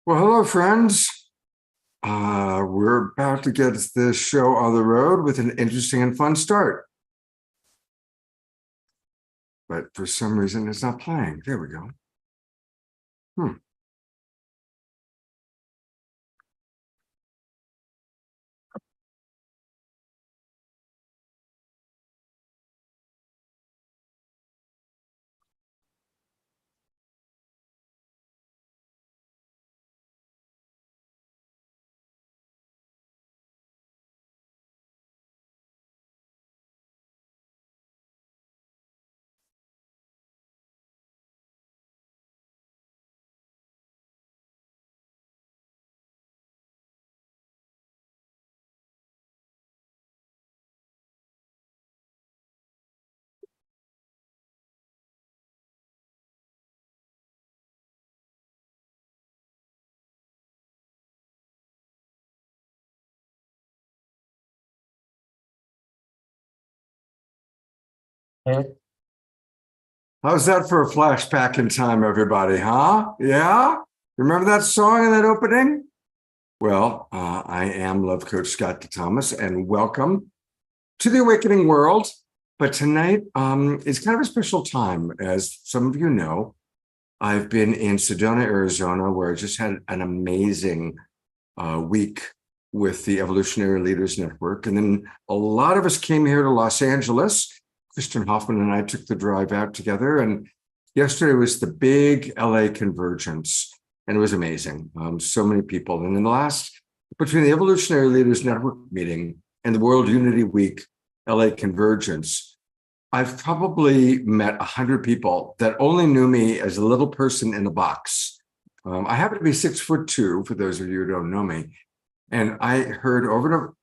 Well, hello, friends. We're about to get this show on the road with an interesting and fun start. But for some reason, it's not playing. There we go. How's that for a flashback in time, everybody, huh? Yeah? Remember that song and that opening? Well, I am Love Coach Scott Thomas, and welcome to the Awakening World. But tonight is kind of a special time. As some of you know, I've been in Sedona, Arizona, where I just had an amazing week with the Evolutionary Leaders Network. And then a lot of us came here to Los Angeles. Kristen Hoffman and I took the drive out together. And yesterday was the big LA convergence. And it was amazing. So many people. And in the last, between the Evolutionary Leaders Network meeting and the World Unity Week LA convergence, I've probably met 100 people that only knew me as a little person in a box. I happen to be 6'2", for those of you who don't know me. And I heard over and over,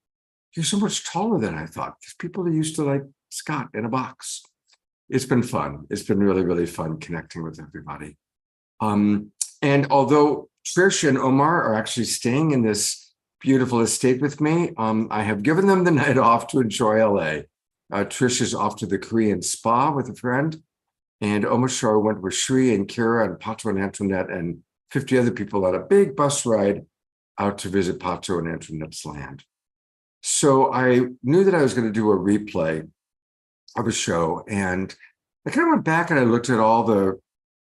you're so much taller than I thought. Because people are used to like Scott in a box. It's been fun. It's been really, really fun connecting with everybody. And although Trish and Omar are actually staying in this beautiful estate with me, I have given them the night off to enjoy LA. Trish is off to the Korean spa with a friend, and Omar Shah went with Shri and Kira and Pato and Antoinette and 50 other people on a big bus ride out to visit Pato and Antoinette's land. So I knew that I was going to do a replay of a show, and I kind of went back and I looked at all the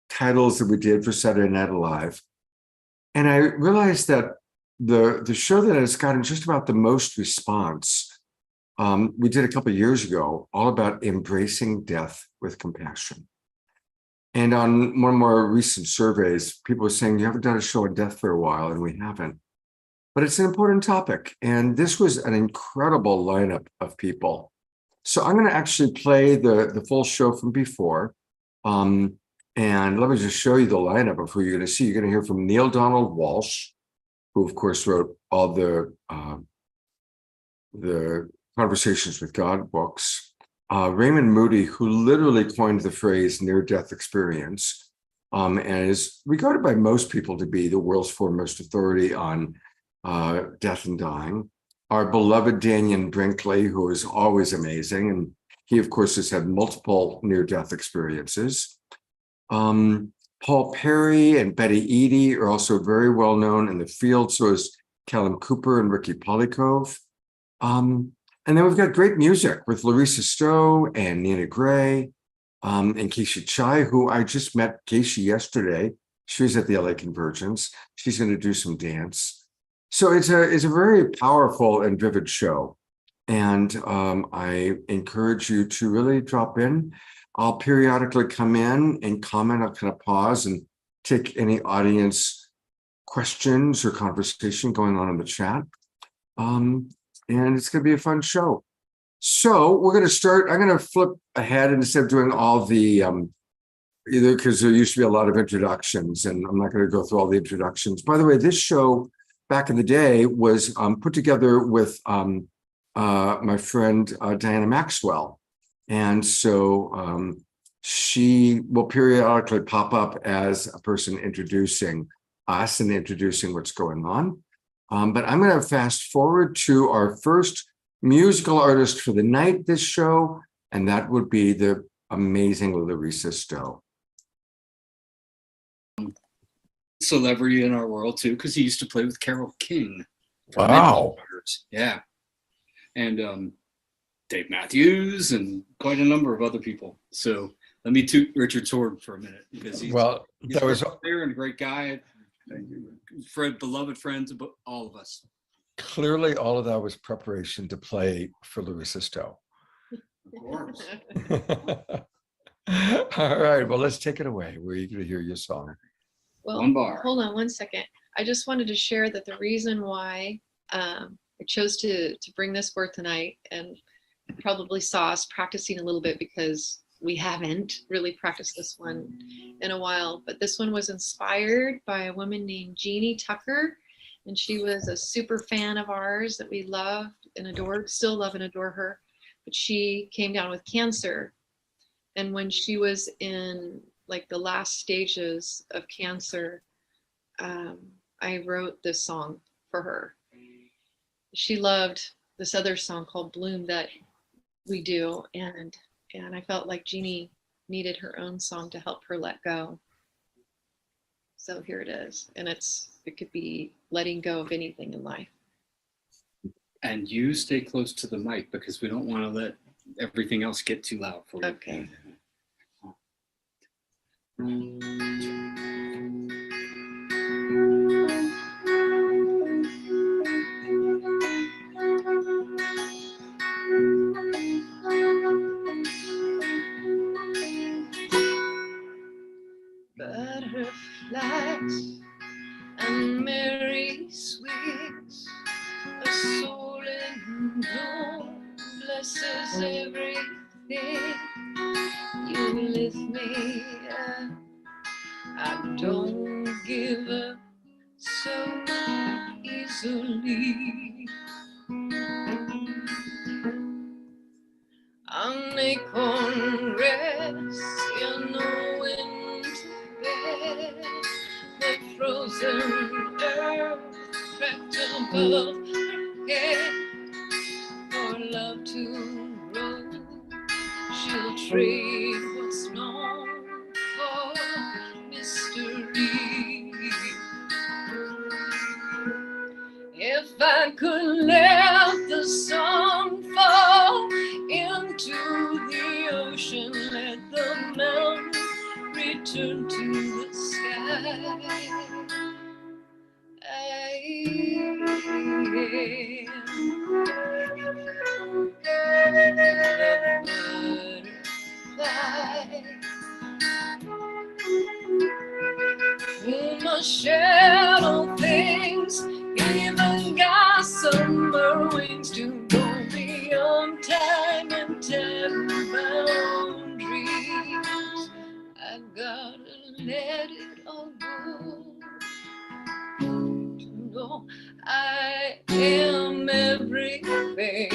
titles that we did for Saturday Night Live, and I realized that the show that has gotten just about the most response, we did a couple of years ago, all about embracing death with compassion. And on one of more recent surveys, people were saying, you haven't done a show on death for a while, and we haven't. But it's an important topic. And this was an incredible lineup of people. So I'm going to actually play the full show from before. And let me just show you the lineup of who you're going to see. You're going to hear from Neil Donald Walsh, who, of course, wrote all the Conversations with God books. Raymond Moody, who literally coined the phrase near-death experience, and is regarded by most people to be the world's foremost authority on death and dying. Our beloved Daniel Brinkley, who is always amazing, and he, of course, has had multiple near-death experiences. Paul Perry and Betty Eadie are also very well known in the field, so is Callum Cooper and Ricky Polikov. And then we've got great music with Larissa Stowe and Nina Gray, and Keisha Chai, who I just met Keisha yesterday. She was at the LA Convergence. She's going to do some dance. So it's a very powerful and vivid show. And I encourage you to really drop in. I'll periodically come in and comment. I'll kind of pause and take any audience questions or conversation going on in the chat. And it's going to be a fun show. So we're going to start. I'm going to flip ahead instead of doing all the, either because there used to be a lot of introductions, and I'm not going to go through all the introductions. By the way, this show back in the day was put together with my friend Diana Maxwell. And so she will periodically pop up as a person introducing us and introducing what's going on. But I'm going to fast forward to our first musical artist for the night this show, and that would be the amazing Larissa Stowe. celebrity in our world too, because he used to play with Carole King. Wow. Yeah. And Dave Matthews and quite a number of other people. So let me toot Richard's horn for a minute, because he's a great player and a great guy, beloved friends of all of us. Clearly, all of that was preparation to play for Louis Sisto. Of course. All right, well, let's take it away. We're eager to hear your song. Well, One bar. Hold on one second. I just wanted to share that the reason why I chose to bring this forth tonight, and probably saw us practicing a little bit, because we haven't really practiced this one in a while, but this one was inspired by a woman named Jeannie Tucker, and she was a super fan of ours that we loved and adored, still love and adore her, but she came down with cancer. And when she was in like the last stages of cancer, I wrote this song for her. She loved this other song called Bloom that we do, and I felt like Jeannie needed her own song to help her let go. So here it is, and it could be letting go of anything in life. And you stay close to the mic, because we don't want to let everything else get too loud for you. Okay. Butterflies and merry sweets, a soul in bloom blesses everything. You lift me up, I don't give up so easily. An acorn rests in a winter bed, the frozen earth trapped above her head. For love to grow, she'll trade what's known for mystery. If I could let the song fall into the ocean, let the mountain return to the sky, my shadow things, even gossamer wings to go beyond time and time boundaries. I gotta let it all go to know I am everything.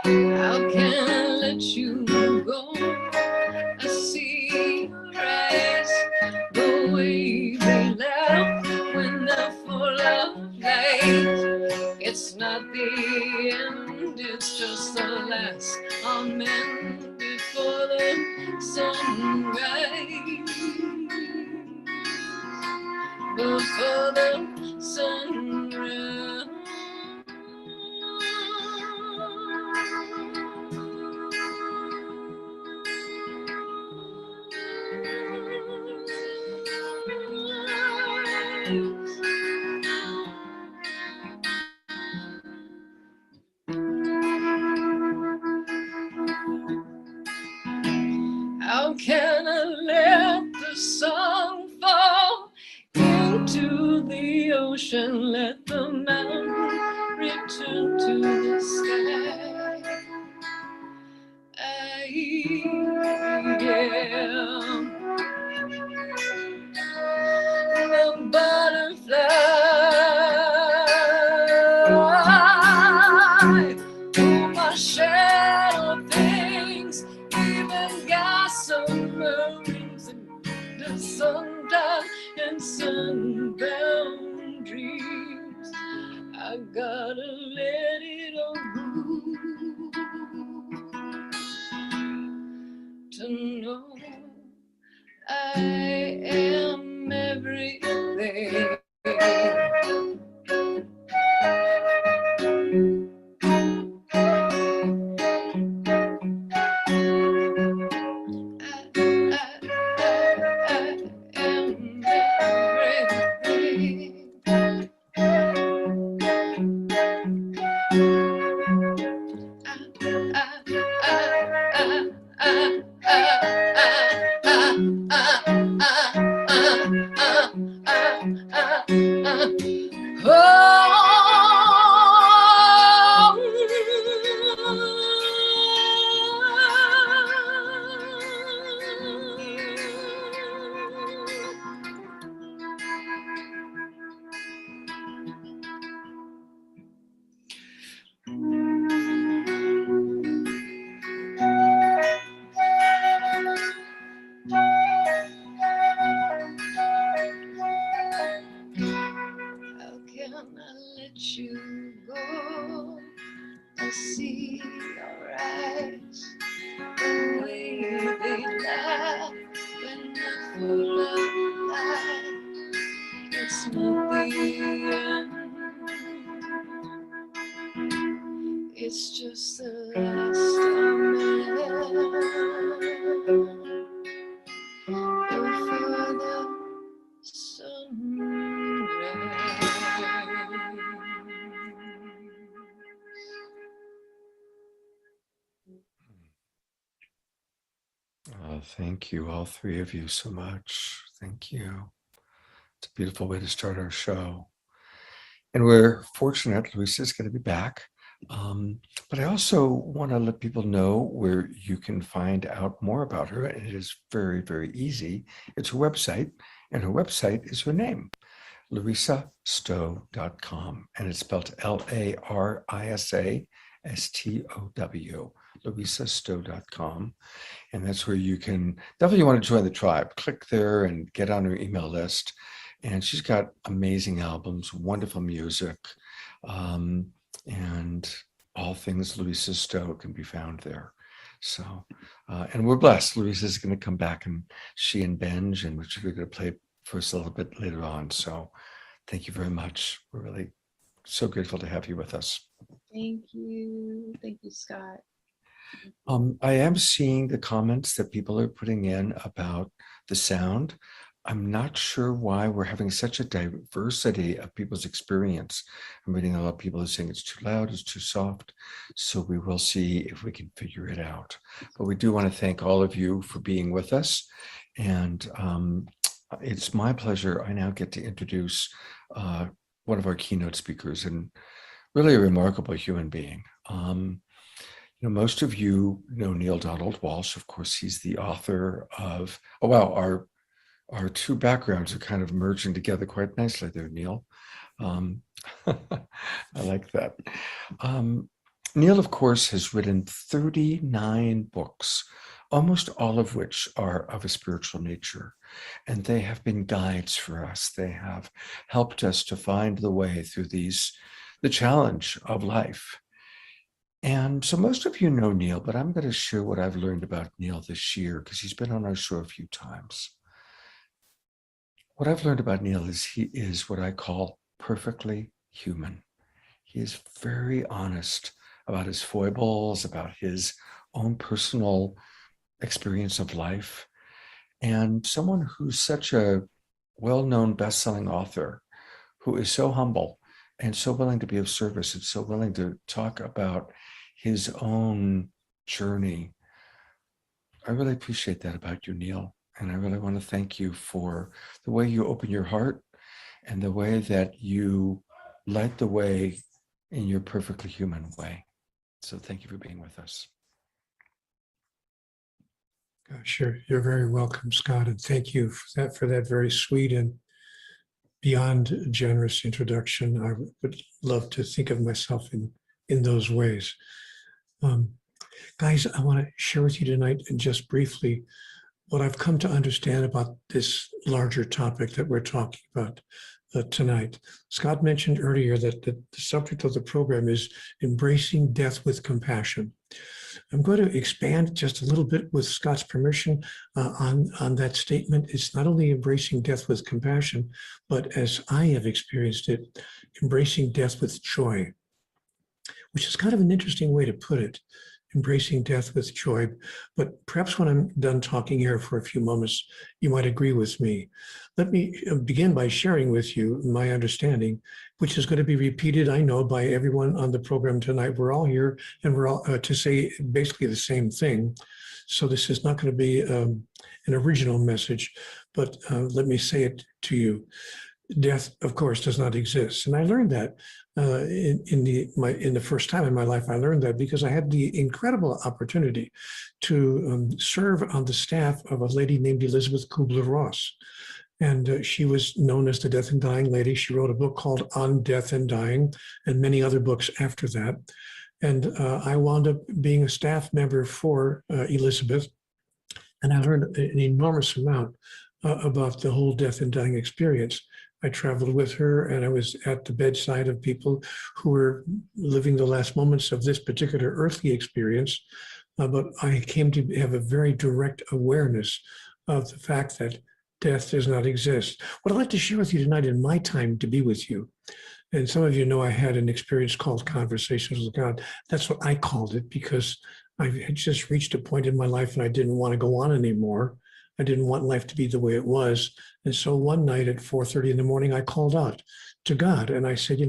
How can I let you go? I see your eyes, the way they laugh when they're full of light. It's not the end, it's just the last amen before the sunrise. Before the sunrise. How can I let the song fall into the ocean, let the mountain return to the sky? I am the butterfly, oh, my shadow things, even gossamer rings, and the sundial and sunbound dreams. I gotta let it all go. to know I am everything. You go, I see your eyes, the way they laugh when you're full of life. It's not the end, it's just the last before the sunrise. Thank you, all three of you, so much. Thank you. It's a beautiful way to start our show. And we're fortunate Luisa's going to be back. But I also want to let people know where you can find out more about her. And it is very, very easy. It's her website, and her website is her name, LarisaStow.com. And it's spelled LarisaStow, LarisaStow.com. And that's where you can definitely want to join the tribe. Click there and get on her email list. And she's got amazing albums, wonderful music, and all things Larisa Stow can be found there. So, and we're blessed. Luisa's going to come back, and she and Benj, and which we're going to play for us a little bit later on. So thank you very much. We're really so grateful to have you with us. Thank you. Thank you, Scott. I am seeing the comments that people are putting in about the sound. I'm not sure why we're having such a diversity of people's experience. I'm reading a lot of people who are saying it's too loud, it's too soft. So we will see if we can figure it out. But we do want to thank all of you for being with us. And it's my pleasure. I now get to introduce one of our keynote speakers, and really a remarkable human being. Most of you know Neil Donald Walsch. Of course, he's the author of, oh, wow, our two backgrounds are kind of merging together quite nicely there, Neil. I like that. Neil, of course, has written 39 books, almost all of which are of a spiritual nature. And they have been guides for us. They have helped us to find the way through the challenge of life. And so most of you know Neil, but I'm going to share what I've learned about Neil this year, because he's been on our show a few times. What I've learned about Neil is he is what I call perfectly human. He is very honest about his foibles, about his own personal experience of life, and someone who's such a well-known best-selling author who is so humble and so willing to be of service and so willing to talk about his own journey. I really appreciate that about you, Neil. And I really want to thank you for the way you open your heart and the way that you light the way in your perfectly human way. So thank you for being with us. Sure. You're very welcome, Scott. And thank you for that very sweet and beyond generous introduction. I would love to think of myself in those ways. Guys, I want to share with you tonight, and just briefly, what I've come to understand about this larger topic that we're talking about tonight. Scott mentioned earlier that the subject of the program is embracing death with compassion. I'm going to expand just a little bit with Scott's permission on that statement. It's not only embracing death with compassion, but as I have experienced it, embracing death with joy, which is kind of an interesting way to put it, embracing death with joy. But perhaps when I'm done talking here for a few moments, you might agree with me. Let me begin by sharing with you my understanding, which is going to be repeated, I know, by everyone on the program tonight. We're all here and we're all to say basically the same thing. So this is not going to be an original message, but let me say it to you. Death, of course, does not exist. And I learned that in the first time in my life. I learned that because I had the incredible opportunity to serve on the staff of a lady named Elizabeth Kubler-Ross. And she was known as the Death and Dying Lady. She wrote a book called On Death and Dying and many other books after that. And I wound up being a staff member for Elizabeth. And I learned an enormous amount about the whole death and dying experience. I traveled with her and I was at the bedside of people who were living the last moments of this particular earthly experience. But I came to have a very direct awareness of the fact that death does not exist. What I'd like to share with you tonight in my time to be with you, and some of you know I had an experience called Conversations with God. That's what I called it because I had just reached a point in my life and I didn't want to go on anymore. I didn't want life to be the way it was. And so one night at 4:30 in the morning, I called out to God and I said,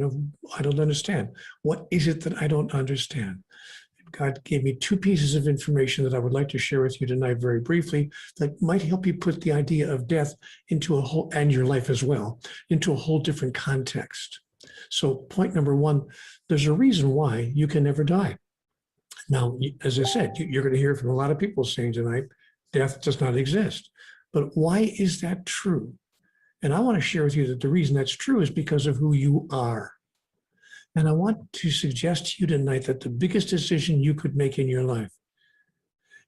I don't understand. What is it that I don't understand? And God gave me two pieces of information that I would like to share with you tonight very briefly that might help you put the idea of death into a whole, and your life as well, into a whole different context. So point number one, there's a reason why you can never die. Now, as I said, you're going to hear from a lot of people saying tonight, death does not exist. But why is that true? And I want to share with you that the reason that's true is because of who you are. And I want to suggest to you tonight that the biggest decision you could make in your life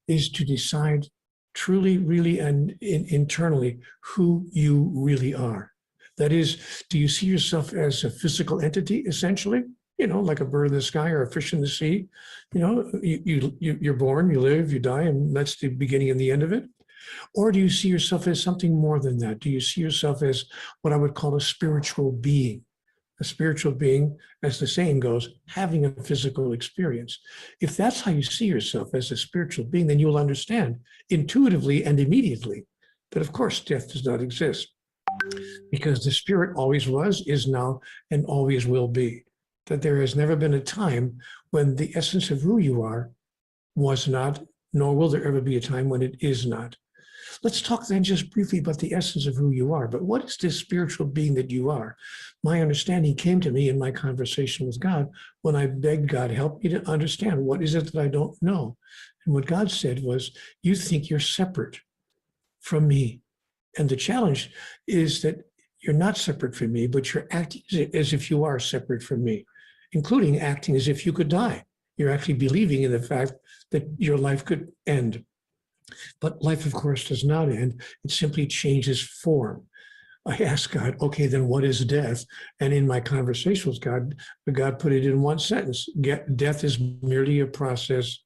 is to decide truly, really, and internally who you really are. That is, do you see yourself as a physical entity, essentially? Like a bird in the sky or a fish in the sea. You're born, you live, you die, and that's the beginning and the end of it. Or do you see yourself as something more than that? Do you see yourself as what I would call a spiritual being? A spiritual being, as the saying goes, having a physical experience. If that's how you see yourself as a spiritual being, then you'll understand intuitively and immediately that, of course, death does not exist. Because the spirit always was, is now, and always will be. That there has never been a time when the essence of who you are was not, nor will there ever be a time when it is not. Let's talk then just briefly about the essence of who you are. But what is this spiritual being that you are? My understanding came to me in my conversation with God when I begged God, help me to understand what is it that I don't know. And what God said was, you think you're separate from me. And the challenge is that you're not separate from me, but you're acting as if you are separate from me, including acting as if you could die. You're actually believing in the fact that your life could end. But life, of course, does not end. It simply changes form. I asked God, okay, then what is death? And in my conversation with God, God put it in one sentence. Death is merely a process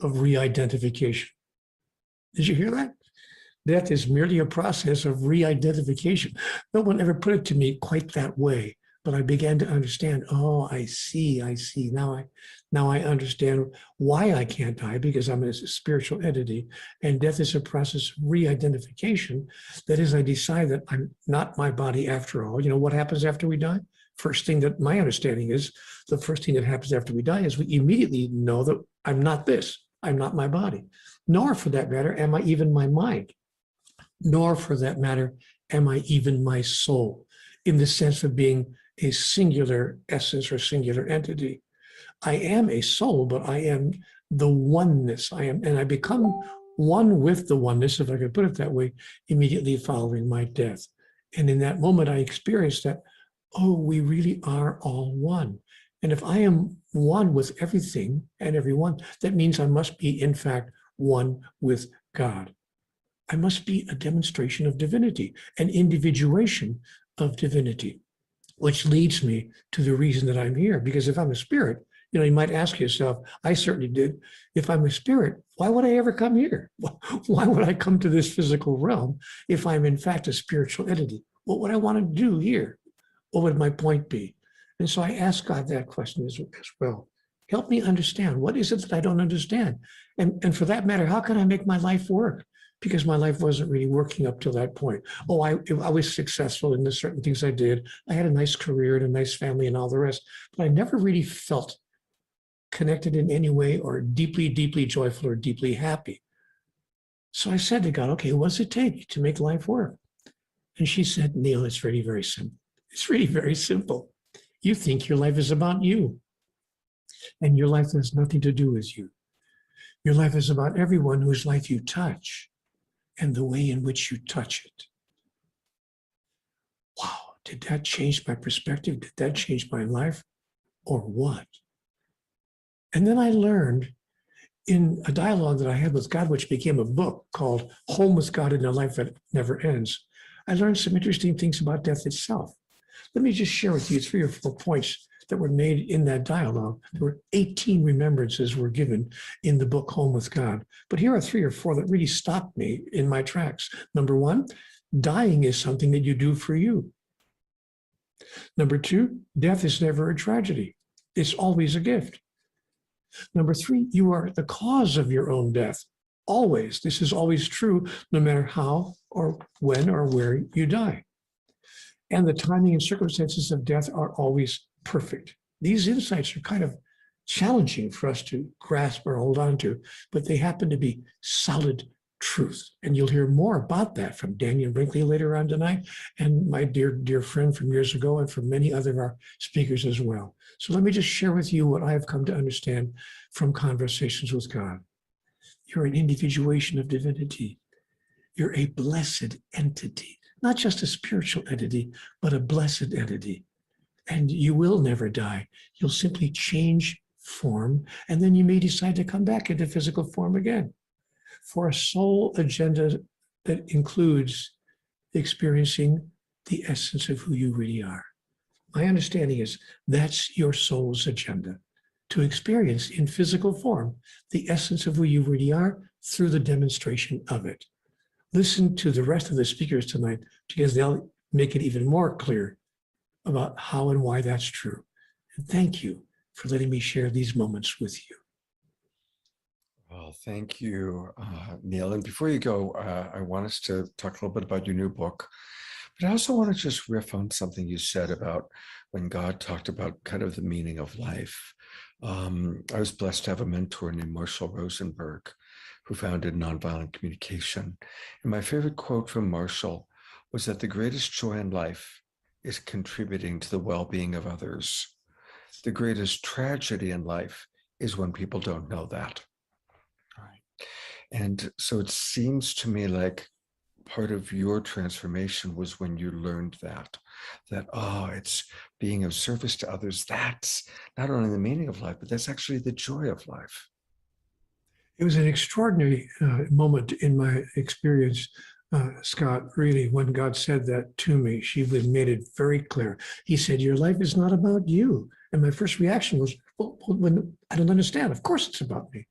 of re-identification. Did you hear that? Death is merely a process of re-identification. No one ever put it to me quite that way. But I began to understand, oh, I see. Now I understand why I can't die, because I'm a spiritual entity. And death is a process of re-identification. That is, I decide that I'm not my body after all. What happens after we die? First thing that my understanding is, the first thing that happens after we die is we immediately know that I'm not this. I'm not my body. Nor, for that matter, am I even my mind. Nor, for that matter, am I even my soul, in the sense of being a singular essence or singular entity. I am a soul, but I am the oneness. And I become one with the oneness, if I could put it that way, immediately following my death. And in that moment, I experienced that, oh, we really are all one. And if I am one with everything and everyone, that means I must be, in fact, one with God. I must be a demonstration of divinity, an individuation of divinity, which leads me to the reason that I'm here. Because if I'm a spirit, You might ask yourself, I certainly did, if I'm a spirit, why would I ever come here? Why would I come to this physical realm if I'm in fact a spiritual entity? What would I want to do here? What would my point be? And so I asked God that question as well. Help me understand. What is it that I don't understand? And for that matter, how can I make my life work? Because my life wasn't really working up till that point. Oh, I was successful in the certain things I did. I had a nice career and a nice family and all the rest, but I never really felt connected in any way or deeply, deeply joyful or deeply happy. So I said to God, okay, what does it take to make life work? And she said, Neil, it's really very simple. It's really very simple. You think your life is about you, and your life has nothing to do with you. Your life is about everyone whose life you touch and the way in which you touch it. Wow, did that change my perspective? Did that change my life? Or what? And then I learned in a dialogue that I had with God, which became a book called Home with God in a Life That Never Ends, I learned some interesting things about death itself. Let me just share with you 3 or 4 points that were made in that dialogue. There were 18 remembrances were given in the book Home with God. But here are 3 or 4 that really stopped me in my tracks. Number 1, dying is something that you do for you. Number 2, death is never a tragedy. It's always a gift. Number 3, you are the cause of your own death. Always. This is always true, no matter how or when or where you die. And the timing and circumstances of death are always perfect. These insights are kind of challenging for us to grasp or hold on to, but they happen to be solid truth. And you'll hear more about that from Daniel Brinkley later on tonight, and my dear, dear friend from years ago, and from many other of our speakers as well. So let me just share with you what I have come to understand from conversations with God. You're an individuation of divinity. You're a blessed entity, not just a spiritual entity, but a blessed entity. And you will never die. You'll simply change form, and then you may decide to come back into physical form again for a soul agenda that includes experiencing the essence of who you really are. My understanding is that's your soul's agenda, to experience in physical form the essence of who you really are through the demonstration of it. Listen to the rest of the speakers tonight, because they'll make it even more clear about how and why that's true. And thank you for letting me share these moments with you. Well, thank you, Neil. And before you go, I want us to talk a little bit about your new book. But I also want to just riff on something you said about when God talked about kind of the meaning of life. I was blessed to have a mentor named Marshall Rosenberg, who founded Nonviolent Communication. And my favorite quote from Marshall was that the greatest joy in life is contributing to the well-being of others. The greatest tragedy in life is when people don't know that. Right. And so it seems to me like part of your transformation was when you learned that, it's being of service to others. That's not only the meaning of life, but that's actually the joy of life. It was an extraordinary moment in my experience, Scott, really, when God said that to me. She made it very clear. He said, your life is not about you. And my first reaction was, well, I don't understand. Of course it's about me.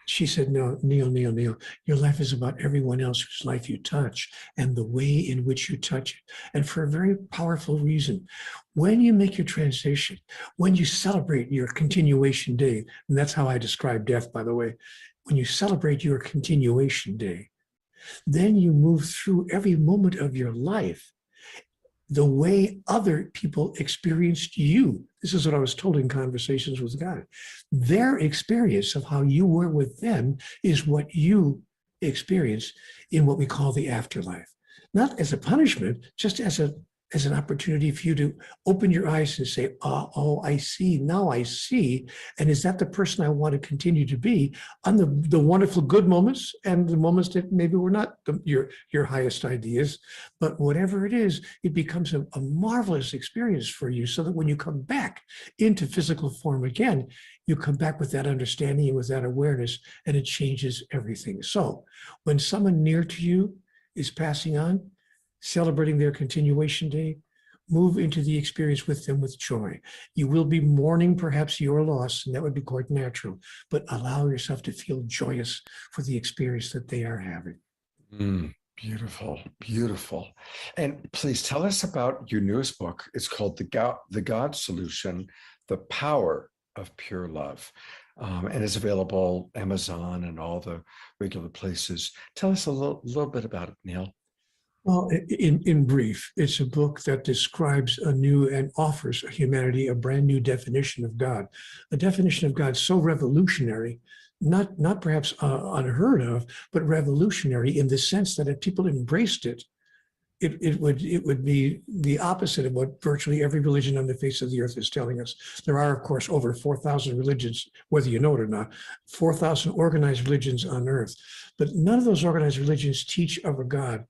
She said, no, Neil, your life is about everyone else whose life you touch and the way in which you touch it. And for a very powerful reason. When you make your transition, when you celebrate your continuation day, and that's how I describe death, by the way, when you celebrate your continuation day, then you move through every moment of your life the way other people experienced you. This is what I was told in conversations with God. Their experience of how you were with them is what you experience in what we call the afterlife. Not as a punishment, just as an opportunity for you to open your eyes and say, oh, I see, now I see. And is that the person I want to continue to be on the wonderful good moments and the moments that maybe were not your highest ideas, but whatever it is, it becomes a marvelous experience for you, so that when you come back into physical form again, you come back with that understanding and with that awareness, and it changes everything. So when someone near to you is passing on, celebrating their continuation day, move into the experience with them with joy. You will be mourning perhaps your loss, and that would be quite natural, but allow yourself to feel joyous for the experience that they are having. Beautiful, beautiful. And please tell us about your newest book. It's called The God Solution, The Power of Pure Love. And it's available Amazon and all the regular places. Tell us a little bit about it, Neil. Well, in brief, it's a book that describes a new and offers humanity a brand new definition of God, a definition of God so revolutionary, not perhaps unheard of, but revolutionary in the sense that if people embraced it, it would be the opposite of what virtually every religion on the face of the earth is telling us. There are, of course, over 4,000 religions, whether you know it or not, 4,000 organized religions on earth, but none of those organized religions teach of a God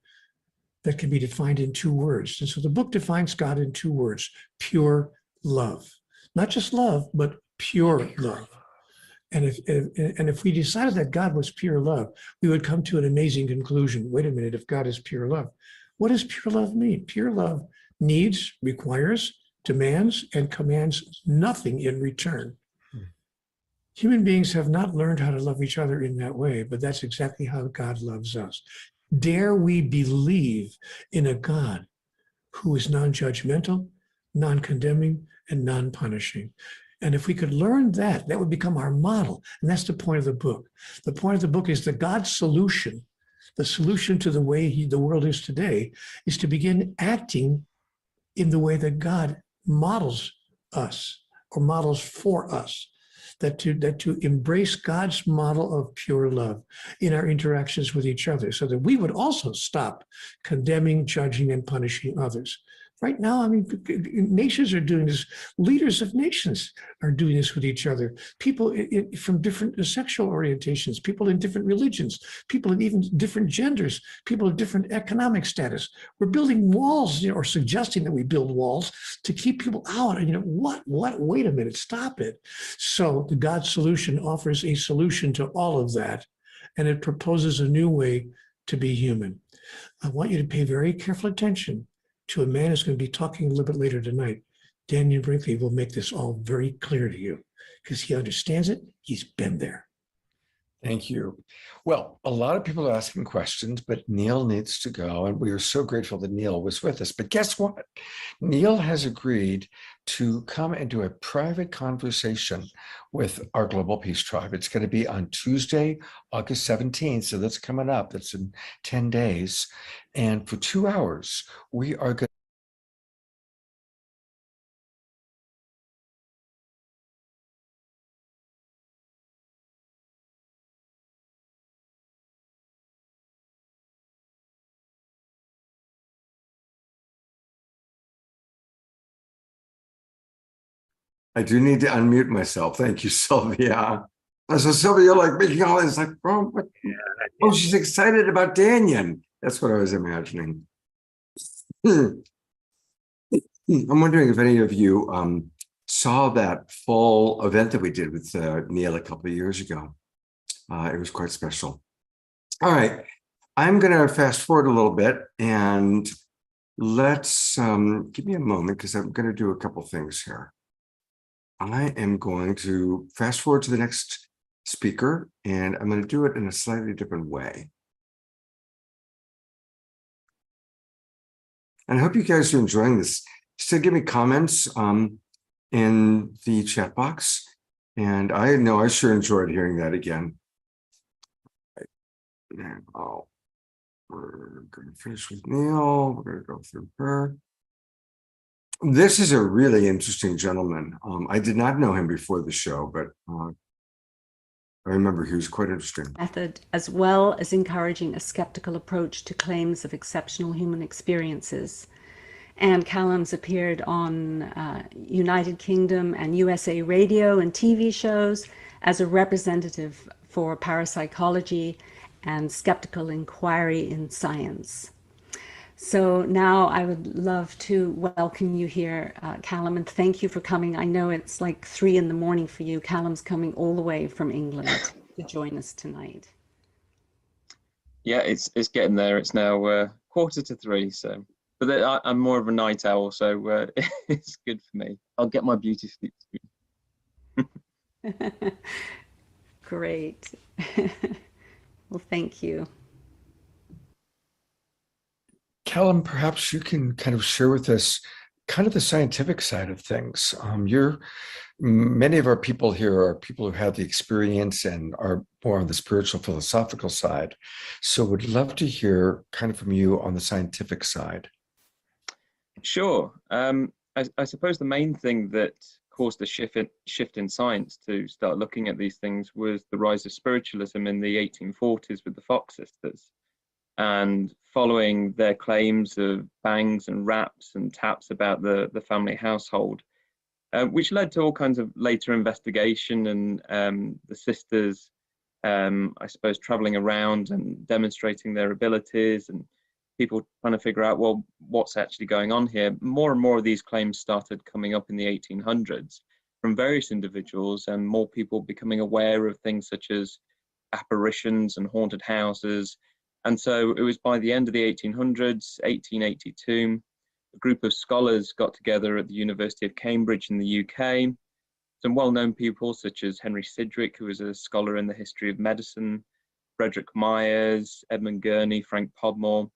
that can be defined in two words. And so the book defines God in two words: pure love. Not just love, but pure love. And if we decided that God was pure love, we would come to an amazing conclusion. Wait a minute, if God is pure love, what does pure love mean? Pure love needs, requires, demands, and commands nothing in return. Human beings have not learned how to love each other in that way, but that's exactly how God loves us. Dare we believe in a God who is non-judgmental, non-condemning, and non-punishing? And if we could learn that, that would become our model. And that's the point of the book. The point of the book is that God's solution, the solution to the way the world is today, is to begin acting in the way that God models us or models for us. That to embrace God's model of pure love in our interactions with each other, so that we would also stop condemning, judging, and punishing others. Right now, I mean, nations are doing this. Leaders of nations are doing this with each other. People from different sexual orientations, people in different religions, people in even different genders, people of different economic status. We're building walls, or suggesting that we build walls to keep people out. And what? Wait a minute, stop it. So the God Solution offers a solution to all of that, and it proposes a new way to be human. I want you to pay very careful attention to a man who's going to be talking a little bit later tonight. Daniel Brinkley will make this all very clear to you because he understands it. He's been there. Thank you. Well, a lot of people are asking questions, but Neil needs to go. And we are so grateful that Neil was with us. But guess what? Neil has agreed to come and do a private conversation with our Global Peace Tribe. It's going to be on Tuesday, August 17th. So that's coming up. That's in 10 days. And for 2 hours, we are going I do need to unmute myself. Thank you, Sylvia. So Sylvia, like making all this, like, oh, she's excited about Daniel. That's what I was imagining. I'm wondering if any of you saw that full event that we did with Neil a couple of years ago. It was quite special. All right, I'm going to fast forward a little bit and let's give me a moment because I'm going to do a couple things here. I am going to fast forward to the next speaker, and I'm going to do it in a slightly different way. And I hope you guys are enjoying this. Still give me comments in the chat box. And I know I sure enjoyed hearing that again. Now, we're going to finish with Neil. We're going to go through her. This is a really interesting gentleman. I did not know him before the show, but I remember he was quite interesting. Method, as well as encouraging a skeptical approach to claims of exceptional human experiences. And Callum's appeared on United Kingdom and USA radio and TV shows as a representative for parapsychology and skeptical inquiry in science. So now I would love to welcome you here, Callum, and thank you for coming. I know it's like 3 in the morning for you. Callum's coming all the way from England to join us tonight. Yeah, it's getting there. It's now 2:45, so But I'm more of a night owl, so it's good for me. I'll get my beauty sleep soon. Great. Well, thank you. Callum, perhaps you can kind of share with us kind of the scientific side of things. Many of our people here are people who have the experience and are more on the spiritual philosophical side. So would love to hear kind of from you on the scientific side. Sure. I suppose the main thing that caused the shift in science to start looking at these things was the rise of spiritualism in the 1840s with the Fox sisters. And following their claims of bangs and raps and taps about the family household, which led to all kinds of later investigation and the sisters, I suppose, traveling around and demonstrating their abilities and people trying to figure out, well, what's actually going on here. More and more of these claims started coming up in the 1800s from various individuals, and more people becoming aware of things such as apparitions and haunted houses. And so it was by the end of the 1800s, 1882, a group of scholars got together at the University of Cambridge in the UK. Some well-known people such as Henry Sidgwick, who was a scholar in the history of medicine, Frederick Myers, Edmund Gurney, Frank Podmore,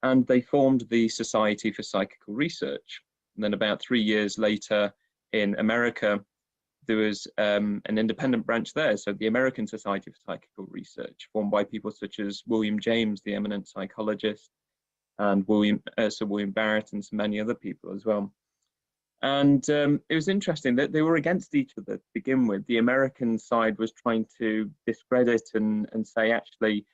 and they formed the Society for Psychical Research. And then about 3 years later in America, there was an independent branch there. So the American Society for Psychical Research, formed by people such as William James, the eminent psychologist, and Sir William Barrett, and so many other people as well. And it was interesting that they were against each other to begin with. The American side was trying to discredit and say, actually,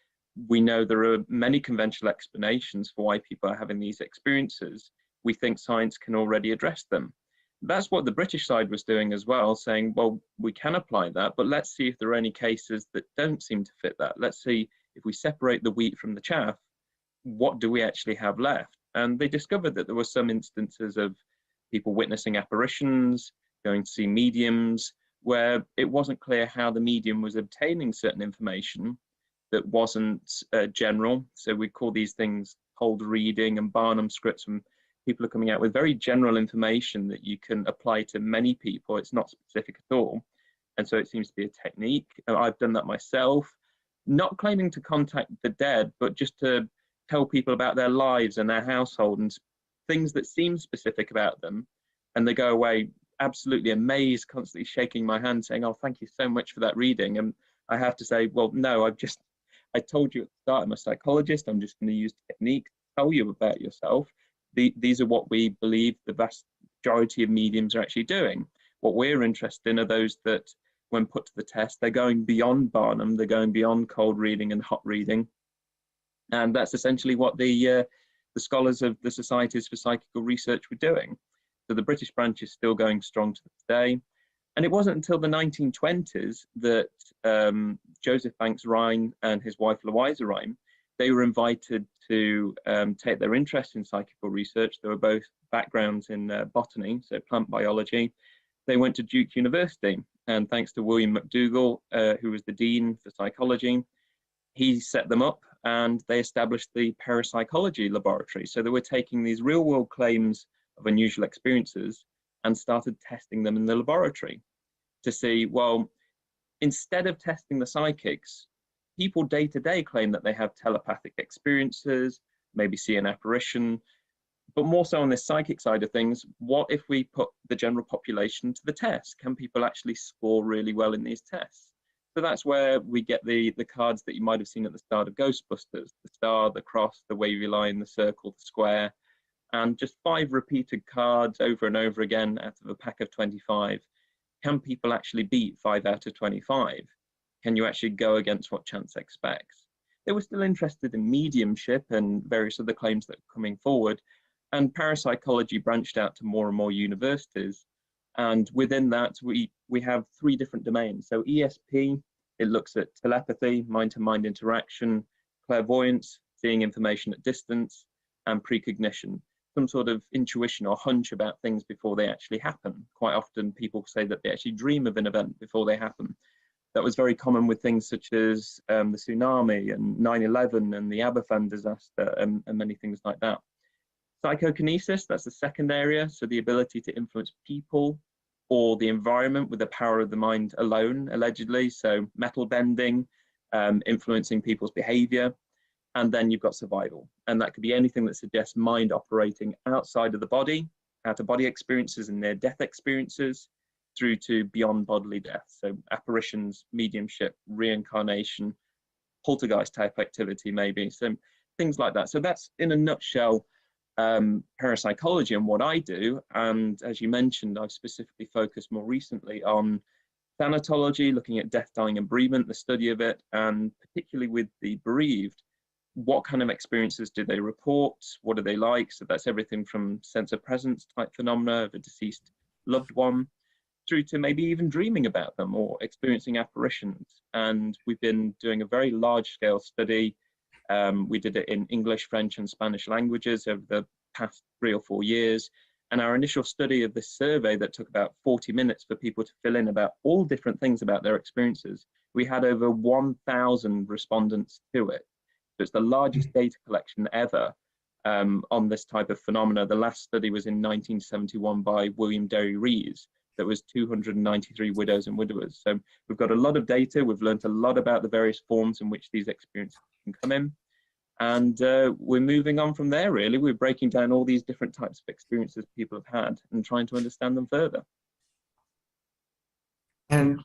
we know there are many conventional explanations for why people are having these experiences. We think science can already address them. That's what the British side was doing as well, saying, well, we can apply that, but let's see if there are any cases that don't seem to fit that. Let's see if we separate the wheat from the chaff, what do we actually have left? And they discovered that there were some instances of people witnessing apparitions, going to see mediums, where it wasn't clear how the medium was obtaining certain information that wasn't general. So we call these things cold reading and Barnum scripts, when people are coming out with very general information that you can apply to many people. It's not specific at all. And so it seems to be a technique. I've done that myself, not claiming to contact the dead, but just to tell people about their lives and their household and things that seem specific about them. And they go away absolutely amazed, constantly shaking my hand, saying, oh, thank you so much for that reading. And I have to say, well, no, I told you at the start, I'm a psychologist. I'm just going to use technique to tell you about yourself. These are what we believe the vast majority of mediums are actually doing. What we're interested in are those that, when put to the test, they're going beyond Barnum, they're going beyond cold reading and hot reading. And that's essentially what the scholars of the Societies for Psychical Research were doing. So the British branch is still going strong to this day. And it wasn't until the 1920s that Joseph Banks Rhine and his wife Louisa Rhine, they were invited to take their interest in psychical research. They were both backgrounds in botany, so plant biology. They went to Duke University, and thanks to William McDougall, who was the dean for psychology, he set them up and they established the parapsychology laboratory. So they were taking these real world claims of unusual experiences and started testing them in the laboratory to see, well, instead of testing the psychics, people day to day claim that they have telepathic experiences, maybe see an apparition, but more so on this psychic side of things, what if we put the general population to the test? Can people actually score really well in these tests? So that's where we get the cards that you might have seen at the start of Ghostbusters, the star, the cross, the wavy line, the circle, the square, and just 5 repeated cards over and over again out of a pack of 25. Can people actually beat 5 out of 25? Can you actually go against what chance expects? They were still interested in mediumship and various other claims that are coming forward, and parapsychology branched out to more and more universities. And within that, we have 3 different domains. So ESP, it looks at telepathy, mind-to-mind interaction, clairvoyance, seeing information at distance, and precognition, some sort of intuition or hunch about things before they actually happen. Quite often people say that they actually dream of an event before they happen. That was very common with things such as the tsunami and 9/11 and the Aberfan disaster and many things like that. Psychokinesis, that's the second area. So the ability to influence people or the environment with the power of the mind alone, allegedly. So metal bending, influencing people's behavior. And then you've got survival. And that could be anything that suggests mind operating outside of the body, out of body experiences and near-death experiences, through to beyond bodily death. So apparitions, mediumship, reincarnation, poltergeist type activity maybe, so things like that. So that's in a nutshell parapsychology and what I do. And as you mentioned, I've specifically focused more recently on thanatology, looking at death, dying and bereavement, the study of it, and particularly with the bereaved, what kind of experiences do they report? What are they like? So that's everything from sense of presence type phenomena of a deceased loved one, through to maybe even dreaming about them or experiencing apparitions. And we've been doing a very large scale study. We did it in English, French and Spanish languages over the past 3 or 4 years. And our initial study of this survey that took about 40 minutes for people to fill in about all different things about their experiences, we had over 1,000 respondents to it. So it's the largest data collection ever on this type of phenomena. The last study was in 1971 by William Derry Rees. That was 293 widows and widowers. So we've got a lot of data. We've learned a lot about the various forms in which these experiences can come in. And we're moving on from there, really. We're breaking down all these different types of experiences people have had and trying to understand them further. And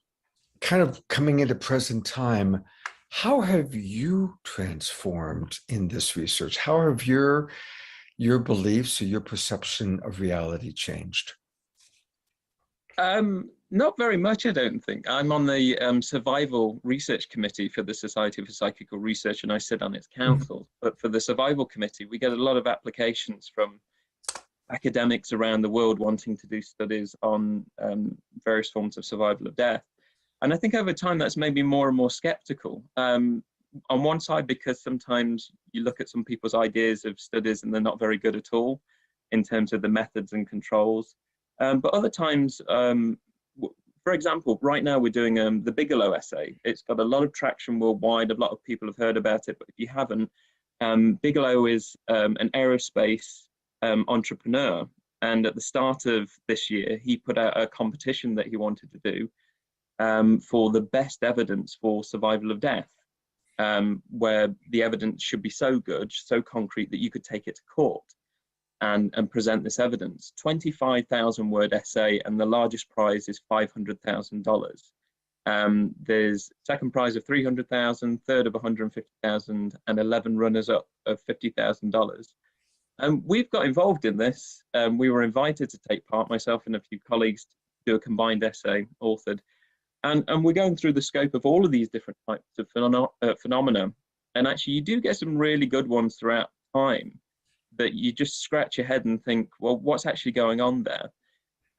kind of coming into present time, how have you transformed in this research? How have your beliefs or your perception of reality changed? Not very much, I don't think. I'm on the survival research committee for the Society for Psychical Research, and I sit on its council. But for the survival committee, we get a lot of applications from academics around the world wanting to do studies on various forms of survival of death. And I think over time that's made me more and more skeptical. On one side, because sometimes you look at some people's ideas of studies and they're not very good at all in terms of the methods and controls. But other times, for example, right now we're doing the Bigelow essay. It's got a lot of traction worldwide. A lot of people have heard about it, but if you haven't, Bigelow is an aerospace entrepreneur. And at the start of this year, he put out a competition that he wanted to do for the best evidence for survival of death, where the evidence should be so good, so concrete that you could take it to court and present this evidence. 25,000 word essay, and the largest prize is $500,000. There's second prize of 300,000, third of 150,000, and 11 runners up of $50,000. And we've got involved in this. We were invited to take part, myself and a few colleagues, to do a combined essay authored. And we're going through the scope of all of these different types of phenomena. And actually, you do get some really good ones throughout time that you just scratch your head and think, well, what's actually going on there?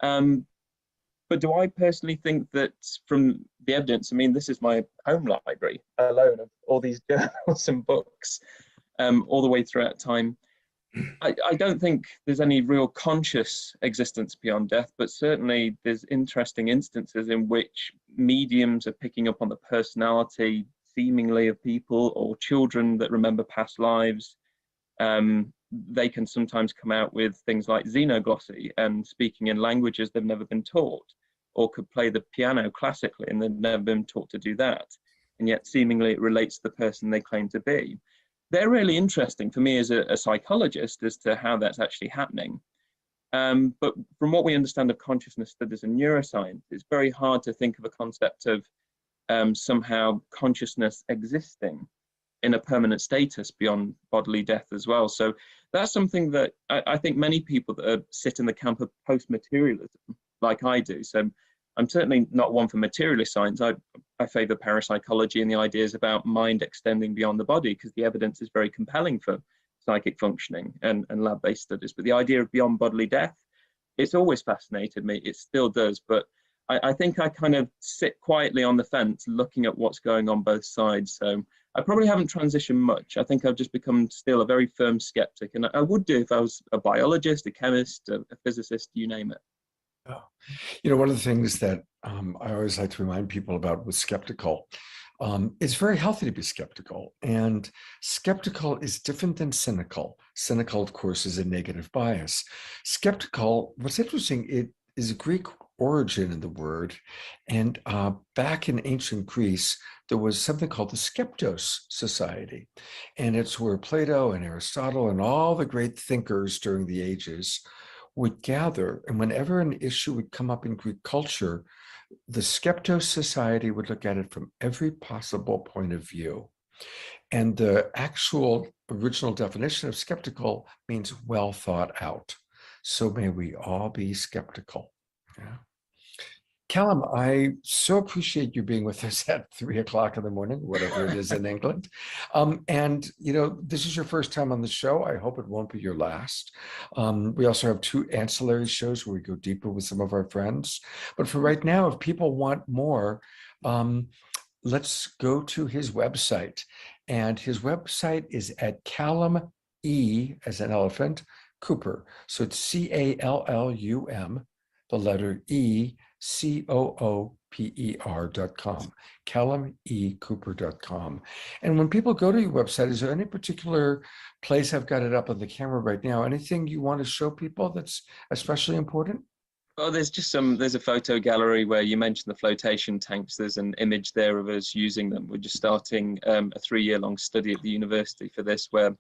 But do I personally think that from the evidence, I mean, this is my home library alone of all these journals and books all the way throughout time. I don't think there's any real conscious existence beyond death, but certainly there's interesting instances in which mediums are picking up on the personality, seemingly, of people or children that remember past lives. They can sometimes come out with things like xenoglossy and speaking in languages they've never been taught, or could play the piano classically and they've never been taught to do that. And yet seemingly it relates to the person they claim to be. They're really interesting for me as a psychologist as to how that's actually happening. But from what we understand of consciousness studies and neuroscience, it's very hard to think of a concept of somehow consciousness existing in a permanent status beyond bodily death as well. So that's something that I think many people that sit in the camp of post-materialism, like I do. So I'm certainly not one for materialist science. I favor parapsychology and the ideas about mind extending beyond the body, because the evidence is very compelling for psychic functioning and lab-based studies. But the idea of beyond bodily death, it's always fascinated me. It still does. But I think I kind of sit quietly on the fence looking at what's going on both sides. So I probably haven't transitioned much. I think I've just become still a very firm skeptic. And I would do if I was a biologist, a chemist, a physicist, you name it. Oh. You know, one of the things that I always like to remind people about with skeptical, It's very healthy to be skeptical, and skeptical is different than cynical. Cynical, of course, is a negative bias. Skeptical, what's interesting, it is a Greek origin in the word, and back in ancient Greece, there was something called the Skeptos Society, and it's where Plato and Aristotle and all the great thinkers during the ages would gather, and whenever an issue would come up in Greek culture, the Skeptos Society would look at it from every possible point of view. And the actual original definition of skeptical means well thought out. So may we all be skeptical. Yeah. Callum, I so appreciate you being with us at 3 o'clock in the morning, whatever it is in England. And, you know, this is your first time on the show. I hope it won't be your last. We also have 2 ancillary shows where we go deeper with some of our friends. But for right now, if people want more, let's go to his website. And his website is at Callum E, as an elephant, Cooper. So it's CALLUM, the letter E, COOPER.com, CallumECooper.com. And when people go to your website, is there any particular place? I've got it up on the camera right now. Anything you want to show people that's especially important? Oh, there's a photo gallery where you mentioned the flotation tanks. There's an image there of us using them. We're just starting a 3-year-long study at the university for this, where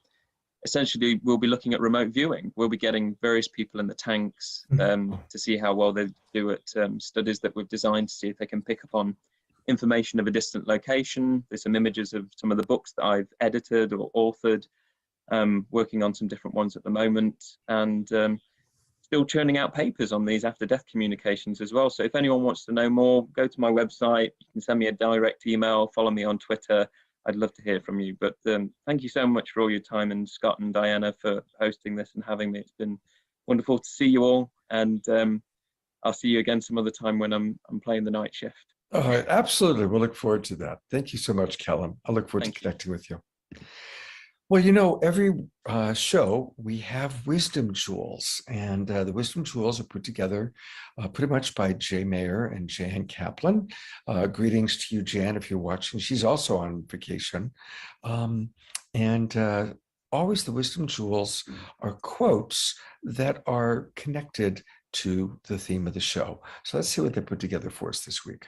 essentially we'll be looking at remote viewing. We'll be getting various people in the tanks to see how well they do at studies that we've designed, to see if they can pick up on information of a distant location. There's some images of some of the books that I've edited or authored, working on some different ones at the moment, and still churning out papers on these after-death communications as well. So if anyone wants to know more, go to my website. You can send me a direct email, follow me on Twitter. I'd love to hear from you. But thank you so much for all your time, and Scott and Diana for hosting this and having me. It's been wonderful to see you all, and I'll see you again some other time when I'm playing the night shift. Absolutely. We'll look forward to that. Thank you so much, Callum. I look forward to connecting with you. Well, you know, every show we have wisdom jewels, and the wisdom jewels are put together pretty much by Jay Mayer and Jan Kaplan. Greetings to you, Jan, if you're watching. She's also on vacation. And always the wisdom jewels are quotes that are connected to the theme of the show. So let's see what they put together for us this week.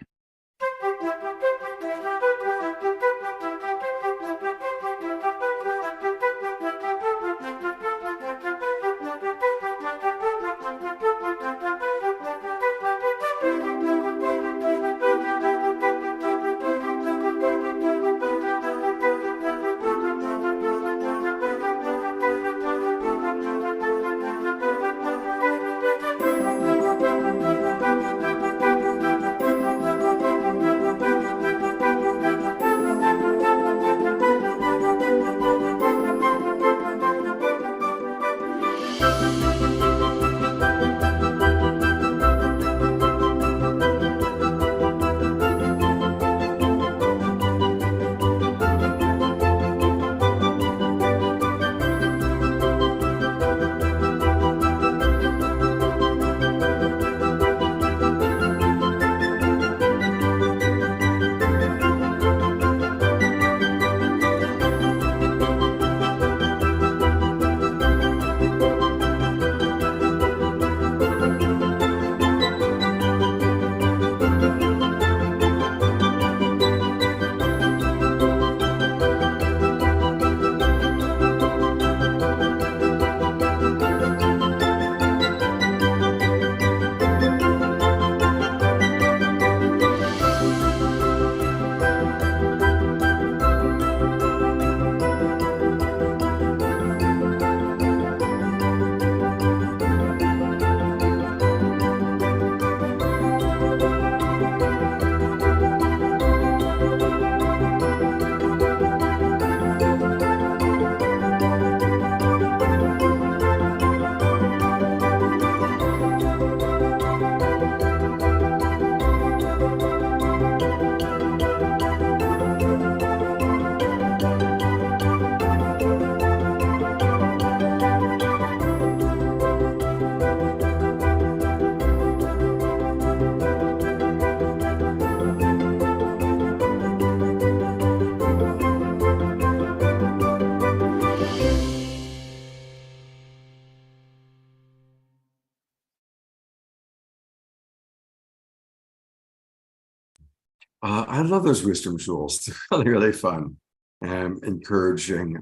I love those wisdom jewels. They're really, really fun and encouraging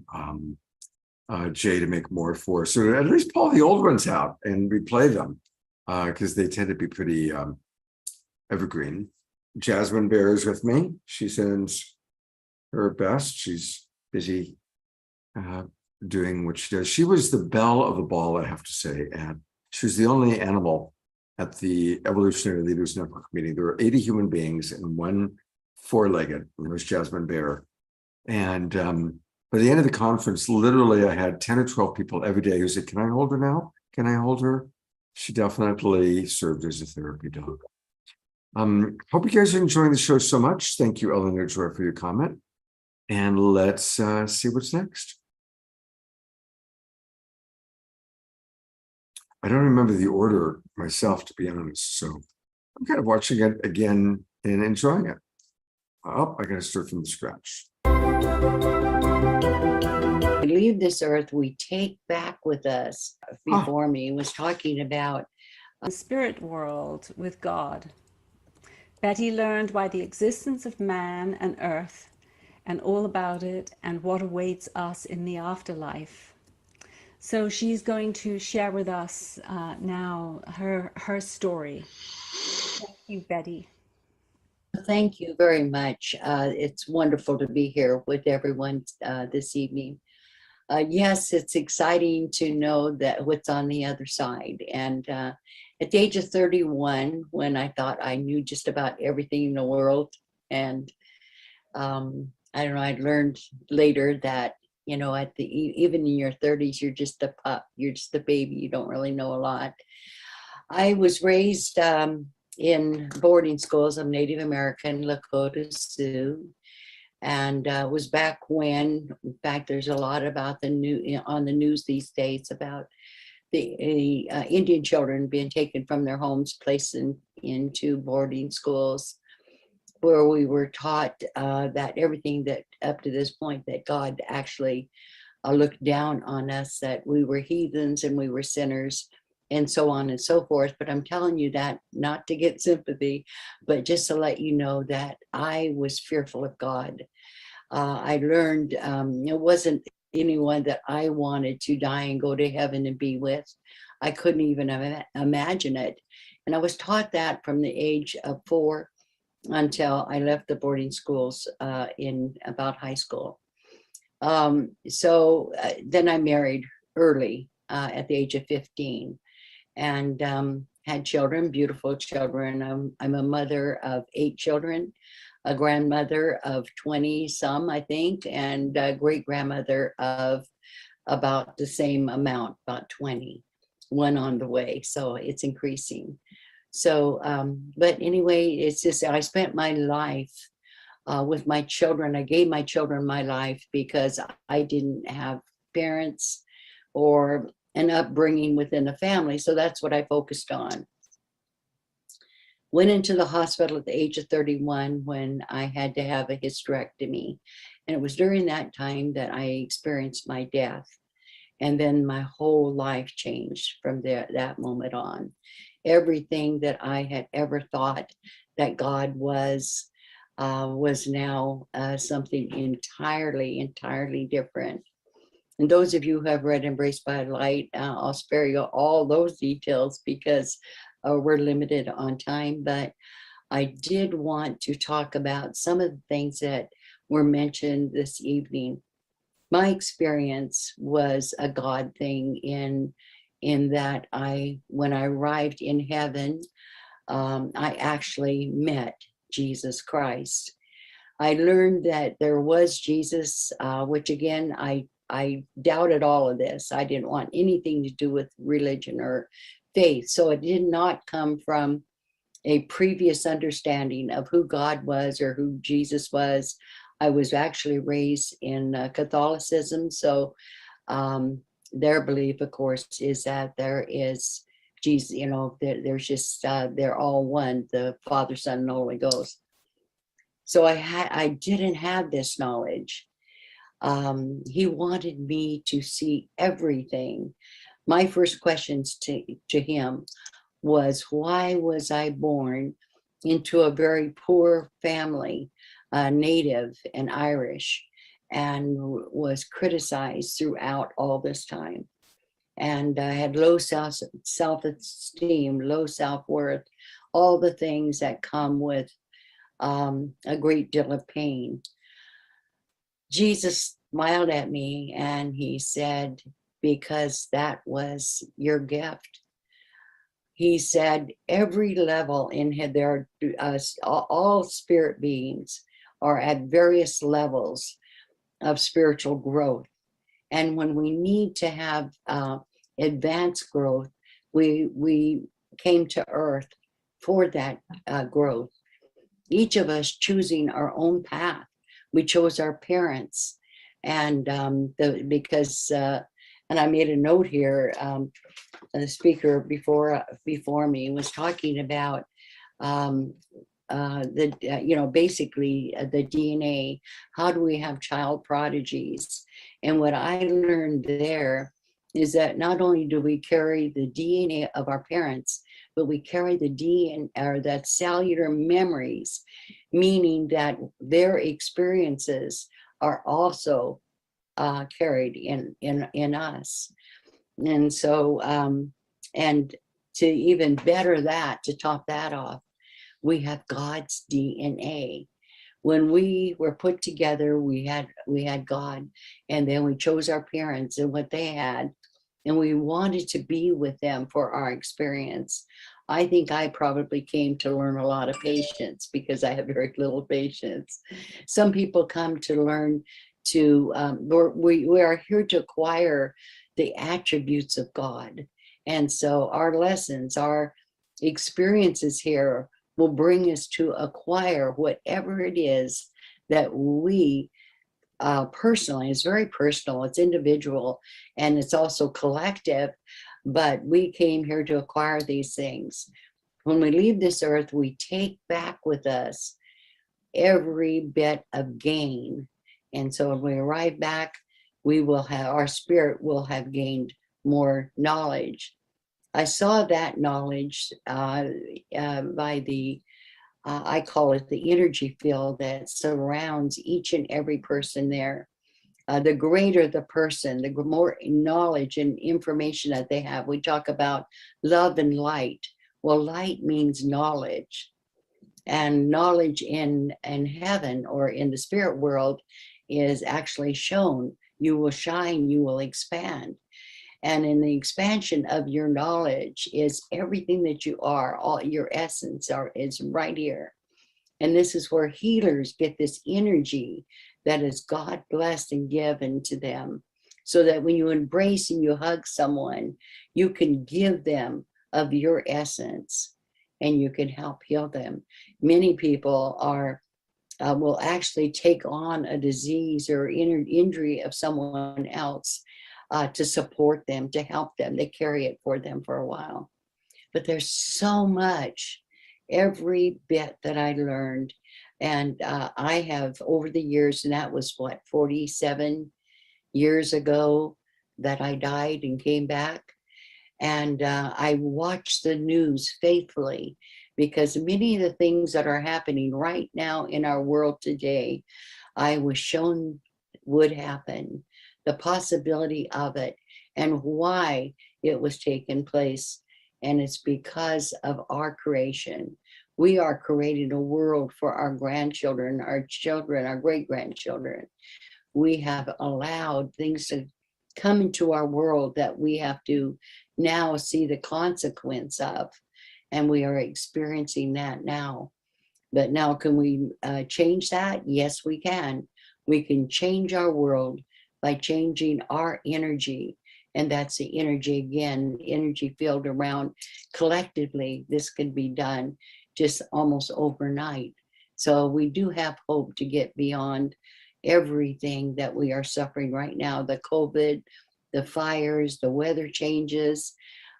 Jay to make more for us. So at least pull the old ones out and replay them because they tend to be pretty evergreen. Jasmine Bear is with me. She sends her best. She's busy doing what she does. She was the belle of the ball, I have to say, and she was the only animal at the Evolutionary Leaders Network meeting. There were 80 human beings and one four-legged, and it was Jasmine Bear. And by the end of the conference, literally I had 10 or 12 people every day who said, can I hold her now? Can I hold her? She definitely served as a therapy dog. Hope you guys are enjoying the show so much. Thank you, Eleanor Joy, for your comment. And let's see what's next. I don't remember the order myself, to be honest. So I'm kind of watching it again and enjoying it. Oh, I got to start from the scratch. We leave this earth, we take back with us. Before me was talking about the spirit world with God. Betty learned why the existence of man and earth and all about it and what awaits us in the afterlife. So she's going to share with us now her story. Thank you, Betty. Thank you very much. It's wonderful to be here with everyone this evening. Yes, it's exciting to know that what's on the other side. And at the age of 31, when I thought I knew just about everything in the world, and I don't know, I learned later that, you know, at the even in your 30s, you're just a pup, you're just a baby, you don't really know a lot. I was raised in boarding schools. I'm Native American, Lakota Sioux, and was back when, in fact, there's a lot about on the news these days about the Indian children being taken from their homes, placed into boarding schools, where we were taught that everything that up to this point that God actually looked down on us, that we were heathens and we were sinners and so on and so forth. But I'm telling you that not to get sympathy, but just to let you know that I was fearful of God. I learned it wasn't anyone that I wanted to die and go to heaven and be with. I couldn't even imagine it. And I was taught that from the age of 4 until I left the boarding schools in about high school. So then I married early at the age of 15 and had children, beautiful children. I'm a mother of 8 children, a grandmother of 20 some, I think, and a great grandmother of about the same amount, about 20, one on the way. So it's increasing. So, but anyway, it's just, I spent my life with my children. I gave my children my life because I didn't have parents or an upbringing within the family. So that's what I focused on. Went into the hospital at the age of 31 when I had to have a hysterectomy. And it was during that time that I experienced my death. And then my whole life changed from that moment on. Everything that I had ever thought that God was now something entirely different. And those of you who have read Embraced by Light, I'll spare you all those details because we're limited on time. But I did want to talk about some of the things that were mentioned this evening. My experience was a God thing in that when I arrived in heaven, I actually met Jesus Christ. I learned that there was Jesus, which again, I doubted all of this. I didn't want anything to do with religion or faith. So it did not come from a previous understanding of who God was or who Jesus was. I was actually raised in Catholicism. So their belief, of course, is that there is Jesus, you know, there's just, they're all one, the Father, Son, and Holy Ghost. So I didn't have this knowledge. He wanted me to see everything. My first questions to him was, why was I born into a very poor family, Native and Irish, and was criticized throughout all this time. And I had low self-esteem, low self-worth, all the things that come with a great deal of pain. Jesus smiled at me and he said, because that was your gift. He said, every level in there, all spirit beings are at various levels of spiritual growth. And when we need to have advanced growth, we came to earth for that growth. Each of us choosing our own path. We chose our parents, and because and I made a note here. The speaker before me was talking about basically the DNA. How do we have child prodigies? And what I learned there is that not only do we carry the DNA of our parents, but we carry the DNA or that cellular memories, meaning that their experiences are also carried in us. And so, and to even better that, to top that off, we have God's DNA. When we were put together, we had God, and then we chose our parents and what they had, and we wanted to be with them for our experience. I think I probably came to learn a lot of patience because I have very little patience. Some people come to learn to, we are here to acquire the attributes of God. And so our lessons, our experiences here will bring us to acquire whatever it is that we personally, it's very personal, it's individual, and it's also collective, but we came here to acquire these things. When we leave this earth, we take back with us every bit of gain. And so when we arrive back, we will have, our spirit will have gained more knowledge. I saw that knowledge by the, I call it the energy field that surrounds each and every person there. The greater the person, the more knowledge and information that they have. We talk about love and light. Well, light means knowledge. And knowledge in heaven or in the spirit world is actually shown. You will shine, you will expand. And in the expansion of your knowledge is everything that you are, all your essence is right here. And this is where healers get this energy that is God blessed and given to them. So that when you embrace and you hug someone, you can give them of your essence and you can help heal them. Many people will actually take on a disease or injury of someone else to support them, to help them. They carry it for them for a while. But there's so much, every bit that I learned. And I have over the years, and that was what, 47 years ago that I died and came back. And I watched the news faithfully because many of the things that are happening right now in our world today, I was shown would happen, the possibility of it and why it was taking place. And it's because of our creation. We are creating a world for our grandchildren, our children, our great-grandchildren. We have allowed things to come into our world that we have to now see the consequence of. And we are experiencing that now. But now can we change that? Yes, we can. We can change our world by changing our energy. And that's the energy, again, energy field around collectively. This can be done just almost overnight. So we do have hope to get beyond everything that we are suffering right now, the COVID, the fires, the weather changes.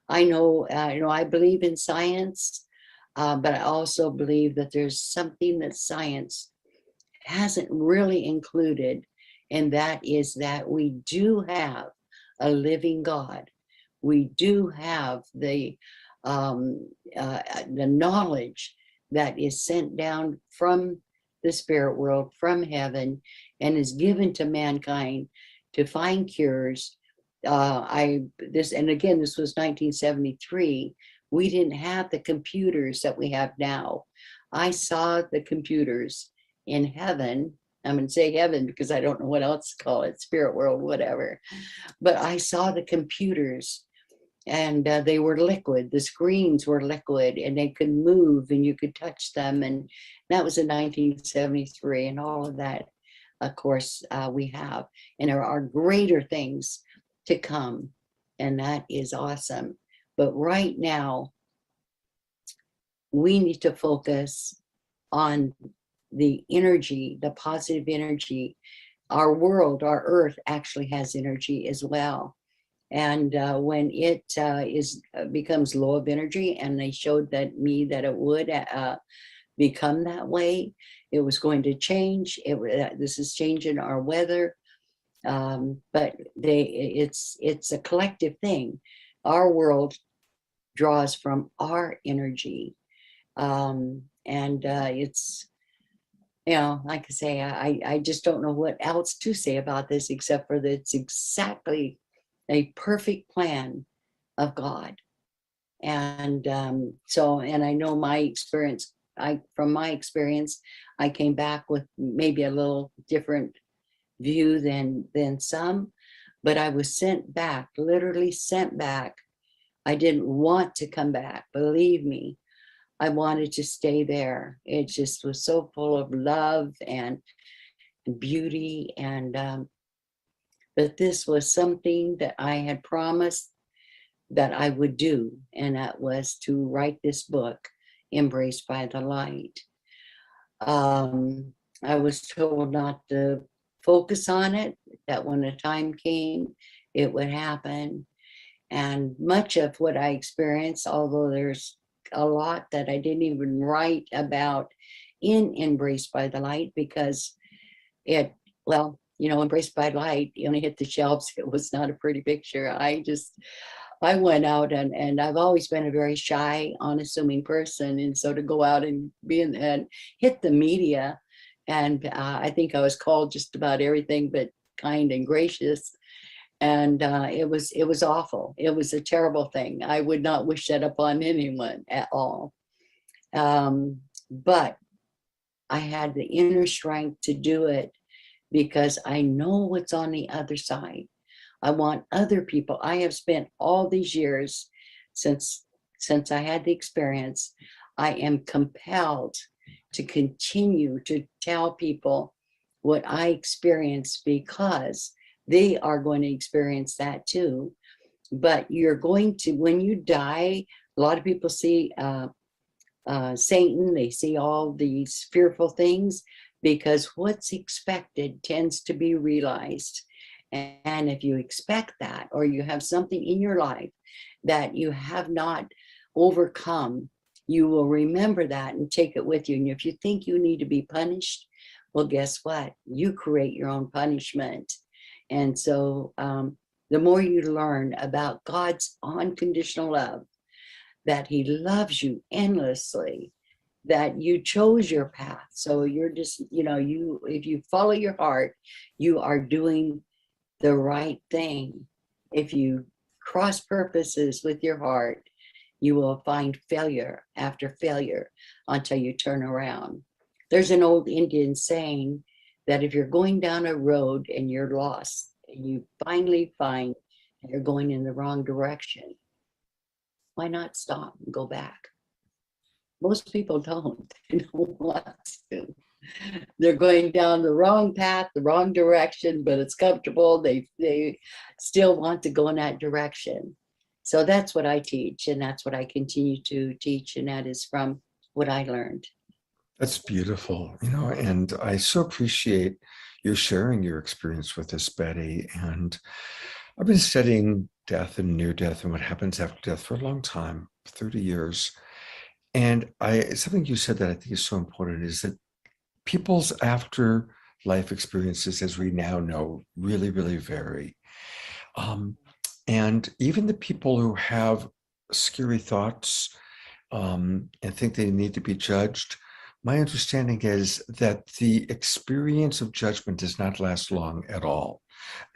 I know, I believe in science, but I also believe that there's something that science hasn't really included, and that is that we do have a living God. We do have the knowledge that is sent down from the spirit world, from heaven, and is given to mankind to find cures. This was 1973. We didn't have the computers that we have now. I saw the computers in heaven. I'm going to say heaven because I don't know what else to call it, spirit world, whatever. But I saw the computers, and they were liquid. The screens were liquid, and they could move, and you could touch them. And that was in 1973, and all of that, of course, we have. And there are greater things to come, and that is awesome. But right now, we need to focus on the energy, the positive energy. Our world, our earth actually has energy as well. And when it becomes low of energy, and they showed that it would become that way, it was going to change. This is changing our weather, but it's a collective thing. Our world draws from our energy, and it's, like I say, I just don't know what else to say about this except for that it's exactly a perfect plan of God. And and I know my experience, from my experience, I came back with maybe a little different view than some, but I was sent back, literally sent back. I didn't want to come back, believe me. I wanted to stay there. It just was so full of love and beauty, and but this was something that I had promised that I would do, and that was to write this book, Embraced by the Light. I was told not to focus on it, that when the time came, it would happen. And much of what I experienced, although there's a lot that I didn't even write about in Embraced by the Light, because Embraced by Light, you only hit the shelves. It was not a pretty picture. I went out, and I've always been a very shy, unassuming person. And so to go out and and hit the media, and I think I was called just about everything but kind and gracious. And it was awful. It was a terrible thing. I would not wish that upon anyone at all. But I had the inner strength to do it because I know what's on the other side. I want other people. I have spent all these years since I had the experience. I am compelled to continue to tell people what I experienced, because they are going to experience that too. But you're going to, when you die, a lot of people see Satan, they see all these fearful things, because what's expected tends to be realized. And if you expect that, or you have something in your life that you have not overcome, you will remember that and take it with you. And if you think you need to be punished, well, guess what? You create your own punishment. And so the more you learn about God's unconditional love, that he loves you endlessly, that you chose your path. So you're just, if you follow your heart, you are doing the right thing. If you cross purposes with your heart, you will find failure after failure until you turn around. There's an old Indian saying that if you're going down a road and you're lost, and you finally find that you're going in the wrong direction, why not stop and go back? Most people don't. They don't want to. They're going down the wrong path, the wrong direction, but it's comfortable. They still want to go in that direction. So that's what I teach, and that's what I continue to teach, and that is from what I learned. That's beautiful, and I so appreciate you sharing your experience with us, Betty. And I've been studying death and near death and what happens after death for a long time, 30 years. And something you said that I think is so important is that people's afterlife experiences, as we now know, really, really vary. And even the people who have scary thoughts, and think they need to be judged. My understanding is that the experience of judgment does not last long at all.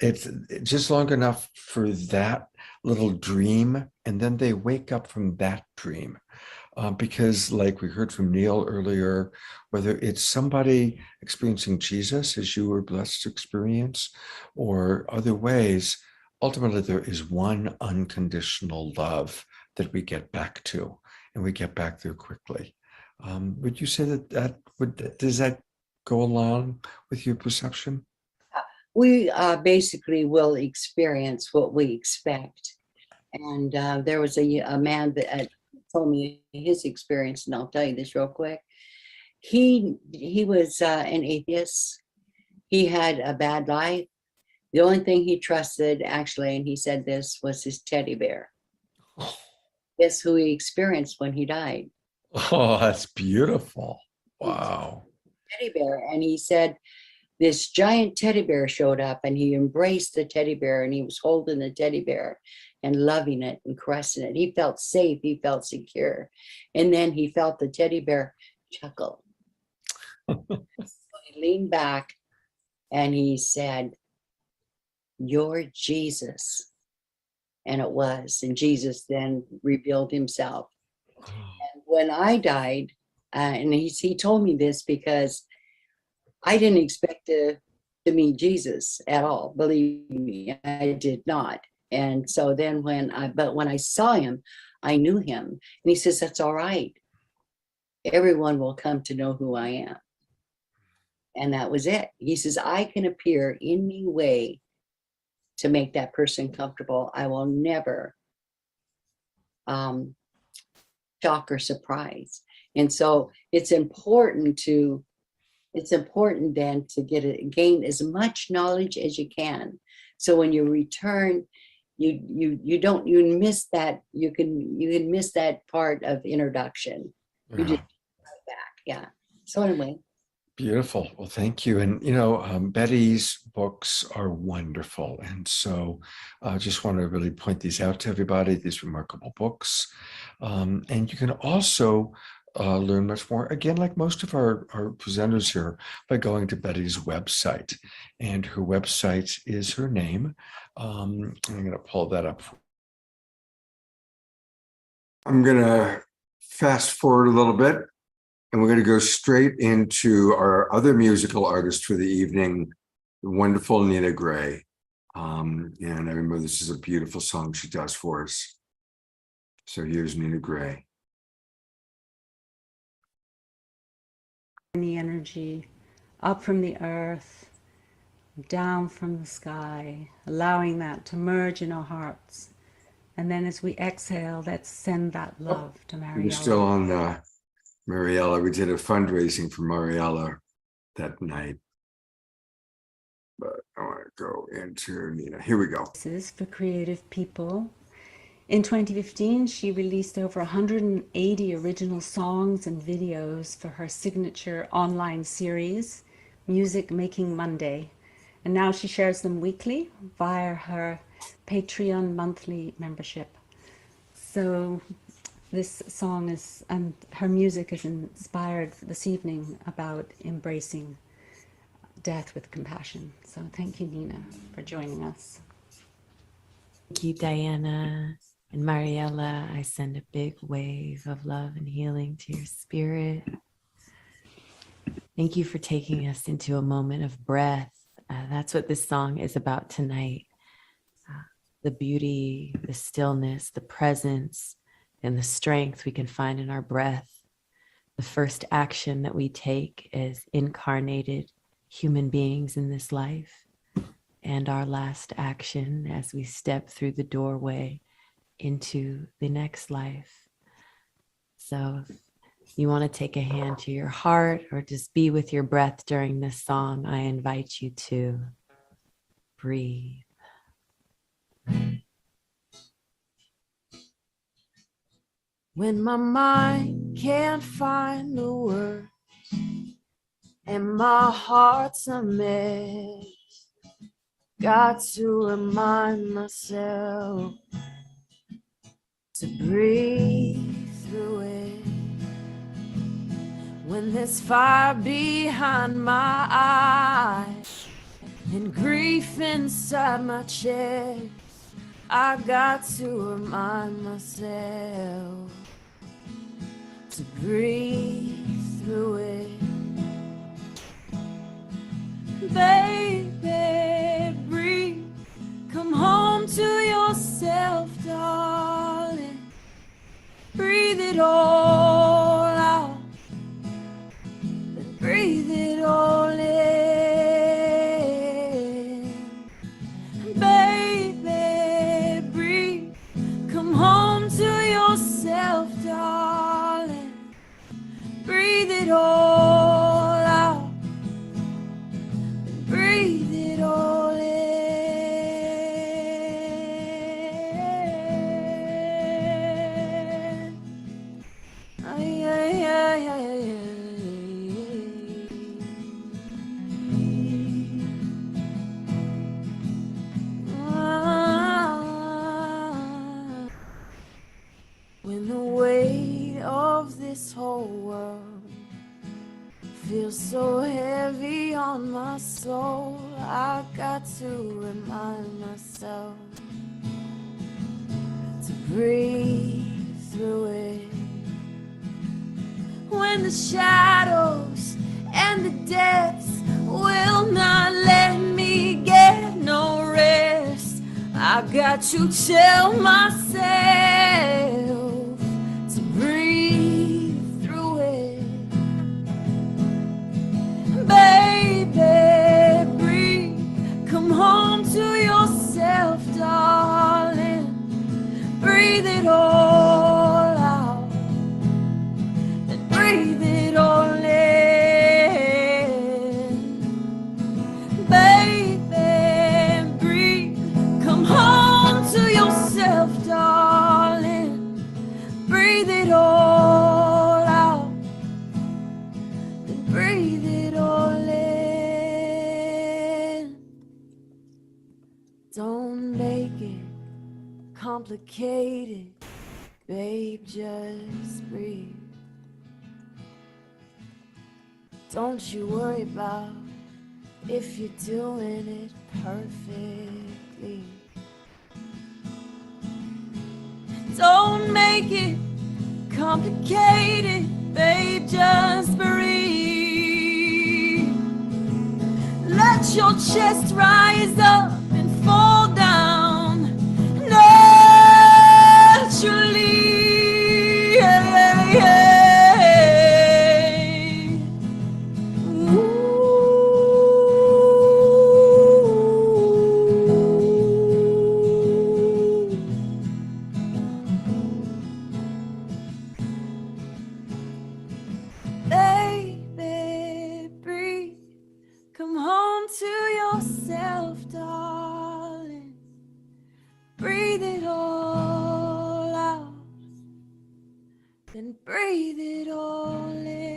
It's just long enough for that little dream, and then they wake up from that dream. Because, like we heard from Neil earlier, whether it's somebody experiencing Jesus as you were blessed to experience, or other ways, ultimately there is one unconditional love that we get back to, and we get back there quickly. Would you say does that go along with your perception? We basically will experience what we expect. And there was a man that told me his experience, and I'll tell you this real quick. He was an atheist. He had a bad life. The only thing he trusted, actually, and he said this, was his teddy bear. Guess who he experienced when he died? Oh, that's beautiful. Wow. Teddy bear. And he said this giant teddy bear showed up, and he embraced the teddy bear, and he was holding the teddy bear and loving it and caressing it. He felt safe. He felt secure. And then he felt the teddy bear chuckle. So he leaned back and he said, "You're Jesus." And it was. And Jesus then revealed himself. And when I died, and he told me this because I didn't expect to meet Jesus at all. Believe me, I did not. And so then when I saw him, I knew him. And he says, "That's all right. Everyone will come to know who I am." And that was it. He says, "I can appear any way to make that person comfortable. I will never shock or surprise." And so it's important then to gain as much knowledge as you can. So when you return, you miss that, you can miss that part of introduction. You just go back. Yeah. So anyway. Beautiful. Well, thank you. And, Betty's books are wonderful. And so I just want to really point these out to everybody, these remarkable books. And you can also learn much more, again, like most of our presenters here, by going to Betty's website. And her website is her name. I'm going to pull that up. I'm going to fast forward a little bit. And we're going to go straight into our other musical artist for the evening, the wonderful Nina Gray. And I remember this is a beautiful song she does for us. So here's Nina Gray. The energy up from the earth, down from the sky, allowing that to merge in our hearts. And then as we exhale, let's send that love to Mariella. We're still on Mariella. We did a fundraising for Mariella that night. But I want to go into Nina. Here we go. This is for creative people. In 2015, she released over 180 original songs and videos for her signature online series, Music Making Monday. And now she shares them weekly via her Patreon monthly membership. So this song is, and her music is inspired this evening about embracing death with compassion. So thank you, Nina, for joining us. Thank you, Diana and Mariella. I send a big wave of love and healing to your spirit. Thank you for taking us into a moment of breath. That's what this song is about tonight. The beauty, the stillness, the presence, and the strength we can find in our breath. The first action that we take as incarnated human beings in this life, and our last action as we step through the doorway into the next life. So if you want to take a hand to your heart or just be with your breath during this song, I invite you to breathe. When my mind can't find the words and my heart's a mess, got to remind myself to breathe through it. when there's fire behind my eyes and grief inside my chest, I got to remind myself to breathe through it. Baby, breathe. Come home to yourself, darling. Breathe it all out. Then breathe it all in. Baby, breathe. Come home to yourself, darling. Breathe it all out. Then breathe it all in. Ay, ay, ay, ay, ay. When the weight of this whole world feels so heavy on my soul, I got to remind myself to breathe through it. When the shadows and the depths will not let me get no rest, I got to tell myself to breathe through it. Baby, breathe. Come home to yourself, darling. Breathe it all out. Then breathe it all in. Baby, breathe. Come home to yourself, darling. Breathe it all out. Then breathe it all in. Don't make it complicated, babe, just breathe. Don't you worry about if you're doing it perfectly. Don't make it complicated, babe, just breathe. Let your chest rise up and fall down naturally. Yeah, yeah. Baby, breathe. Come home to yourself, darling. Breathe it all out. Then breathe it all in.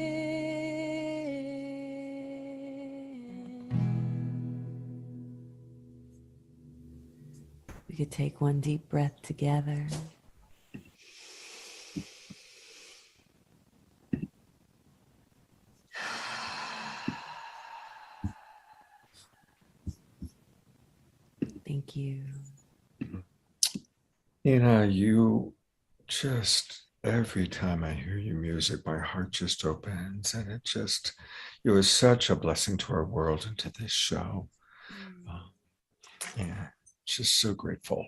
We could take one deep breath together. Thank you. You just, every time I hear your music, my heart just opens, and it was such a blessing to our world and to this show. Yeah, just so grateful.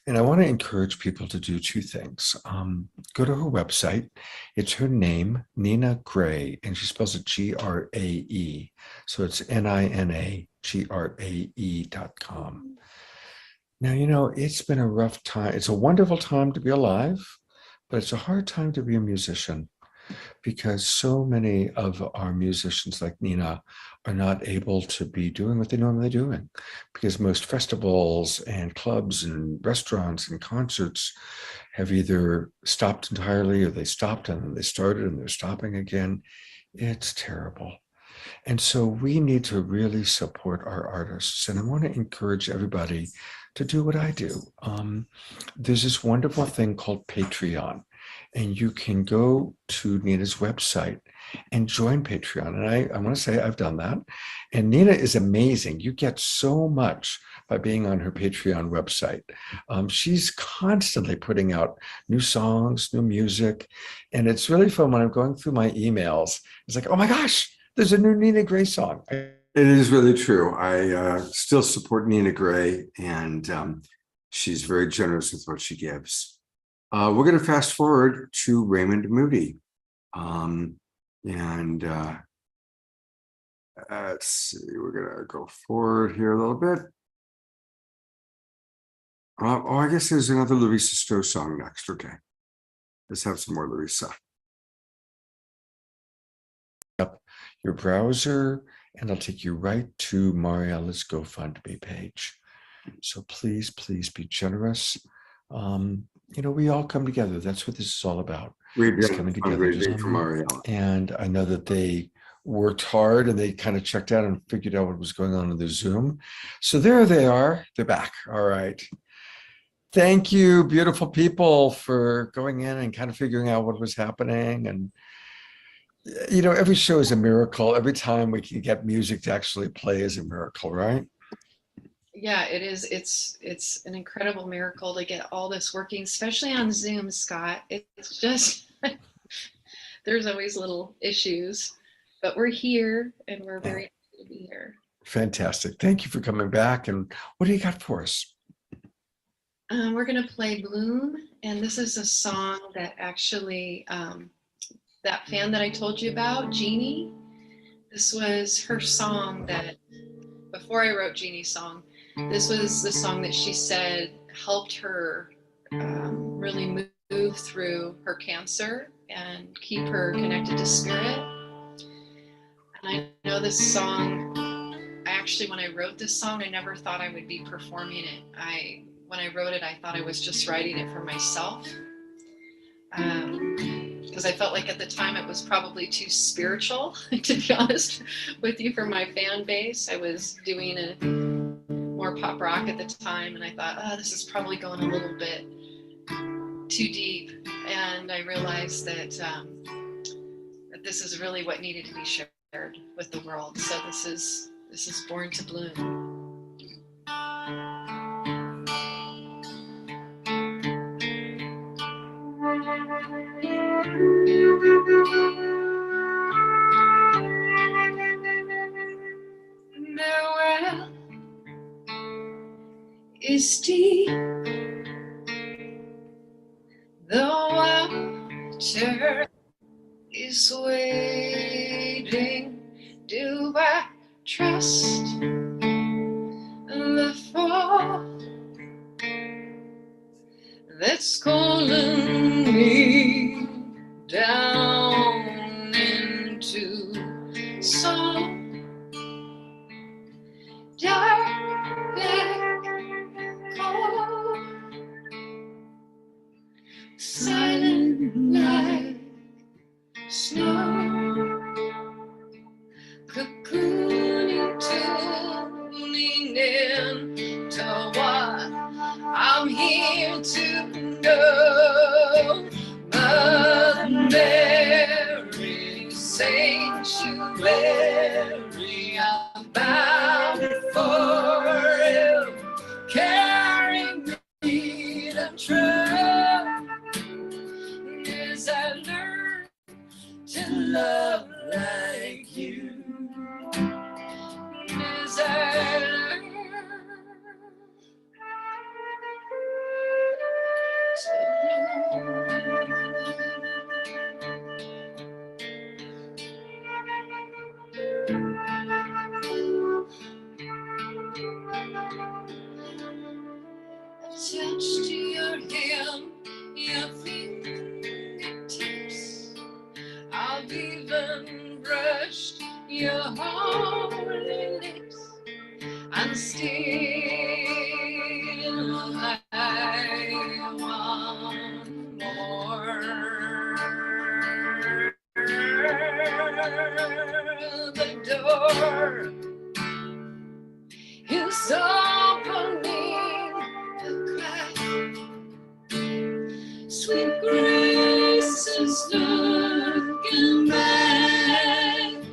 And I want to encourage people to do two things. Go to her website. It's her name, Nina Grae, and she spells it Grae. So it's NINAGRAE.com. Now, it's been a rough time. It's a wonderful time to be alive, but it's a hard time to be a musician because so many of our musicians like Nina are not able to be doing what they normally doing because most festivals and clubs and restaurants and concerts have either stopped entirely or they stopped and then they started and they're stopping again. It's terrible. And so we need to really support our artists. And I want to encourage everybody to do what I do. There's this wonderful thing called Patreon. and you can go to Nina's website and join Patreon. And I want to say I've done that. And Nina is amazing. You get so much by being on her Patreon website. She's constantly putting out new songs, new music. And it's really fun when I'm going through my emails. It's like, oh my gosh, there's a new Nina Gray song. It is really true. I still support Nina Gray, and she's very generous with what she gives. We're going to fast forward to Raymond Moody. Let's see, we're going to go forward here a little bit. I guess there's another Larissa Stowe song next. Okay. Let's have some more Larissa. Up your browser, and I'll take you right to Mariella's GoFundMe page. So please, please be generous. We all come together. That's what this is all about. It's coming together. And I know that they worked hard and they kind of checked out and figured out what was going on in the Zoom. So there they are. They're back. All right. Thank you, beautiful people, for going in and kind of figuring out what was happening. And, every show is a miracle. Every time we can get music to actually play is a miracle, right? Yeah, it is. It's an incredible miracle to get all this working, especially on Zoom, Scott. It's just, there's always little issues, but we're here and we're very happy to be here. Fantastic. Thank you for coming back. And what do you got for us? We're going to play Bloom. And this is a song that actually, that fan that I told you about, Jeannie, this was her song that, before I wrote Jeannie's song, this was the song that she said helped her really move through her cancer and keep her connected to spirit. And I know this song, when I wrote this song, I never thought I would be performing it. When I wrote it, I thought I was just writing it for myself. Because I felt like at the time it was probably too spiritual, to be honest with you, for my fan base. I was doing a more pop rock at the time, and I thought, this is probably going a little bit too deep. And I realized that this is really what needed to be shared with the world. So this is Born to Bloom. The well is deep, the water is waiting. Do I trust the fall that's calling me down into soul? Dark, black, cold, silent like snow, cocooning, tuning in to what I'm here to know. Mother Mary, sanctuary, I'm bound for you, carrying me to trust as I learn to love like you, as I learn touched your hand, your fingertips. I've even brushed your holy lips, and still I want more. The door is opening, the crack, sweet grace just looking back.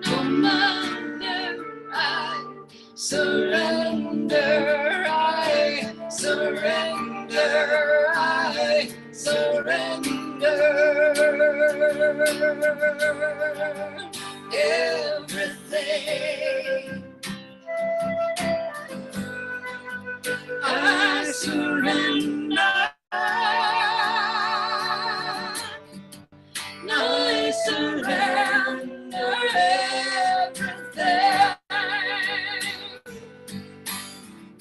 No matter, I surrender, I surrender, I surrender everything. I surrender. I surrender everything.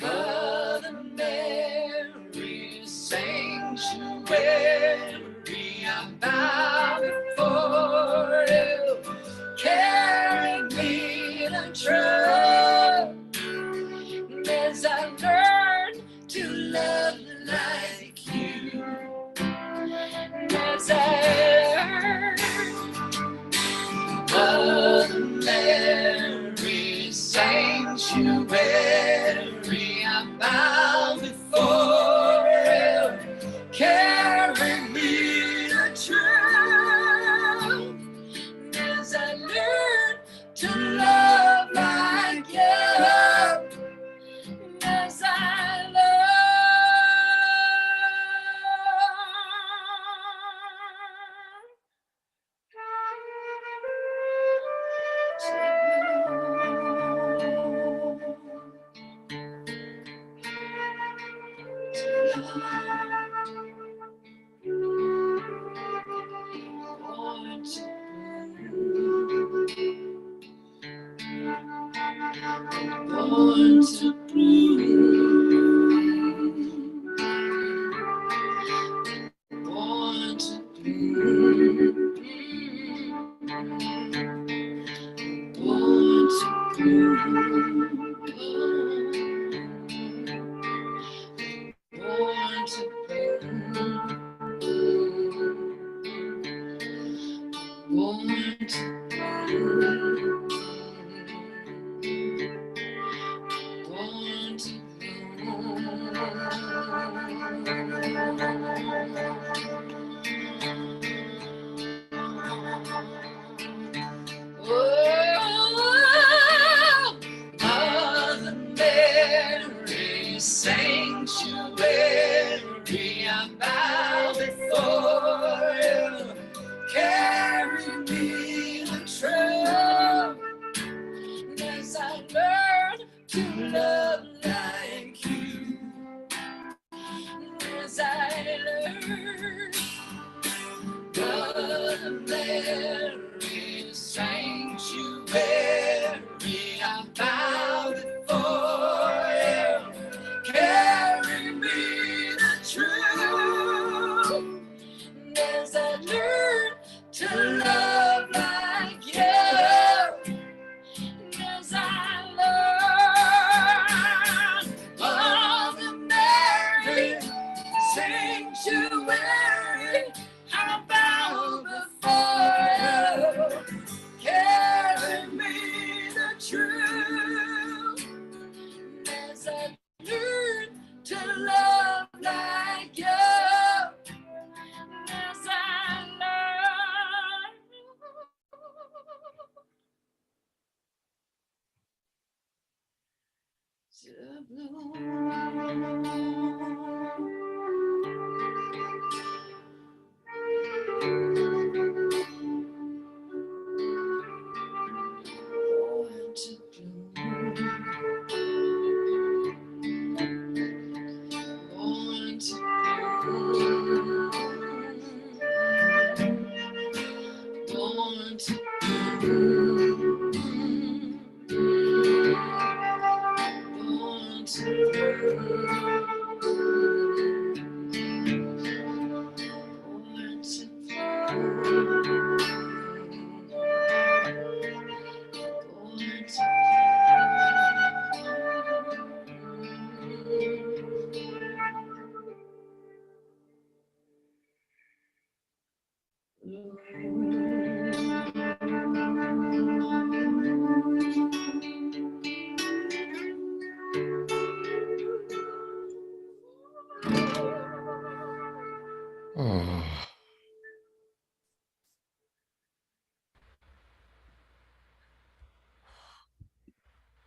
Mother Mary, sanctuary, I bow before you. Carry me to truth as I learn to love like you. As I learn, Mother Mary, sanctuary, I bow before you. Carry me to truth as I learn to love like you. As I born to bloom, born to bloom, born to bloom, born to bloom, born to bloom. Born to oh, Mother Mary, sanctuary, I bow before you. Carry me to truth as I learn to love like you. As I learn, Mother Mary, sanctuary, I bow before you. Carry me to truth as I learn to love like you. As I learn, Mother Mary, sanctuary, I bow before you. Carry me the truth as I learn to love like you. As I learn to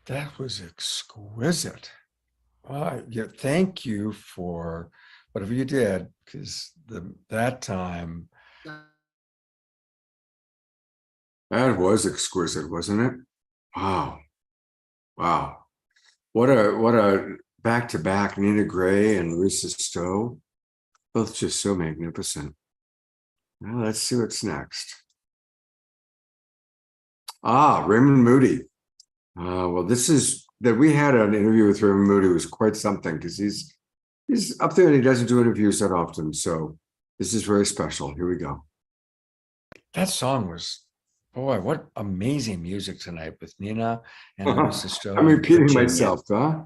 That was exquisite. Yeah, thank you for whatever you did, because that time that was exquisite, wasn't it? Wow, wow. What a back-to-back Nina Gray and Larissa Stowe. Both just so magnificent. Now let's see what's next. Raymond Moody. Well, this is that we had an interview with Raymond Moody was quite something, because he's up there and he doesn't do interviews that often. So this is very special. Here we go. That song was, boy, what amazing music tonight with Nina and Larissa Stowe. I'm repeating myself, huh?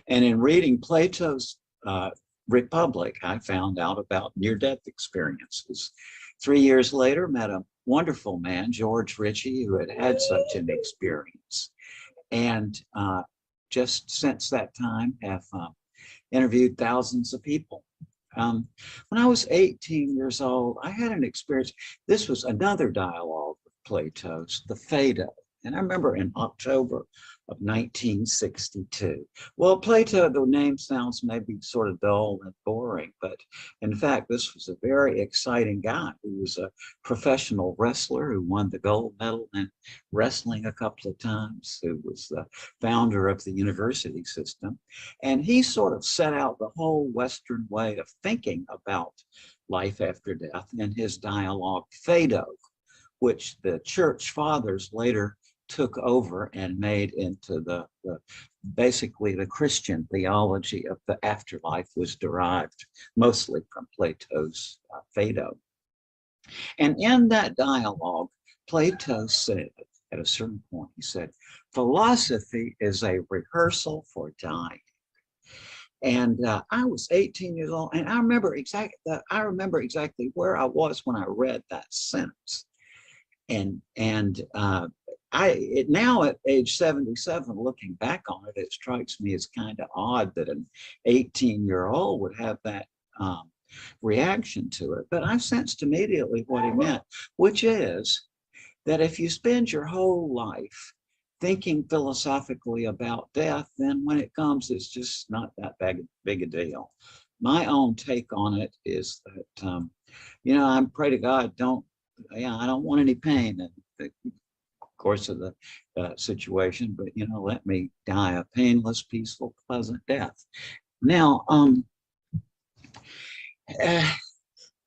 And in reading Plato's Republic, I found out about near-death experiences. 3 years later, met a wonderful man, George Ritchie, who had had such an experience. And just since that time have interviewed thousands of people. When I was 18 years old, I had an experience. This was another dialogue with Plato's, the Phaedo. And I remember in October of 1962. Well, Plato, the name sounds maybe sort of dull and boring, but in fact, this was a very exciting guy who was a professional wrestler who won the gold medal in wrestling a couple of times, who was the founder of the university system. And he sort of set out the whole Western way of thinking about life after death in his dialogue Phaedo, which the church fathers later took over and made into the basically the Christian theology of the afterlife was derived mostly from Plato's Phaedo. And in that dialogue, Plato said, at a certain point, he said, philosophy is a rehearsal for dying. And I was 18 years old, and I remember exactly where I was when I read that sentence. And now at age 77, looking back on it, it strikes me as kind of odd that an 18-year-old would have that reaction to it. But I sensed immediately what he meant, which is that if you spend your whole life thinking philosophically about death, then when it comes, it's just not that big a deal. My own take on it is that, I pray to God, I don't want any pain in the course of the situation, but let me die a painless, peaceful, pleasant death. Now,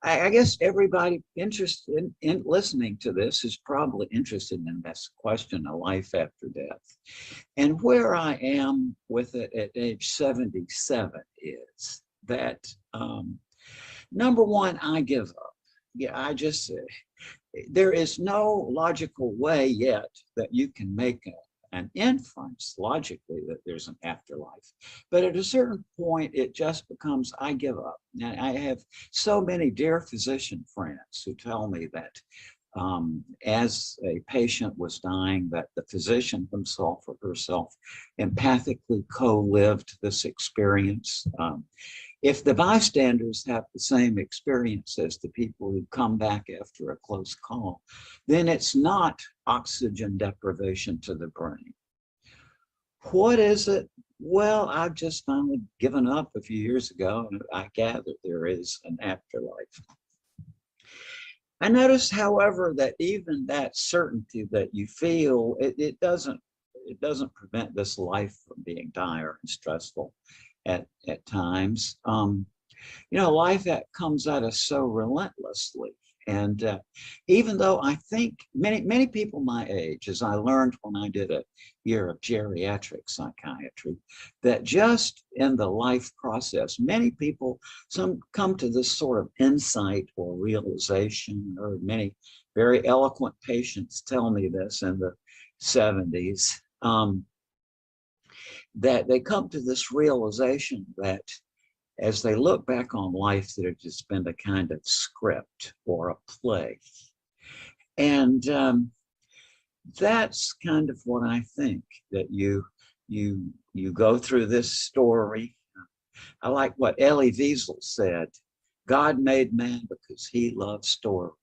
I guess everybody interested in listening to this is probably interested in this question of life after death. And where I am with it at age 77 is that, number one, I give up. Yeah, there is no logical way yet that you can make an inference logically that there's an afterlife. But at a certain point, it just becomes, I give up. And I have so many dear physician friends who tell me that as a patient was dying, that the physician himself or herself empathically co-lived this experience. If the bystanders have the same experience as the people who come back after a close call, then it's not oxygen deprivation to the brain. What is it? Well, I've just finally given up a few years ago, and I gather there is an afterlife. I notice, however, that even that certainty that you feel, it doesn't prevent this life from being dire and stressful at times. Life that comes at us so relentlessly. And even though I think many people my age, as I learned when I did a year of geriatric psychiatry, that just in the life process, many people, some come to this sort of insight or realization, or many very eloquent patients tell me this in the 70s, that they come to this realization that as they look back on life, that it has been a kind of script or a play. And that's kind of what I think, that you go through this story. I like what Elie Wiesel said, God made man because he loves stories.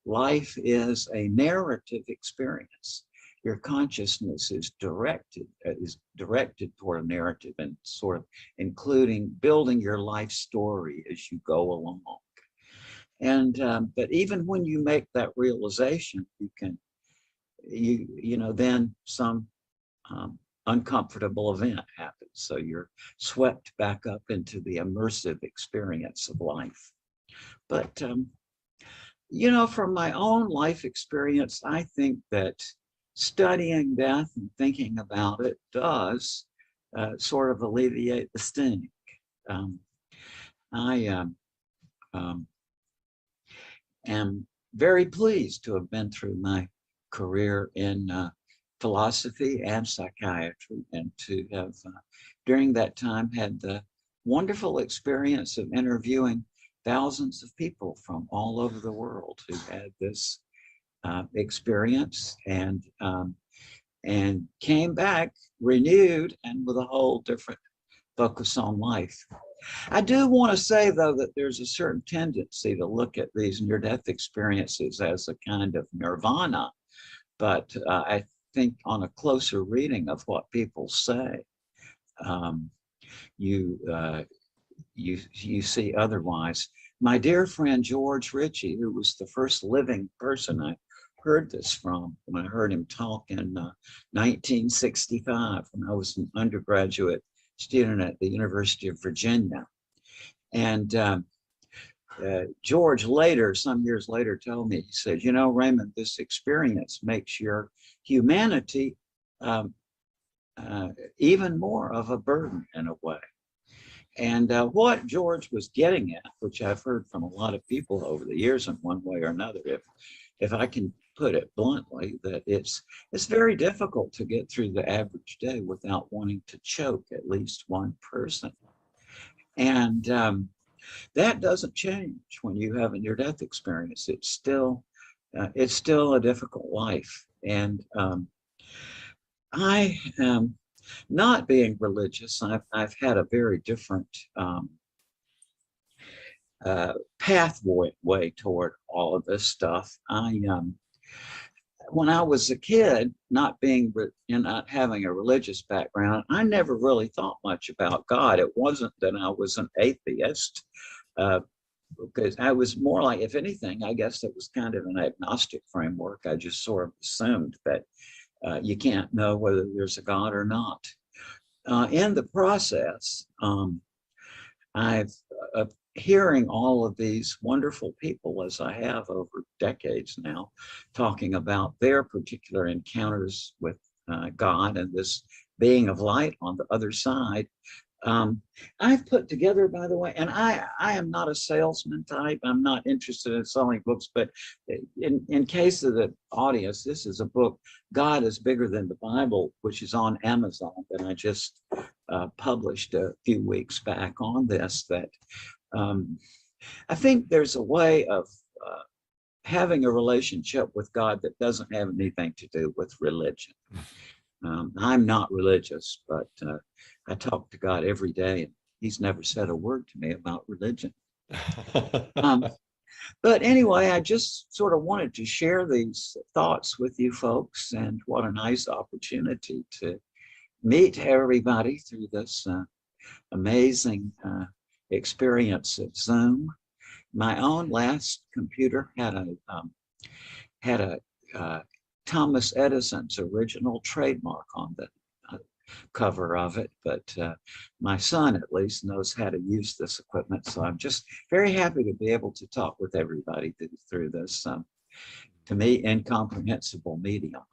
Life is a narrative experience. your consciousness is directed toward a narrative and sort of including building your life story as you go along. And but even when you make that realization, then some uncomfortable event happens. So you're swept back up into the immersive experience of life. But from my own life experience, I think that studying death and thinking about it does sort of alleviate the sting. I am very pleased to have been through my career in philosophy and psychiatry, and to have during that time had the wonderful experience of interviewing thousands of people from all over the world who had this experience and came back renewed and with a whole different focus on life. I do want to say, though, that there's a certain tendency to look at these near-death experiences as a kind of nirvana, but I think on a closer reading of what people say, you see otherwise. My dear friend George Ritchie, who was the first living person I heard this from when I heard him talk in 1965 when I was an undergraduate student at the University of Virginia. And George later, some years later, told me, he said, Raymond, this experience makes your humanity even more of a burden in a way. And what George was getting at, which I've heard from a lot of people over the years in one way or another, if I can put it bluntly, that it's very difficult to get through the average day without wanting to choke at least one person. And that doesn't change when you have a near-death experience. It's still a difficult life. And I am not being religious. I've had a very different pathway toward all of this stuff. When I was a kid, not having a religious background, I never really thought much about God. It wasn't that I was an atheist, because I was more like, if anything, I guess it was kind of an agnostic framework. I just sort of assumed that you can't know whether there's a God or not. In the process, I've hearing all of these wonderful people, as I have over decades now, talking about their particular encounters with God and this being of light on the other side. I've put together, by the way, and I am not a salesman type. I'm not interested in selling books, but in case of the audience, this is a book, God is Bigger Than the Bible, which is on Amazon, that I just published a few weeks back on this, that I think there's a way of having a relationship with God that doesn't have anything to do with religion. I'm not religious, but I talk to God every day, and he's never said a word to me about religion. But anyway, I just sort of wanted to share these thoughts with you folks, and what a nice opportunity to meet everybody through this amazing experience of Zoom. My own last computer had a Thomas Edison's original trademark on the cover of it, but my son at least knows how to use this equipment, so I'm just very happy to be able to talk with everybody through this, to me, incomprehensible medium.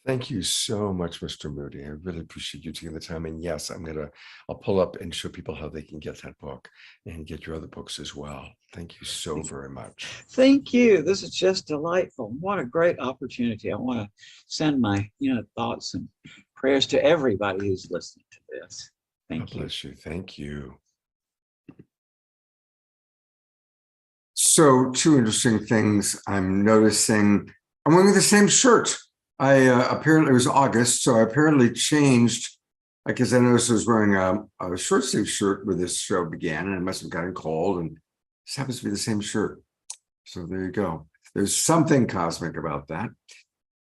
Thank you so much, Mr. Moody. I really appreciate you taking the time. And yes, I'll pull up and show people how they can get that book and get your other books as well. Thank you so very much. Thank you. This is just delightful. What a great opportunity. I want to send my thoughts and prayers to everybody who's listening to this. Thank you. God bless you. Thank you. So, two interesting things I'm noticing. I'm wearing the same shirt. Apparently it was August, so I apparently changed, because I noticed I was wearing a short sleeve shirt when this show began, and it must have gotten cold, and this happens to be the same shirt. So there you go. There's something cosmic about that.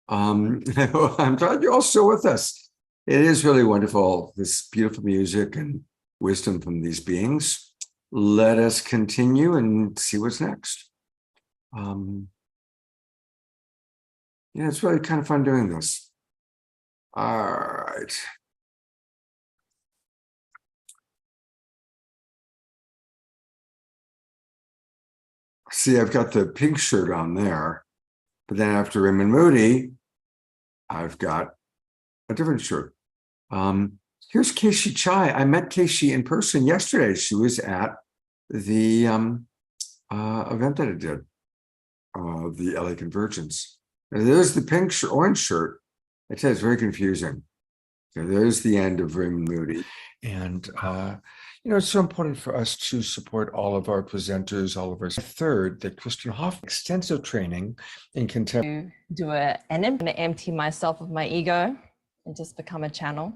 I'm glad you're all still with us. It is really wonderful, this beautiful music and wisdom from these beings. Let us continue and see what's next. Yeah, it's really kind of fun doing this. All right. See, I've got the pink shirt on there, but then after Raymond Moody, I've got a different shirt. Here's Keishi Chai. I met Keishi in person yesterday. She was at the event that I did, the LA Convergence. And there's the pink orange shirt. I tell you, it's very confusing. So there's the end of Raymond Moody. And, it's so important for us to support all of our presenters, all of our third, that Christian Hoff, extensive training in contemporary. Do and I'm going to empty myself of my ego and just become a channel.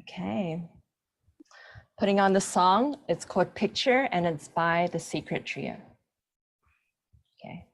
Okay. Putting on the song, it's called Picture and it's by The Secret Trio. Okay.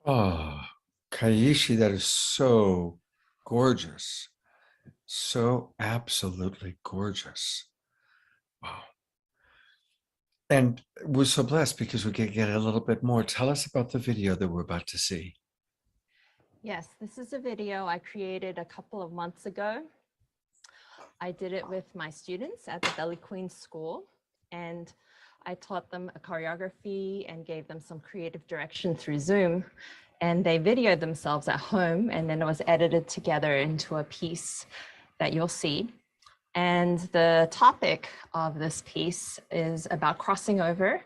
Oh, Kaishi, that is so gorgeous. So absolutely gorgeous. Wow. And we're so blessed because we can get a little bit more. Tell us about the video that we're about to see. Yes, this is a video I created a couple of months ago. I did it with my students at the Belly Queen School, and I taught them a choreography and gave them some creative direction through Zoom. And they videoed themselves at home, and then it was edited together into a piece that you'll see. And the topic of this piece is about crossing over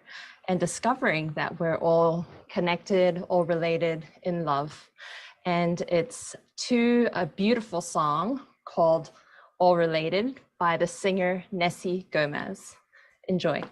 and discovering that we're all connected, all related in love. And it's to a beautiful song called All Related by the singer Nessie Gomez. Enjoy.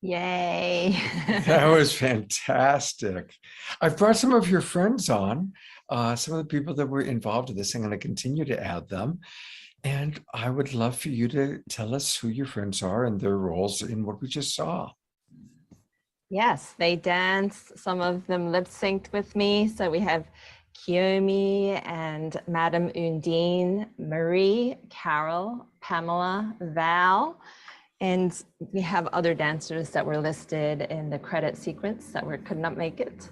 Yay. That was fantastic. I've brought some of your friends on, some of the people that were involved in this. I'm going to continue to add them. And I would love for you to tell us who your friends are and their roles in what we just saw. Yes, they danced. Some of them lip synced with me. So we have Kiyomi and Madame Undine, Marie, Carol, Pamela, Val, and we have other dancers that were listed in the credit sequence that could not make it.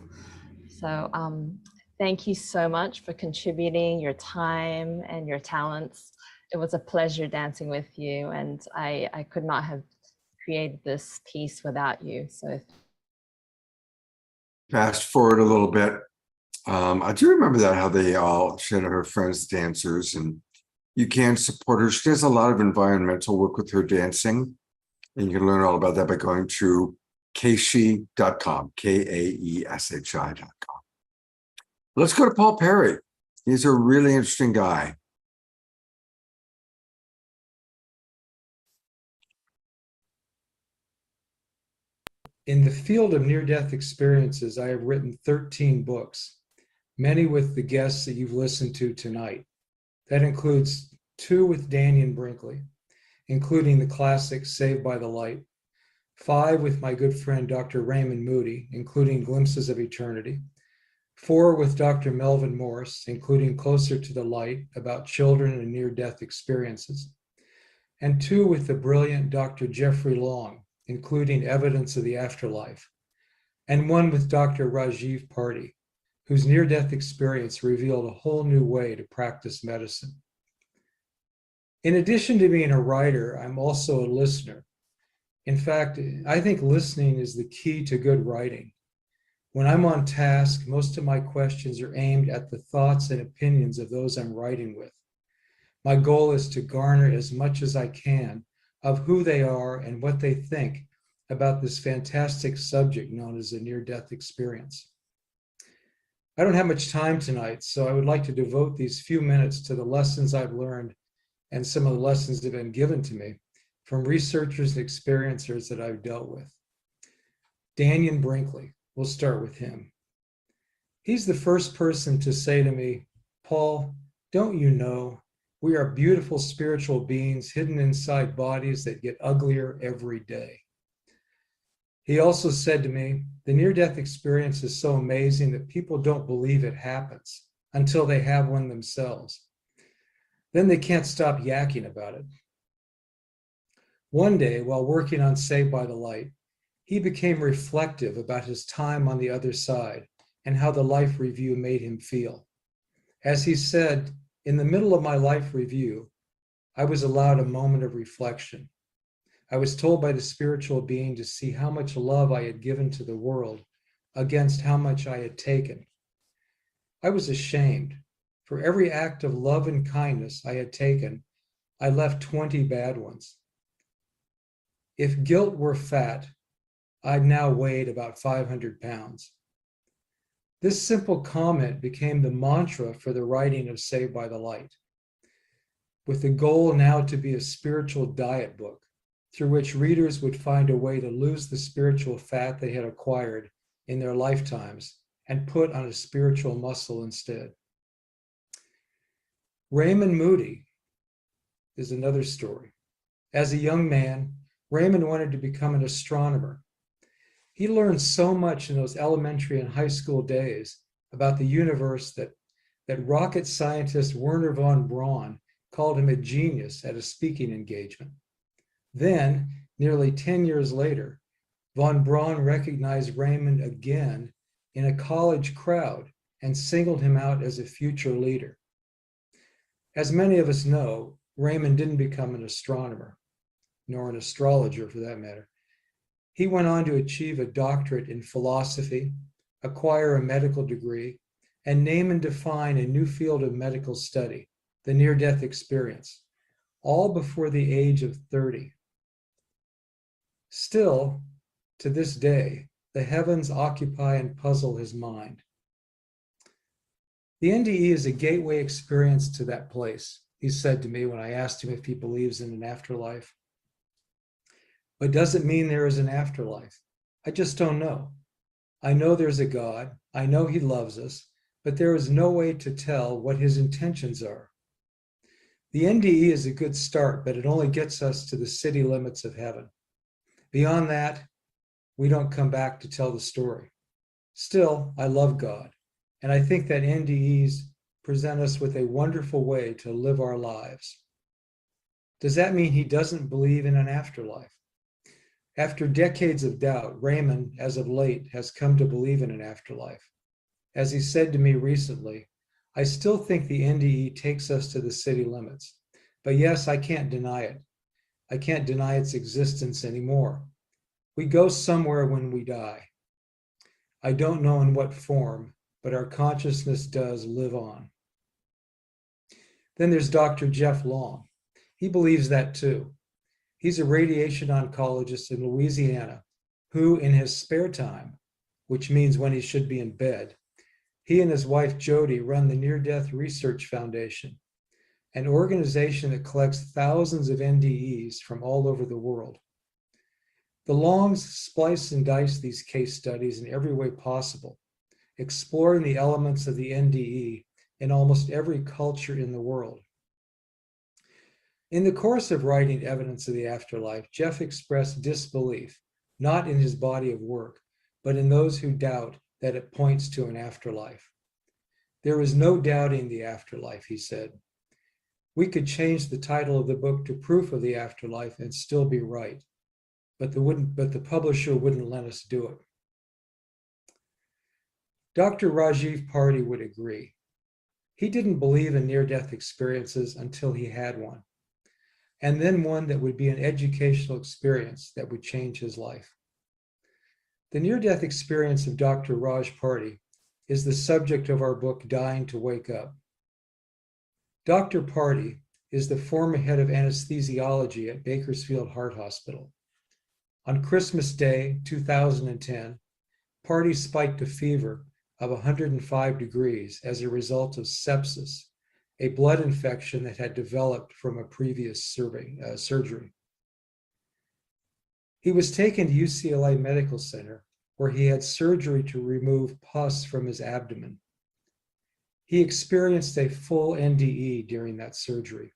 So thank you so much for contributing your time and your talents. It was a pleasure dancing with you, and I could not have created this piece without you. So Fast forward a little bit. I do remember that, how she had her friends dancers, and you can support her. She does a lot of environmental work with her dancing, and you can learn all about that by going to kaeshi.com, kaeshi.com. Let's go to Paul Perry. He's a really interesting guy. In the field of near-death experiences, I have written 13 books, many with the guests that you've listened to tonight. That includes 2 with Dannion Brinkley, including the classic Saved by the Light, 5 with my good friend Dr. Raymond Moody, including Glimpses of Eternity, 4 with Dr. Melvin Morse, including Closer to the Light, about children and near-death experiences, and 2 with the brilliant Dr. Jeffrey Long, including Evidence of the Afterlife, and 1 with Dr. Rajiv Party, whose near-death experience revealed a whole new way to practice medicine. In addition to being a writer, I'm also a listener. In fact, I think listening is the key to good writing. When I'm on task, most of my questions are aimed at the thoughts and opinions of those I'm writing with. My goal is to garner as much as I can of who they are and what they think about this fantastic subject known as a near-death experience. I don't have much time tonight, so I would like to devote these few minutes to the lessons I've learned and some of the lessons that have been given to me from researchers and experiencers that I've dealt with. Dannion Brinkley, we'll start with him. He's the first person to say to me, Paul, don't you know, we are beautiful spiritual beings hidden inside bodies that get uglier every day. He also said to me, the near-death experience is so amazing that people don't believe it happens until they have one themselves. Then they can't stop yakking about it. One day, while working on Saved by the Light, he became reflective about his time on the other side and how the life review made him feel. As he said, in the middle of my life review, I was allowed a moment of reflection. I was told by the spiritual being to see how much love I had given to the world against how much I had taken. I was ashamed. For every act of love and kindness I had taken, I left 20 bad ones. If guilt were fat, I'd now weighed about 500 pounds. This simple comment became the mantra for the writing of Saved by the Light, with the goal now to be a spiritual diet book through which readers would find a way to lose the spiritual fat they had acquired in their lifetimes and put on a spiritual muscle instead. Raymond Moody is another story. As a young man, Raymond wanted to become an astronomer. He learned so much in those elementary and high school days about the universe that rocket scientist Wernher von Braun called him a genius at a speaking engagement. Then, nearly 10 years later, von Braun recognized Raymond again in a college crowd and singled him out as a future leader. As many of us know, Raymond didn't become an astronomer, nor an astrologer for that matter. He went on to achieve a doctorate in philosophy, acquire a medical degree, and name and define a new field of medical study, the near-death experience, all before the age of 30. Still, to this day, the heavens occupy and puzzle his mind. The NDE is a gateway experience to that place, he said to me when I asked him if he believes in an afterlife. but does it mean there is an afterlife? I just don't know. I know there's a God. I know he loves us, but there is no way to tell what his intentions are. The NDE is a good start, but it only gets us to the city limits of heaven. Beyond that, we don't come back to tell the story. Still, I love God, and I think that NDEs present us with a wonderful way to live our lives. Does that mean he doesn't believe in an afterlife? After decades of doubt, Raymond, as of late, has come to believe in an afterlife. As he said to me recently, I still think the NDE takes us to the city limits. But yes, I can't deny it. I can't deny its existence anymore. We go somewhere when we die. I don't know in what form, but our consciousness does live on. Then there's Dr. Jeff Long. He believes that too. He's a radiation oncologist in Louisiana who, in his spare time, which means when he should be in bed, he and his wife Jody run the Near Death Research Foundation, an organization that collects thousands of NDEs from all over the world. The Longs splice and dice these case studies in every way possible, exploring the elements of the NDE in almost every culture in the world. In the course of writing Evidence of the Afterlife, Jeff expressed disbelief, not in his body of work, but in those who doubt that it points to an afterlife. There is no doubting the afterlife, he said. We could change the title of the book to Proof of the Afterlife and still be right, but the publisher wouldn't let us do it. Dr. Rajiv Party would agree. He didn't believe in near-death experiences until he had one, and then one that would be an educational experience that would change his life. The near-death experience of Dr. Raj Party is the subject of our book, Dying to Wake Up. Dr. Party is the former head of anesthesiology at Bakersfield Heart Hospital. On Christmas Day, 2010, Party spiked a fever of 105 degrees as a result of sepsis, a blood infection that had developed from a previous surgery. He was taken to UCLA Medical Center, where he had surgery to remove pus from his abdomen. He experienced a full NDE during that surgery.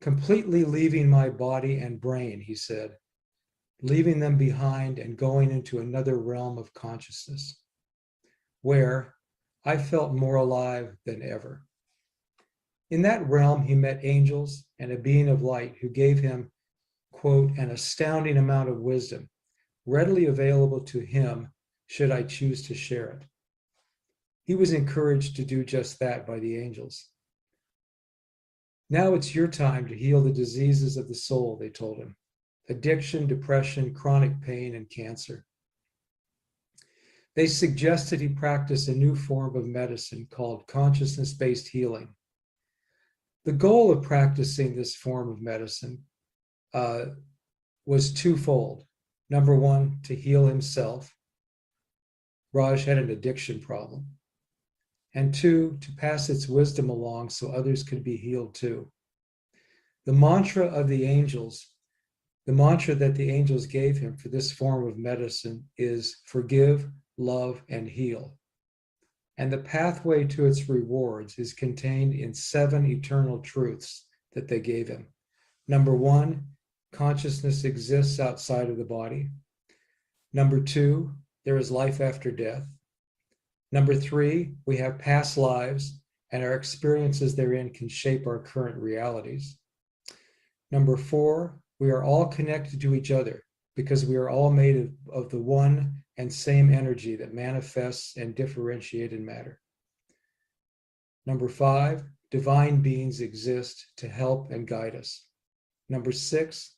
Completely leaving my body and brain, he said, leaving them behind and going into another realm of consciousness, where I felt more alive than ever. In that realm, he met angels and a being of light who gave him, quote, an astounding amount of wisdom, readily available to him should I choose to share it. He was encouraged to do just that by the angels. Now it's your time to heal the diseases of the soul, they told him. Addiction, depression, chronic pain, and cancer. They suggested he practice a new form of medicine called consciousness-based healing. The goal of practicing this form of medicine was twofold. Number one, to heal himself. Raj had an addiction problem. And two, to pass its wisdom along so others could be healed too. The mantra of the angels, the mantra that the angels gave him for this form of medicine is forgive, love, and heal. And the pathway to its rewards is contained in 7 eternal truths that they gave him. Number one, consciousness exists outside of the body. Number 2, there is life after death. Number 3, we have past lives, and our experiences therein can shape our current realities. Number 4, we are all connected to each other because we are all made of the one and same energy that manifests and differentiated matter. Number 5, divine beings exist to help and guide us. Number 6,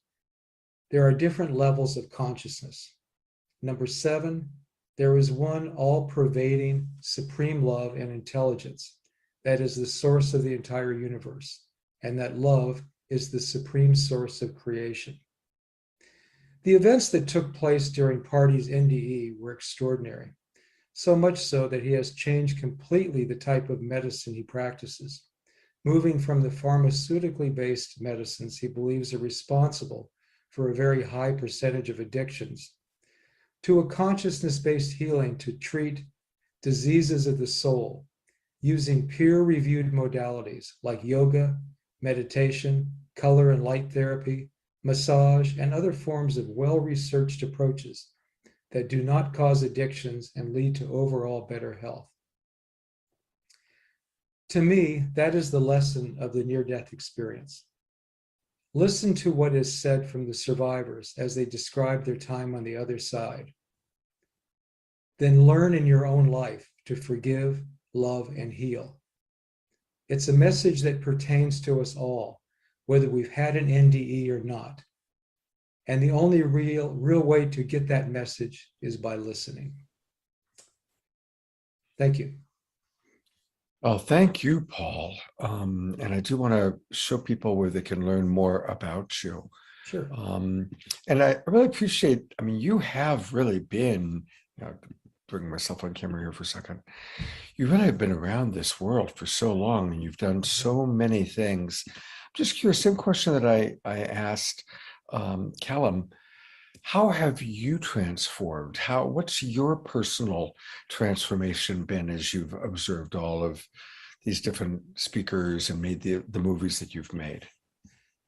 there are different levels of consciousness. Number 7, there is one all-pervading supreme love and intelligence that is the source of the entire universe, and that love is the supreme source of creation. The events that took place during Party's NDE were extraordinary, so much so that he has changed completely the type of medicine he practices, moving from the pharmaceutically based medicines he believes are responsible for a very high percentage of addictions, to a consciousness-based healing to treat diseases of the soul using peer-reviewed modalities like yoga, meditation, color and light therapy, massage, and other forms of well-researched approaches that do not cause addictions and lead to overall better health. To me, that is the lesson of the near-death experience. Listen to what is said from the survivors as they describe their time on the other side. Then learn in your own life to forgive, love, and heal. It's a message that pertains to us all, whether we've had an NDE or not. And the only real way to get that message is by listening. Thank you. Oh, thank you, Paul. And I do want to show people where they can learn more about you. Sure. And I really appreciate, I mean, you have really been, bring myself on camera here for a second. You really have been around this world for so long and you've done so many things. I'm just curious, same question that I asked Callum. How have you transformed? What's your personal transformation been as you've observed all of these different speakers and made the movies that you've made?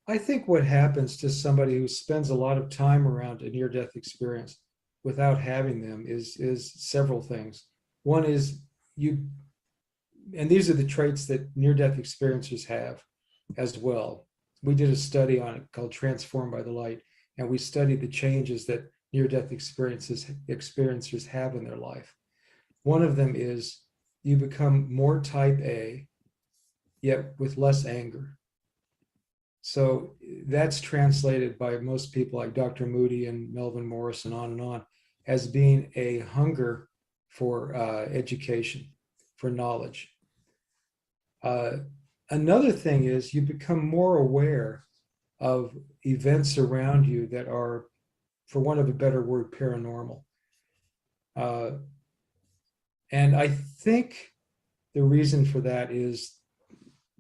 I think what happens to somebody who spends a lot of time around a near-death experience without having them is several things. One is and these are the traits that near-death experiencers have as well. We did a study on it called Transformed by the Light, and we studied the changes that near-death experiencers have in their life. One of them is you become more type A, yet with less anger. So that's translated by most people like Dr. Moody and Melvin Morris and on, as being a hunger for education, for knowledge. Another thing is you become more aware of events around you that are, for want of a better word, paranormal. And I think the reason for that is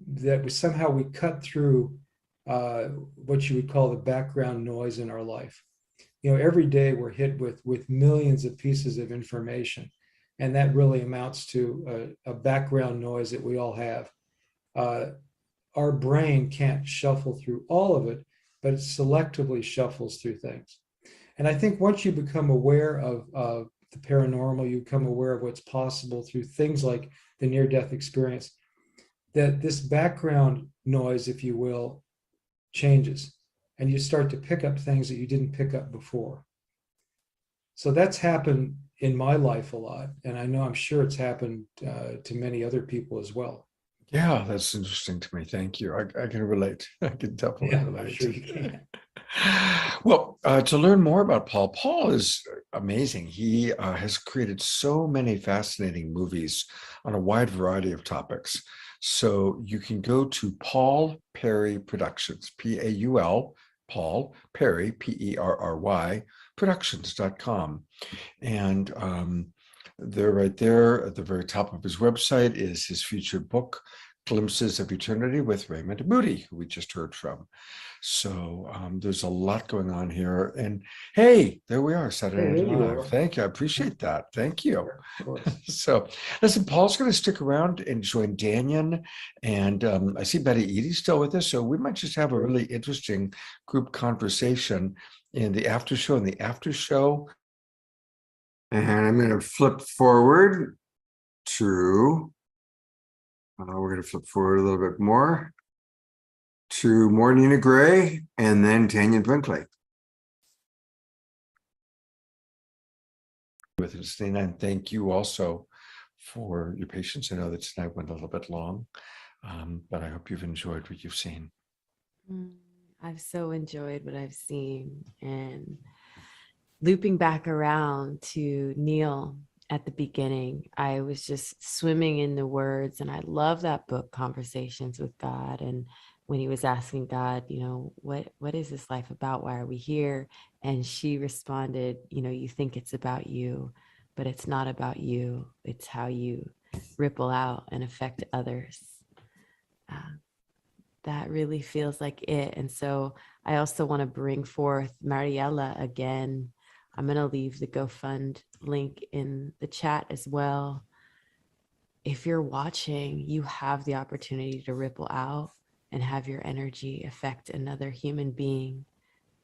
that somehow we cut through what you would call the background noise in our life. Every day we're hit with millions of pieces of information, and that really amounts to a background noise that we all have. Our brain can't shuffle through all of it, but it selectively shuffles through things. And I think once you become aware of the paranormal, you become aware of what's possible through things like the near-death experience, that this background noise, if you will, changes, and you start to pick up things that you didn't pick up before. So that's happened in my life a lot, and I'm sure it's happened to many other people as well. Yeah, that's interesting to me. Thank you. I can relate. I can definitely relate. I'm sure you can. Well, to learn more about Paul is amazing. He has created so many fascinating movies on a wide variety of topics. So you can go to Paul Perry Productions, Paul, Paul Perry, Perry, productions.com. And they're right there at the very top of his website is his featured book, Glimpses of Eternity with Raymond Moody, who we just heard from. So there's a lot going on here. And hey, there we are, Saturday Night Live. Thank you. I appreciate that. Thank you. So listen, Paul's going to stick around and join Danyan. And I see Betty Edie's still with us. So we might just have a really interesting group conversation in the after show and the after show. And I'm going to flip forward to, we're going to flip forward a little bit more to Nina Gray and then Tanya Brinkley. With us, Nina, and thank you also for your patience. I know that tonight went a little bit long, but I hope you've enjoyed what you've seen. I've so enjoyed what I've seen, and looping back around to Neil at the beginning, I was just swimming in the words, and I love that book, Conversations with God. And when he was asking God, what is this life about? Why are we here? And she responded, you think it's about you, but it's not about you. It's how you ripple out and affect others. that really feels like it. And so I also want to bring forth Mariella again. I'm going to leave the GoFund link in the chat as well. If you're watching, you have the opportunity to ripple out and have your energy affect another human being,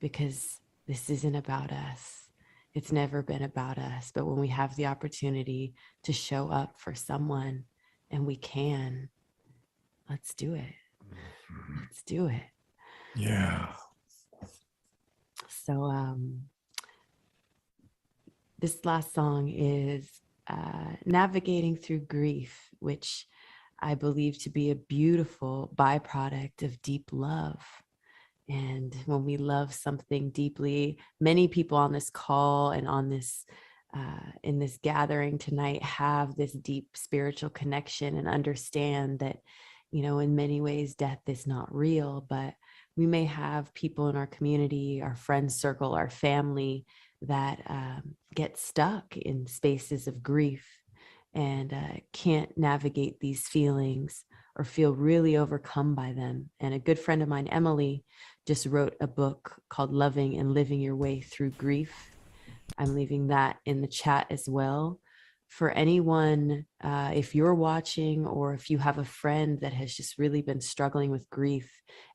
because this isn't about us. It's never been about us. But when we have the opportunity to show up for someone, and we can, let's do it. Let's do it. Yeah. So this last song is Navigating Through Grief, which I believe to be a beautiful byproduct of deep love. And when we love something deeply, many people on this call and on this in this gathering tonight have this deep spiritual connection and understand that, you know, in many ways, death is not real, but we may have people in our community, our friend circle, our family that get stuck in spaces of grief and can't navigate these feelings or feel really overcome by them. And a good friend of mine, Emily, just wrote a book called Loving and Living Your Way Through Grief. I'm leaving that in the chat as well. For anyone, if you're watching or if you have a friend that has just really been struggling with grief,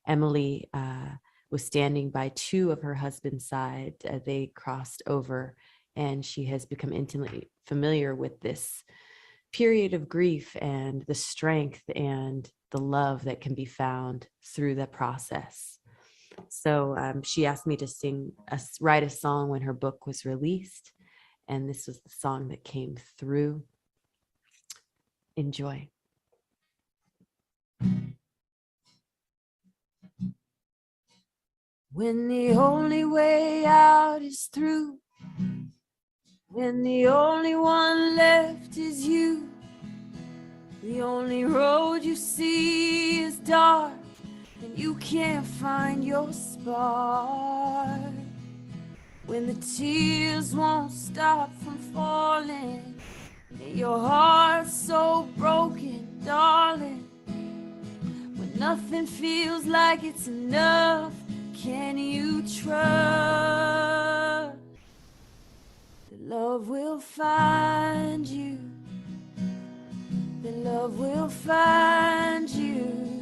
Emily was standing by two of her husband's side. They crossed over, and she has become intimately familiar with this period of grief and the strength and the love that can be found through the process. So she asked me to write a song when her book was released, and this was the song that came through. Enjoy. When the only way out is through, when the only one left is you, the only road you see is dark, and you can't find your spark. When the tears won't stop from falling, and your heart's so broken, darling. When nothing feels like it's enough, can you trust that love will find you? That love will find you.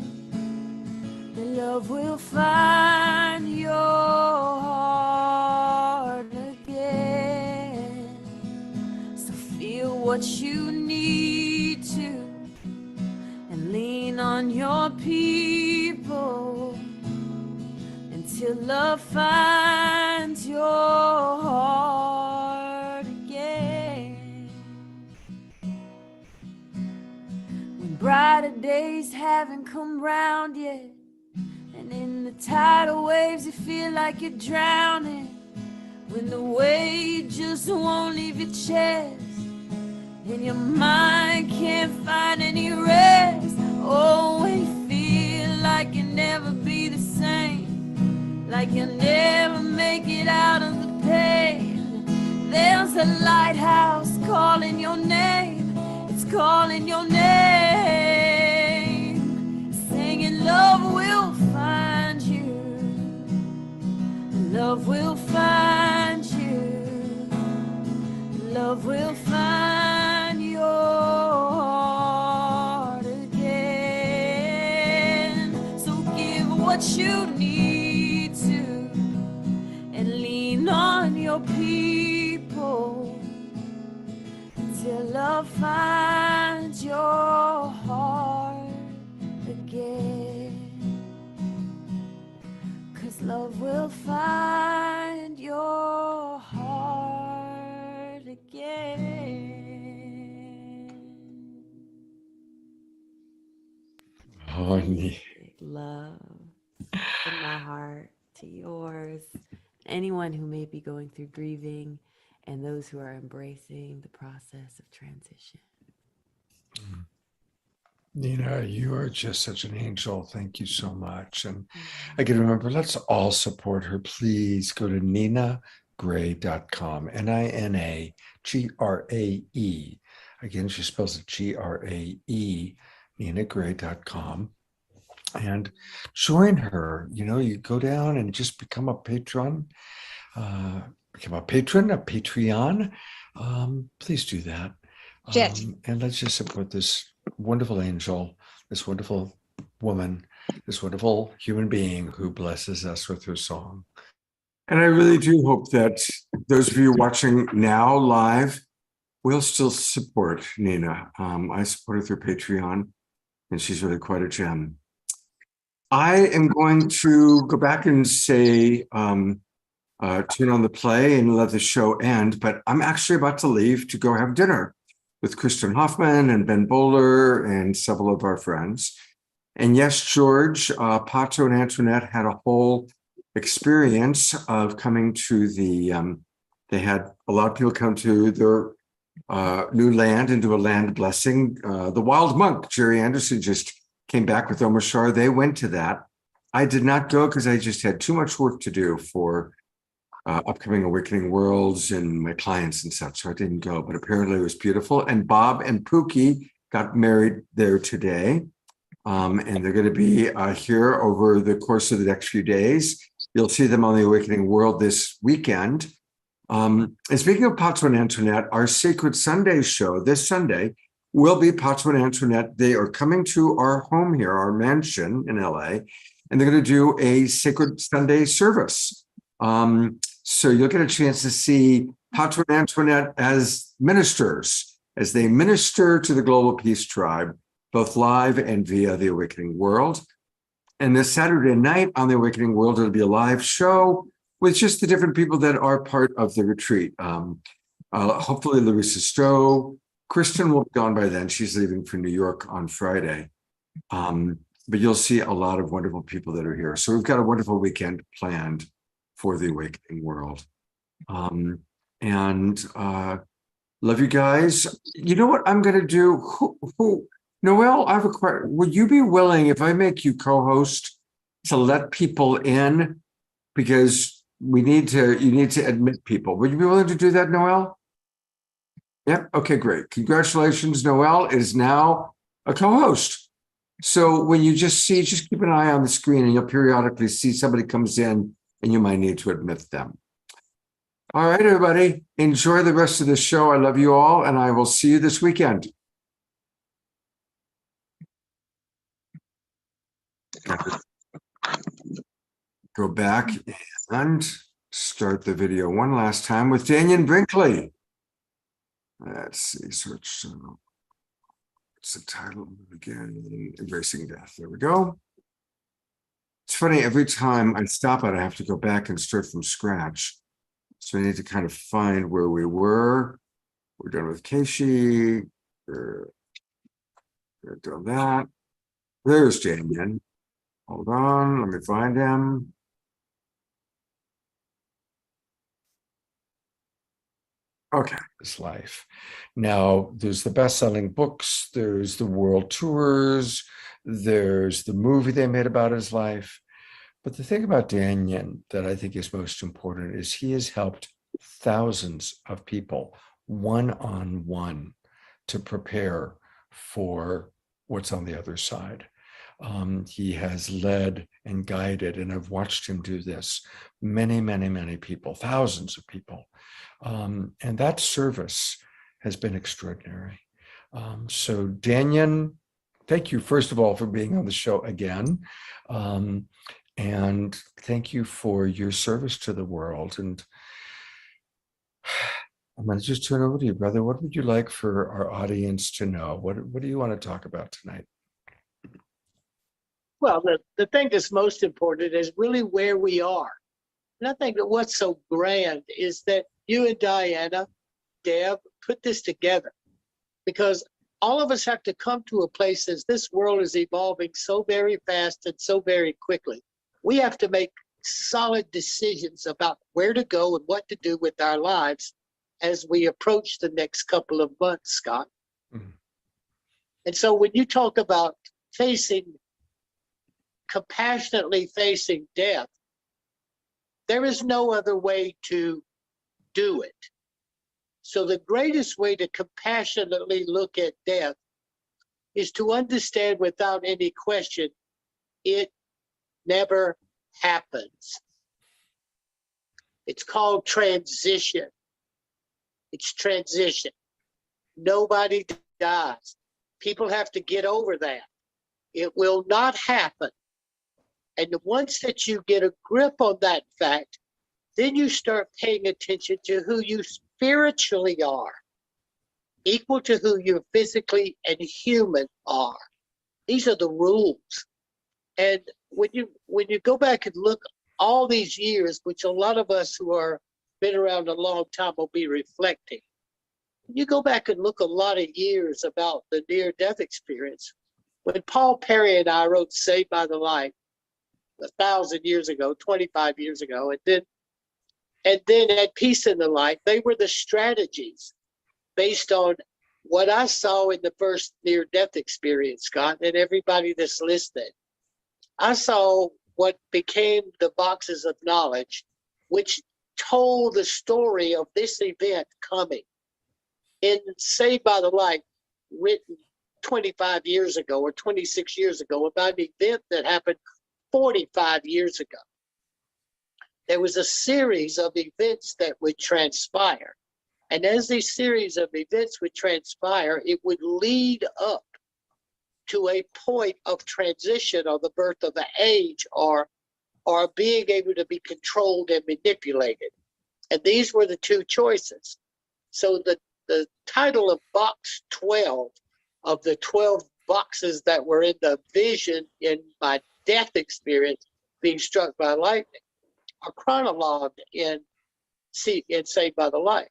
That love will find your heart again. So feel what you need to and lean on your people until love finds your heart again. When brighter days haven't come round yet, and in the tidal waves you feel like you're drowning, when the weight just won't leave your chest and your mind can't find any rest, oh, when you feel like you'll never be the same, like you'll never make it out of the pain, there's a lighthouse calling your name. It's calling your name, singing love will find you. Love will find you. Love will find your heart again. So give what you need to and lean on your people until love finds your heart again. 'Cause love will find your heart again. Oh, neat. Love in my heart to yours. Anyone who may be going through grieving and those who are embracing the process of transition. Nina, you are just such an angel. Thank you so much. And again, remember, let's all support her. Please go to ninagray.com, NINAGRAE. Again, she spells it GRAE, ninagray.com. and join her. You go down and just become a patron, a Patreon. Please do that. And let's just support this wonderful angel, this wonderful woman, this wonderful human being who blesses us with her song. And I really do hope that those of you watching now live will still support Nina. I support her through Patreon, and she's really quite a gem. I am going to go back and say, turn on the play and let the show end, but I'm actually about to leave to go have dinner with Kristen Hoffman and Ben Bowler and several of our friends. And yes, George, Pato and Antoinette had a whole experience of coming to they had a lot of people come to their new land and do a land blessing. The Wild Monk, Jerry Anderson, just came back with Omar Shar. They went to that. I did not go because I just had too much work to do for upcoming Awakening Worlds and my clients and such, so I didn't go, but apparently it was beautiful. And Bob and Pookie got married there today, and they're going to be here over the course of the next few days. You'll see them on the Awakening World this weekend. And speaking of Pato and Antoinette, our Sacred Sunday show this Sunday will be Pato and Antoinette. They are coming to our home here, our mansion in LA, and they're going to do a Sacred Sunday service. So you'll get a chance to see Pato and Antoinette as ministers, as they minister to the Global Peace Tribe, both live and via the Awakening World. And this Saturday night on the Awakening World, it'll be a live show with just the different people that are part of the retreat. Hopefully Larissa Stowe. Kristen will be gone by then. She's leaving for New York on Friday. But you'll see a lot of wonderful people that are here. So we've got a wonderful weekend planned for the Awakening World. Love you guys. You know what I'm going to do? Noelle, I have a question. Would you be willing, if I make you co-host, to let people in? Because you need to admit people. Would you be willing to do that, Noelle? Yep. Okay, great. Congratulations. Noelle is now a co-host. So when you just keep an eye on the screen and you'll periodically see somebody comes in and you might need to admit them. All right, everybody. Enjoy the rest of the show. I love you all, and I will see you this weekend. Go back and start the video one last time with Daniel Brinkley. Let's see, search. What's the title again? Embracing Death. There we go. It's funny, every time I stop it, I have to go back and start from scratch. So I need to kind of find where we were. We're done with Keishi. We're done that. There's Daniel. Hold on, let me find him. Okay, his life. Now, there's the best-selling books, there's the world tours, there's the movie they made about his life. But the thing about Daniel that I think is most important is he has helped thousands of people one-on-one to prepare for what's on the other side. He has led and guided, and I've watched him do this, many, many, many people, thousands of people. And that service has been extraordinary. So Daniel, thank you, first of all, for being on the show again. And thank you for your service to the world. And I'm going to just turn over to you, brother. What would you like for our audience to know? What do you want to talk about tonight? Well, the thing that's most important is really where we are. And I think that what's so grand is that you and Diana, Deb, put this together, because all of us have to come to a place as this world is evolving so very fast and so very quickly. We have to make solid decisions about where to go and what to do with our lives as we approach the next couple of months, Scott. Mm-hmm. And so when you talk about compassionately facing death, there is no other way to do it. So the greatest way to compassionately look at death is to understand without any question It never happens. It's called transition. It's transition. Nobody dies. People have to get over that. It will not happen. And once that you get a grip on that fact, then you start paying attention to who you spiritually are, equal to who you physically and human are. These are the rules. And when you go back and look all these years, which a lot of us who are been around a long time will be reflecting, you go back and look a lot of years about the near-death experience. When Paul Perry and I wrote Saved by the Light 1,000 years ago, 25 years ago, and then At Peace in the Light, they were the strategies based on what I saw in the first near-death experience, Scott, and everybody that's listening. I saw what became the boxes of knowledge, which told the story of this event coming. In Saved by the Light, written 25 years ago or 26 years ago, about an event that happened 45 years ago. There was a series of events that would transpire. And as these series of events would transpire, it would lead up to a point of transition or the birth of an age or being able to be controlled and manipulated. And these were the two choices. So the title of box 12 of the 12 boxes that were in the vision in my death experience being struck by lightning are chronologued in Saved by the Light.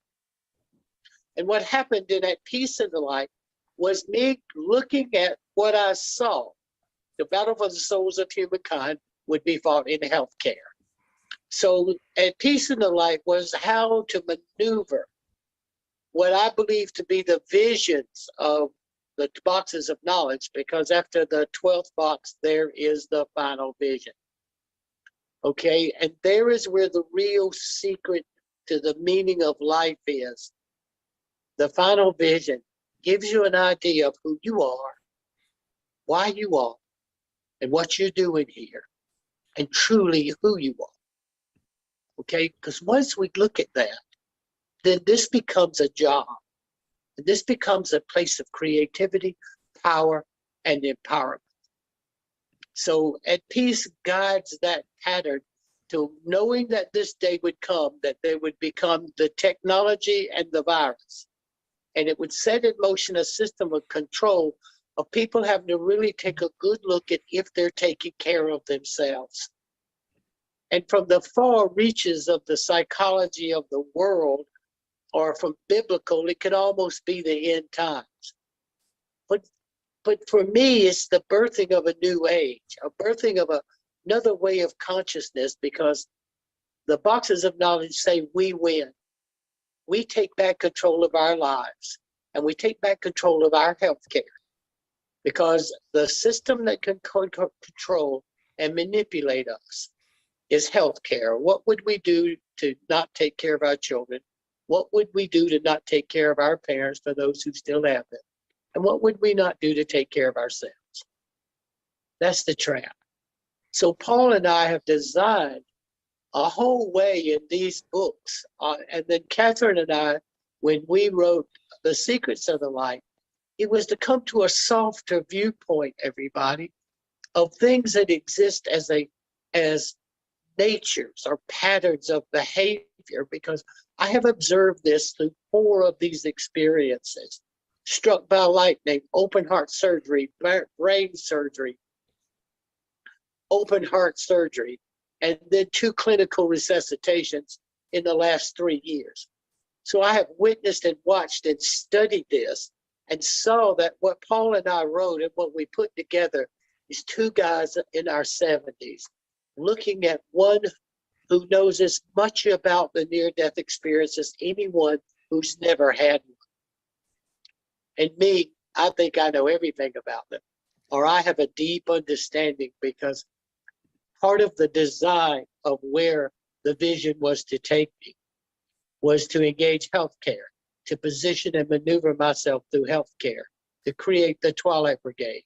And what happened in That Peace in the Light was me looking at what I saw. The battle for the souls of humankind would be fought in healthcare. So At Peace in the Light was how to maneuver what I believe to be the visions of the boxes of knowledge, because after the 12th box, there is the final vision. Okay, and there is where the real secret to the meaning of life is. The final vision gives you an idea of who you are, why you are, and what you're doing here, and truly who you are. Okay, because once we look at that, then this becomes a job. And this becomes a place of creativity, power, and empowerment. So At Peace guides that pattern to knowing that this day would come, that there would become the technology and the virus. And it would set in motion a system of control of people having to really take a good look at if they're taking care of themselves. And from the far reaches of the psychology of the world, or from biblical, it could almost be the end times. But for me, it's the birthing of a new age, a birthing of another way of consciousness, because the boxes of knowledge say we win. We take back control of our lives, and we take back control of our health care, because the system that can control and manipulate us is health care. What would we do to not take care of our children? What would we do to not take care of our parents, for those who still have them? And what would we not do to take care of ourselves? That's the trap. So Paul and I have designed a whole way in these books. And then Catherine and I, when we wrote The Secrets of the Light, it was to come to a softer viewpoint, everybody, of things that exist as natures or patterns of behavior, because I have observed this through 4 of these experiences: struck by lightning, open heart surgery, brain surgery, open heart surgery, and then 2 clinical resuscitations in the last 3 years. So I have witnessed and watched and studied this and saw that what Paul and I wrote and what we put together is 2 guys in our 70s looking at one who knows as much about the near-death experience as anyone who's never had one. And me, I think I know everything about them, or I have a deep understanding, because part of the design of where the vision was to take me was to engage healthcare, to position and maneuver myself through healthcare, to create the Twilight Brigade.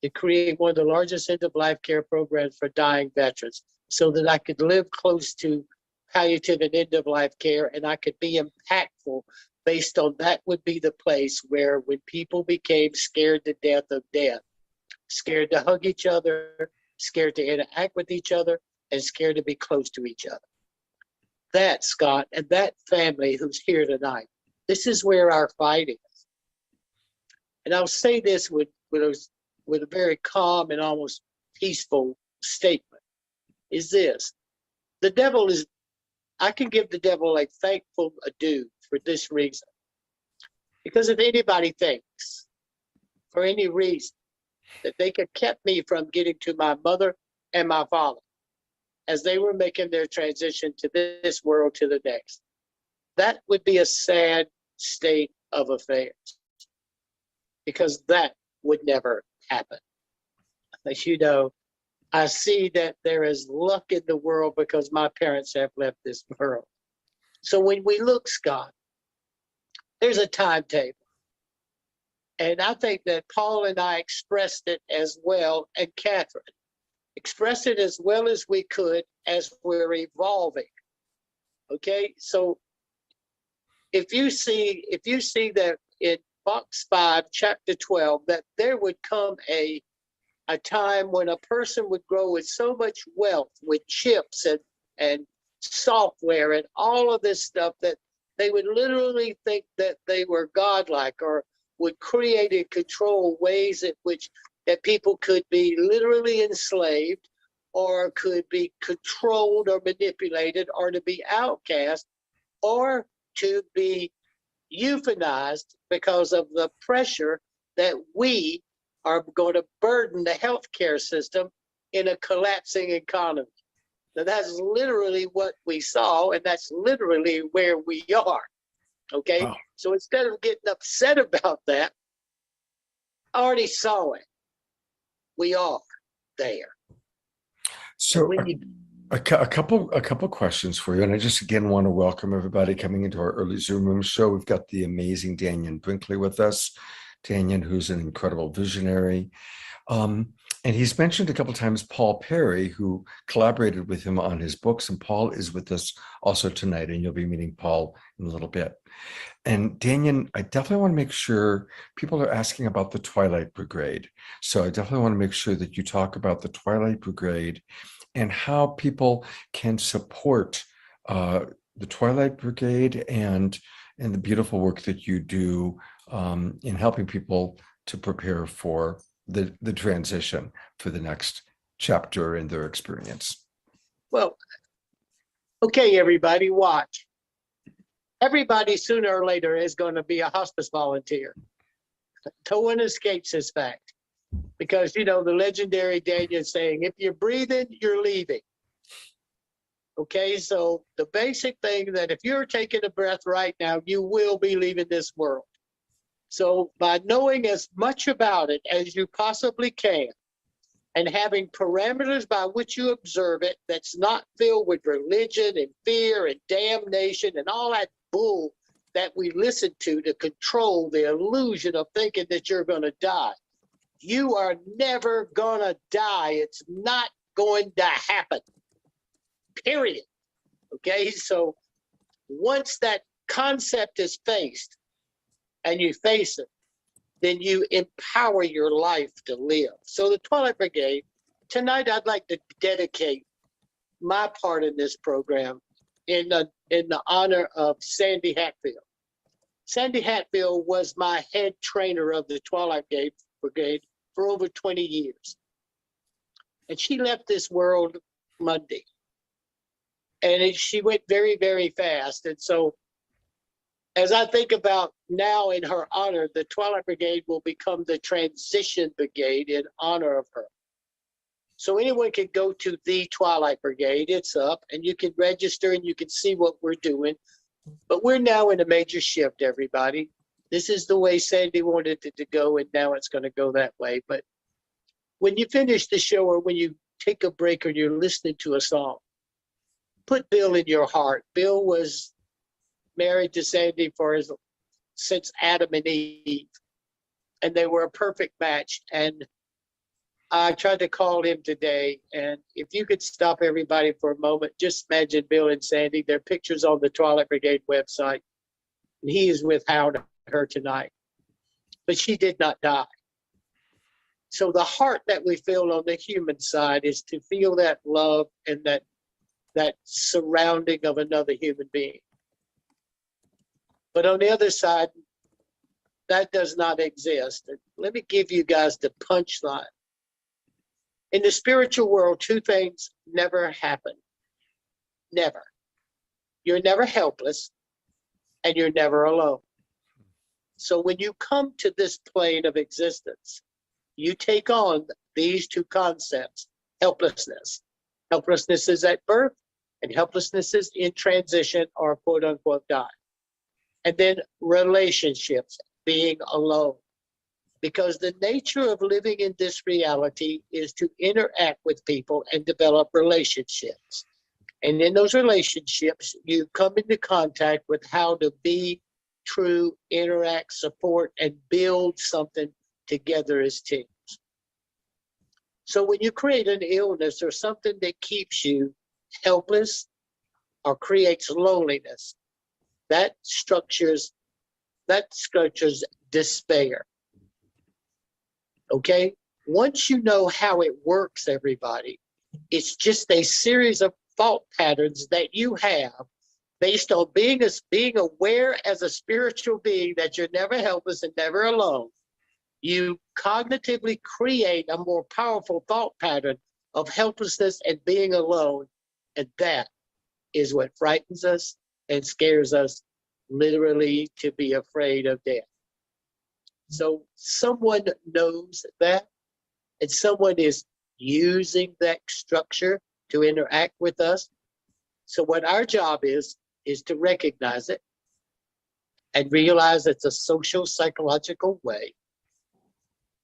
to create one of the largest end-of-life care programs for dying veterans so that I could live close to palliative and end-of-life care, and I could be impactful based on that would be the place where when people became scared to death of death, scared to hug each other, scared to interact with each other, and scared to be close to each other. That, Scott, and that family who's here tonight, this is where our fight is. And I'll say this with a very calm and almost peaceful statement, is this. The devil is, I can give the devil a thankful adieu for this reason. Because if anybody thinks, for any reason, that they could kept me from getting to my mother and my father as they were making their transition to this world to the next, that would be a sad state of affairs, because that would never happen. As you know, I see that there is luck in the world because my parents have left this world. So when we look, Scott, there's a timetable. And I think that Paul and I expressed it as well, and Catherine expressed it as well as we could as we're evolving. Okay, so if you see that in box 5, chapter 12, that there would come a time when a person would grow with so much wealth, with chips and software and all of this stuff, that they would literally think that they were godlike, or would create and control ways in which that people could be literally enslaved, or could be controlled or manipulated, or to be outcast, or to be euthanized because of the pressure that we are going to burden the healthcare system in a collapsing economy. Now, that's literally what we saw, and that's literally where we are. Okay, wow. So instead of getting upset about that, I already saw it. We are there. So a couple questions for you, and I just again want to welcome everybody coming into our early Zoom room show. We've got the amazing Daniel Brinkley with us. Daniel, who's an incredible visionary. And he's mentioned a couple of times Paul Perry, who collaborated with him on his books, and Paul is with us also tonight, and you'll be meeting Paul in a little bit. And Daniel, I definitely want to make sure people are asking about the Twilight Brigade. So I definitely want to make sure that you talk about the Twilight Brigade and how people can support the Twilight Brigade and the beautiful work that you do in helping people to prepare for the transition for the next chapter in their experience. Well, okay, everybody, watch. Everybody sooner or later is going to be a hospice volunteer. No one escapes this fact, because, you know, the legendary Daniel saying, if you're breathing, you're leaving. Okay, so the basic thing that if you're taking a breath right now, you will be leaving this world. So by knowing as much about it as you possibly can, and having parameters by which you observe it that's not filled with religion and fear and damnation and all that bull that we listen to control the illusion of thinking that you're going to die. You are never going to die. It's not going to happen. Period. Okay, so once that concept is faced, and you face it, then you empower your life to live. So the Twilight Brigade, tonight I'd like to dedicate my part in this program in the honor of Sandy Hatfield. Sandy Hatfield was my head trainer of the Twilight Brigade for over 20 years. And she left this world Monday. And she went very, very fast. And so as I think about now in her honor, the Twilight Brigade will become the Transition Brigade in honor of her. So anyone can go to the Twilight Brigade. It's up, and you can register and you can see what we're doing. But we're now in a major shift, everybody. This is the way Sandy wanted it to go, and now it's going to go that way. But when you finish the show, or when you take a break, or you're listening to a song, put Bill in your heart. Bill was married to Sandy since Adam and Eve, and they were a perfect match. And I tried to call him today, and if you could stop everybody for a moment, just imagine Bill and Sandy. Their pictures on the Twilight Brigade website. And he is with her tonight, but she did not die. So the heart that we feel on the human side is to feel that love and that surrounding of another human being. But on the other side, that does not exist. And let me give you guys the punchline. In the spiritual world, two things never happen. Never. You're never helpless, and you're never alone. So when you come to this plane of existence, you take on these two concepts: helplessness. Helplessness is at birth, and helplessness is in transition or quote unquote die. And then relationships, being alone. Because the nature of living in this reality is to interact with people and develop relationships. And in those relationships, you come into contact with how to be true, interact, support, and build something together as teams. So when you create an illness or something that keeps you helpless or creates loneliness, that structures despair. Okay? Once you know how it works, everybody, it's just a series of thought patterns that you have based on being aware as a spiritual being that you're never helpless and never alone. You cognitively create a more powerful thought pattern of helplessness and being alone. And that is what frightens us and scares us, literally, to be afraid of death. So someone knows that, and someone is using that structure to interact with us. So what our job is to recognize it and realize it's a social psychological way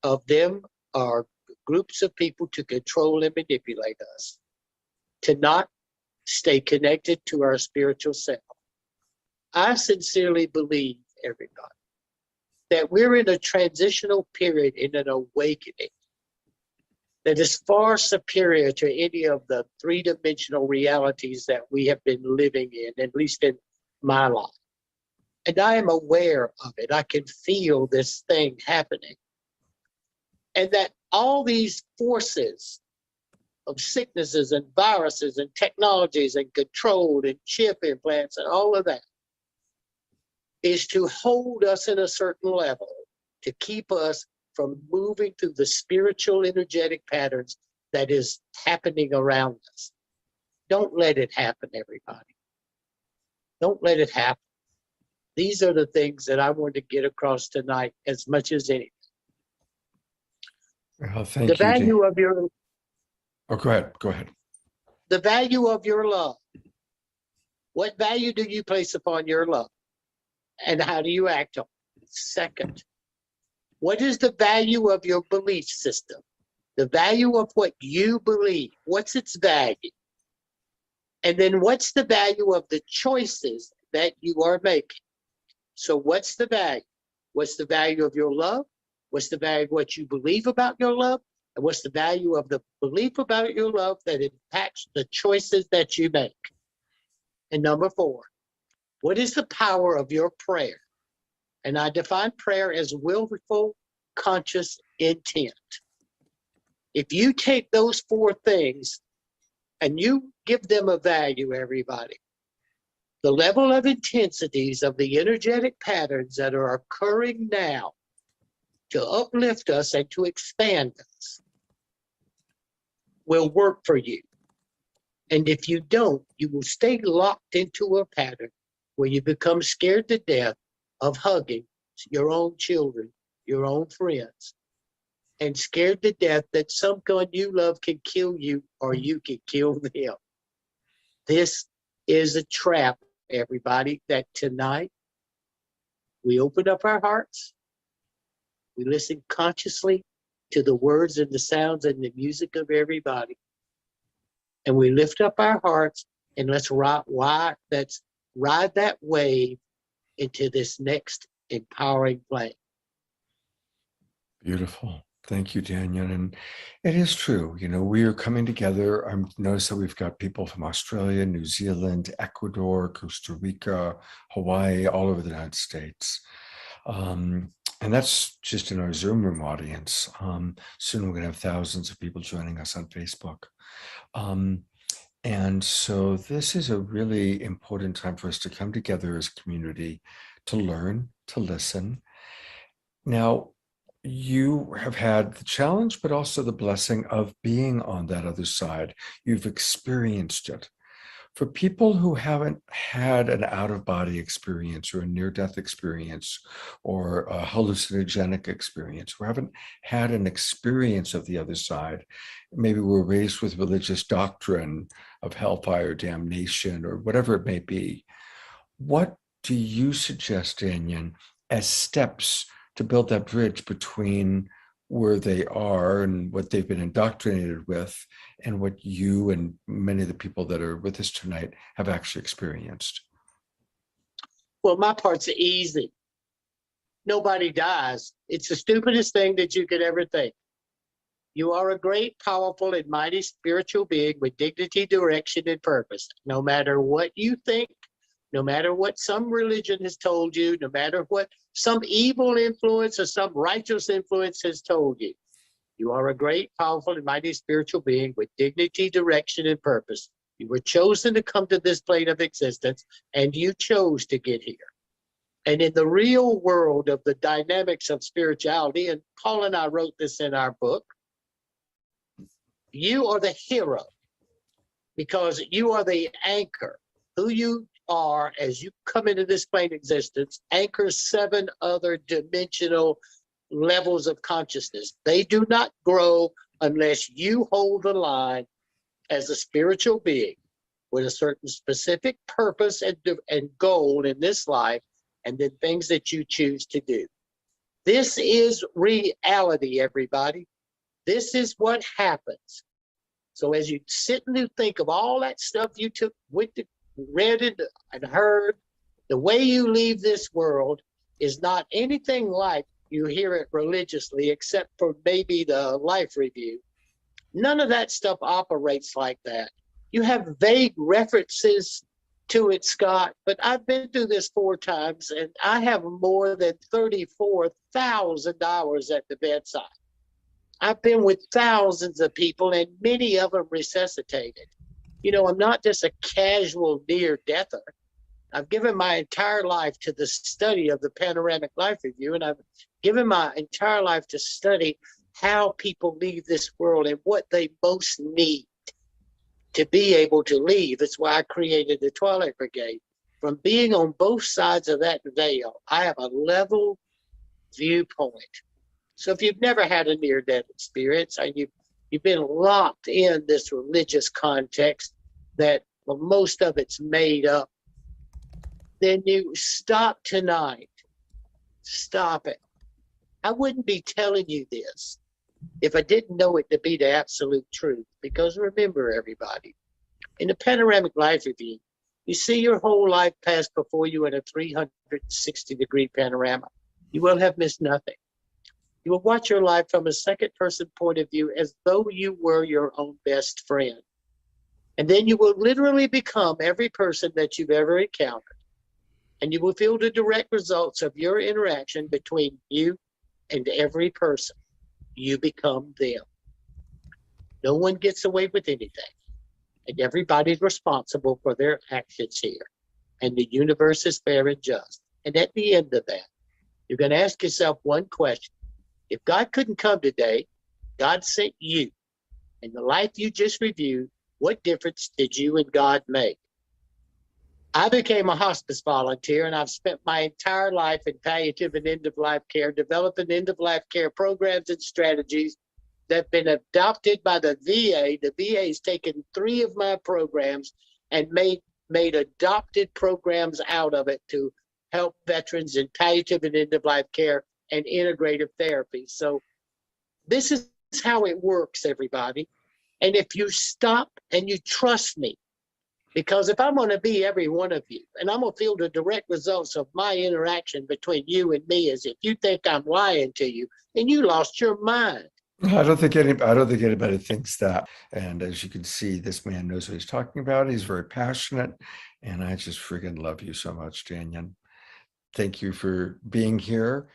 of them or groups of people to control and manipulate us, to not stay connected to our spiritual self. I sincerely believe, everybody, that we're in a transitional period, in an awakening that is far superior to any of the three-dimensional realities that we have been living in, at least in my life. And I am aware of it. I can feel this thing happening. And that all these forces of sicknesses and viruses and technologies and control and chip implants and all of that is to hold us in a certain level, to keep us from moving through the spiritual energetic patterns that is happening around us. Don't let it happen, everybody. Don't let it happen. These are the things that I want to get across tonight as much as anything. Well, thank The you. value of your Oh, go ahead. Go ahead. the value of your love. What value do you place upon your love? And how do you act on it? Second, what is the value of your belief system? The value of what you believe. What's its value? And then what's the value of the choices that you are making? So what's the value? What's the value of your love? What's the value of what you believe about your love? And what's the value of the belief about your love that impacts the choices that you make? And number 4, what is the power of your prayer? And I define prayer as willful, conscious intent. If you take those 4 things and you give them a value, everybody, the level of intensities of the energetic patterns that are occurring now to uplift us and to expand us will work for you. And if you don't, you will stay locked into a pattern where you become scared to death of hugging your own children, your own friends, and scared to death that someone you love can kill you or you can kill them. This is a trap, everybody, that tonight we open up our hearts, we listen consciously to the words and the sounds and the music of everybody, and we lift up our hearts and let's ride that wave into this next empowering plane. Beautiful. Thank you, Daniel. And it is true. We are coming together. I notice that we've got people from Australia, New Zealand, Ecuador, Costa Rica, Hawaii, all over the United States. And that's just in our Zoom room audience. Soon we're going to have thousands of people joining us on Facebook. And so this is a really important time for us to come together as a community to learn, to listen. Now, you have had the challenge, but also the blessing of being on that other side. You've experienced it. For people who haven't had an out-of-body experience or a near-death experience or a hallucinogenic experience, or haven't had an experience of the other side, maybe we're raised with religious doctrine of hellfire, damnation, or whatever it may be, what do you suggest, Daniel, as steps to build that bridge between where they are and what they've been indoctrinated with and what you and many of the people that are with us tonight have actually experienced? Well, my part's easy. Nobody dies. It's the stupidest thing that you could ever think. You are a great, powerful, and mighty spiritual being with dignity, direction, and purpose. No matter what you think, no matter what some religion has told you, no matter what some evil influence or some righteous influence has told you, you are a great, powerful, and mighty spiritual being with dignity, direction, and purpose. You were chosen to come to this plane of existence, and you chose to get here. And in the real world of the dynamics of spirituality, and Paul and I wrote this in our book, you are the hero because you are the anchor. Who you are as you come into this plane existence anchors 7 other dimensional levels of consciousness. They do not grow unless you hold the line as a spiritual being with a certain specific purpose and goal in this life, and then things that you choose to do. This is reality, everybody. This is what happens. So as you sit and you think of all that stuff you read it and heard, the way you leave this world is not anything like you hear it religiously, except for maybe the life review. None of that stuff operates like that. You have vague references to it, Scott, but I've been through this 4 times, and I have more than 34,000 hours at the bedside. I've been with thousands of people, and many of them resuscitated. I'm not just a casual near-deather. I've given my entire life to the study of the Panoramic Life Review, and I've given my entire life to study how people leave this world and what they most need to be able to leave. That's why I created the Twilight Brigade. From being on both sides of that veil, I have a level viewpoint. So if you've never had a near-death experience and you've been locked in this religious context that most of it's made up, then you stop tonight. Stop it. I wouldn't be telling you this if I didn't know it to be the absolute truth. Because remember, everybody, in the Panoramic Life Review, you see your whole life pass before you in a 360-degree panorama. You will have missed nothing. You will watch your life from a second-person point of view as though you were your own best friend. And then you will literally become every person that you've ever encountered. And you will feel the direct results of your interaction between you and every person. You become them. No one gets away with anything. And everybody's responsible for their actions here. And the universe is fair and just. And at the end of that, you're going to ask yourself one question. If God couldn't come today, God sent you. In the life you just reviewed, what difference did you and God make? I became a hospice volunteer, and I've spent my entire life in palliative and end-of-life care, developing end-of-life care programs and strategies that have been adopted by the VA. The VA has taken 3 of my programs and made adopted programs out of it to help veterans in palliative and end-of-life care and integrative therapy. So this is how it works, everybody. And if you stop and you trust me, because if I'm going to be every one of you, and I'm going to feel the direct results of my interaction between you and me, as if you think I'm lying to you, then you lost your mind. I don't think anybody thinks that. And as you can see, this man knows what he's talking about. He's very passionate. And I just freaking love you so much, Daniel. Thank you for being here.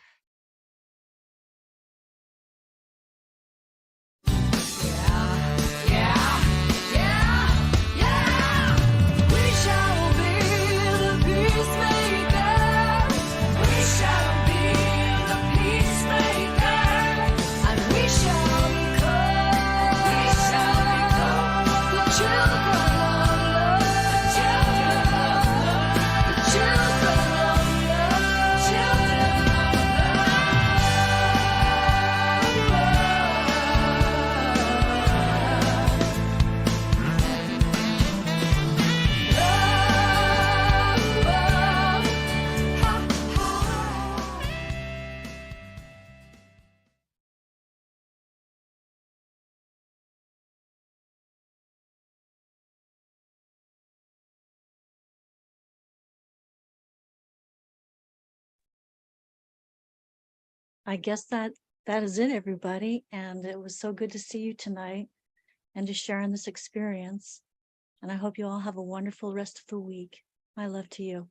I guess that is it, everybody. And it was so good to see you tonight and to share in this experience. And I hope you all have a wonderful rest of the week. My love to you.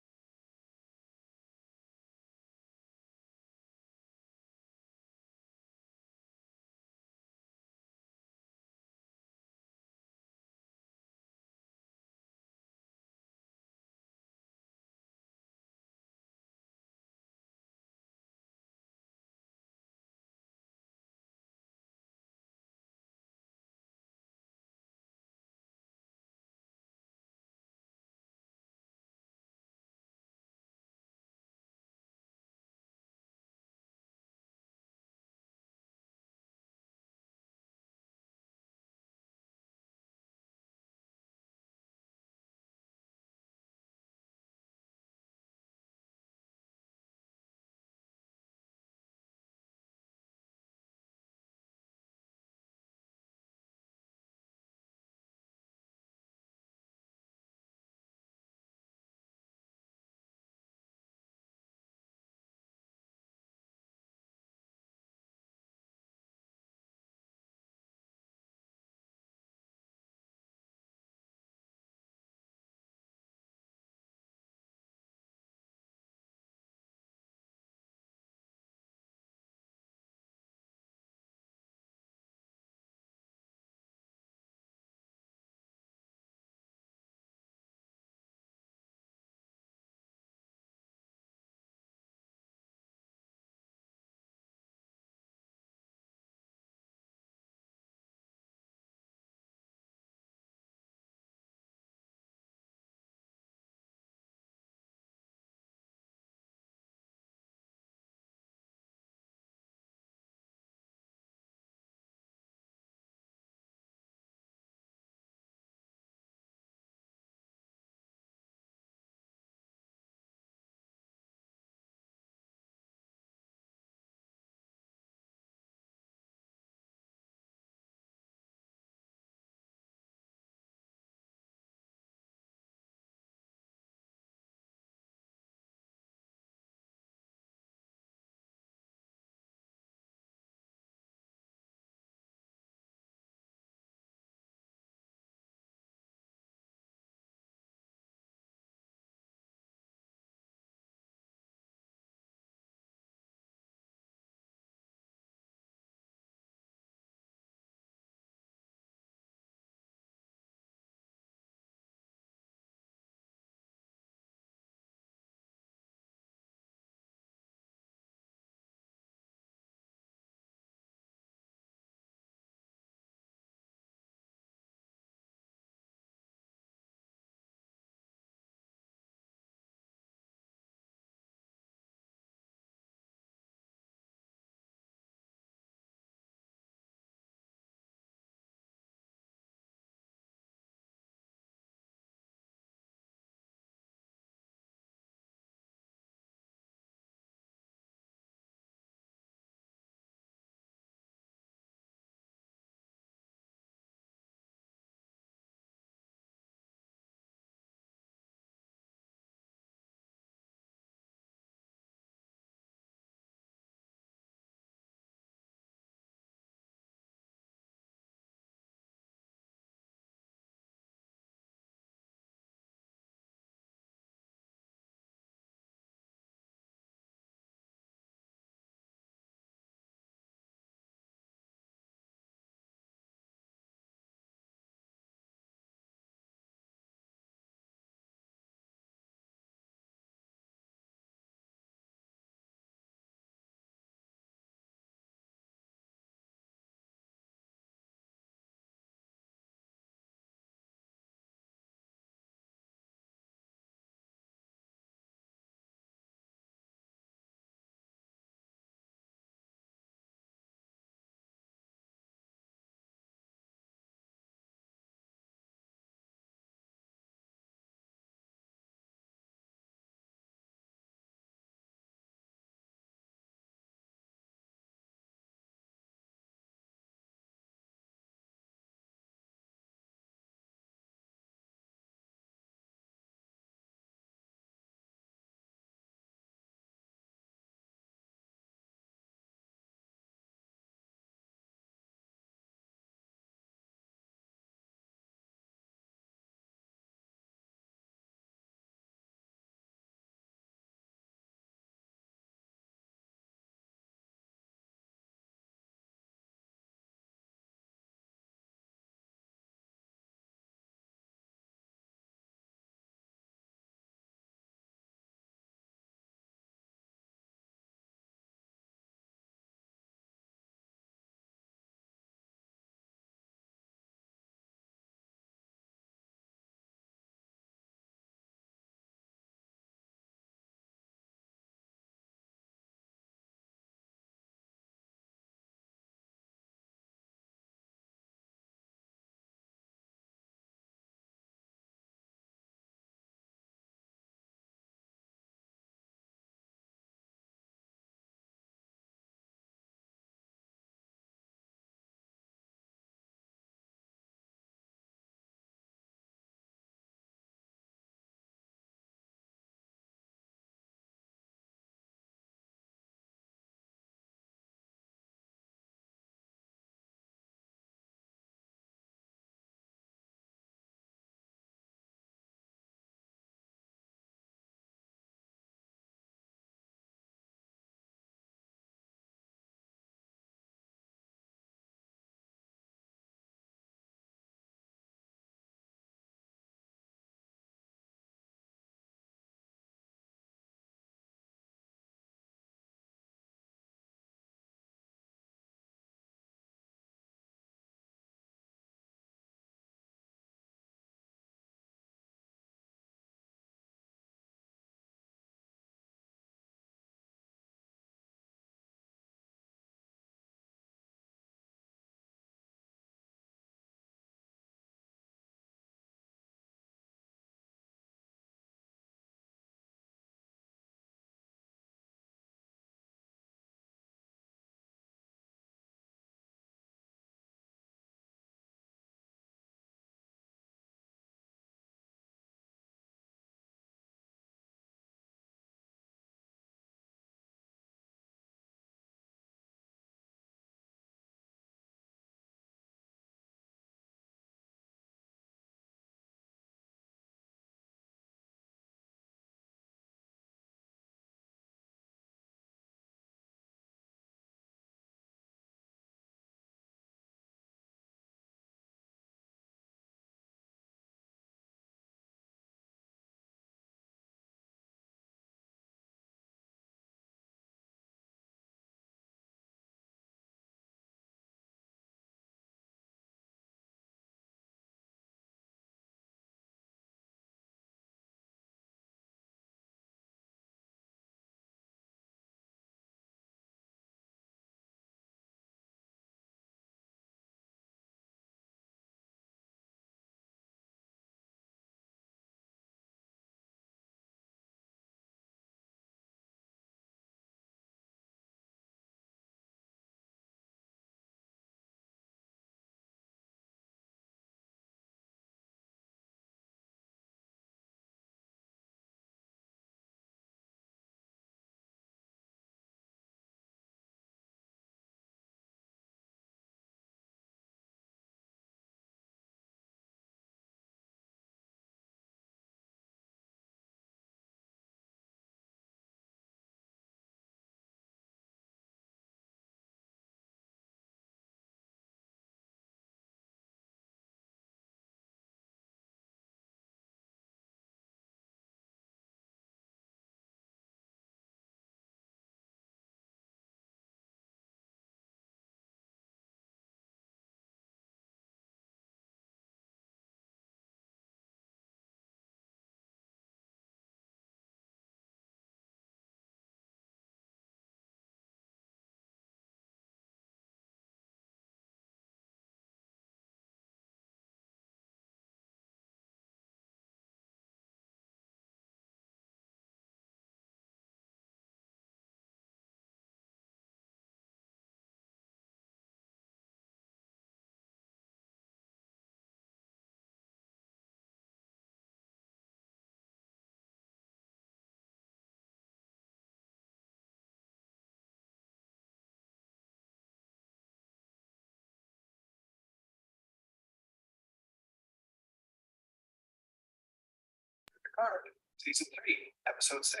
Picard, Season 3, Episode 6,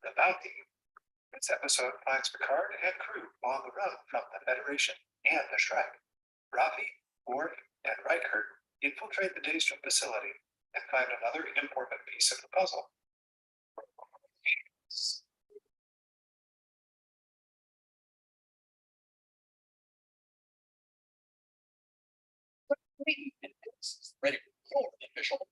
The Bounty. This episode finds Picard and crew on the run from the Federation and the Shrek. Raffi, Worf, and Riker infiltrate the Daystrom facility and find another important piece of the puzzle. Ready for the official.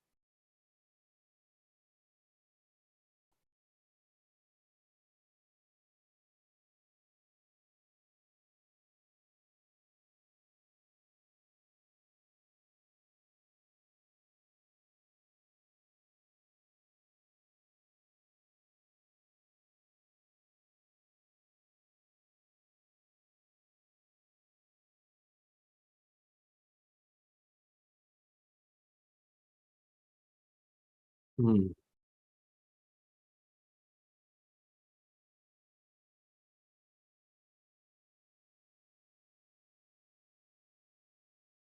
Hmm.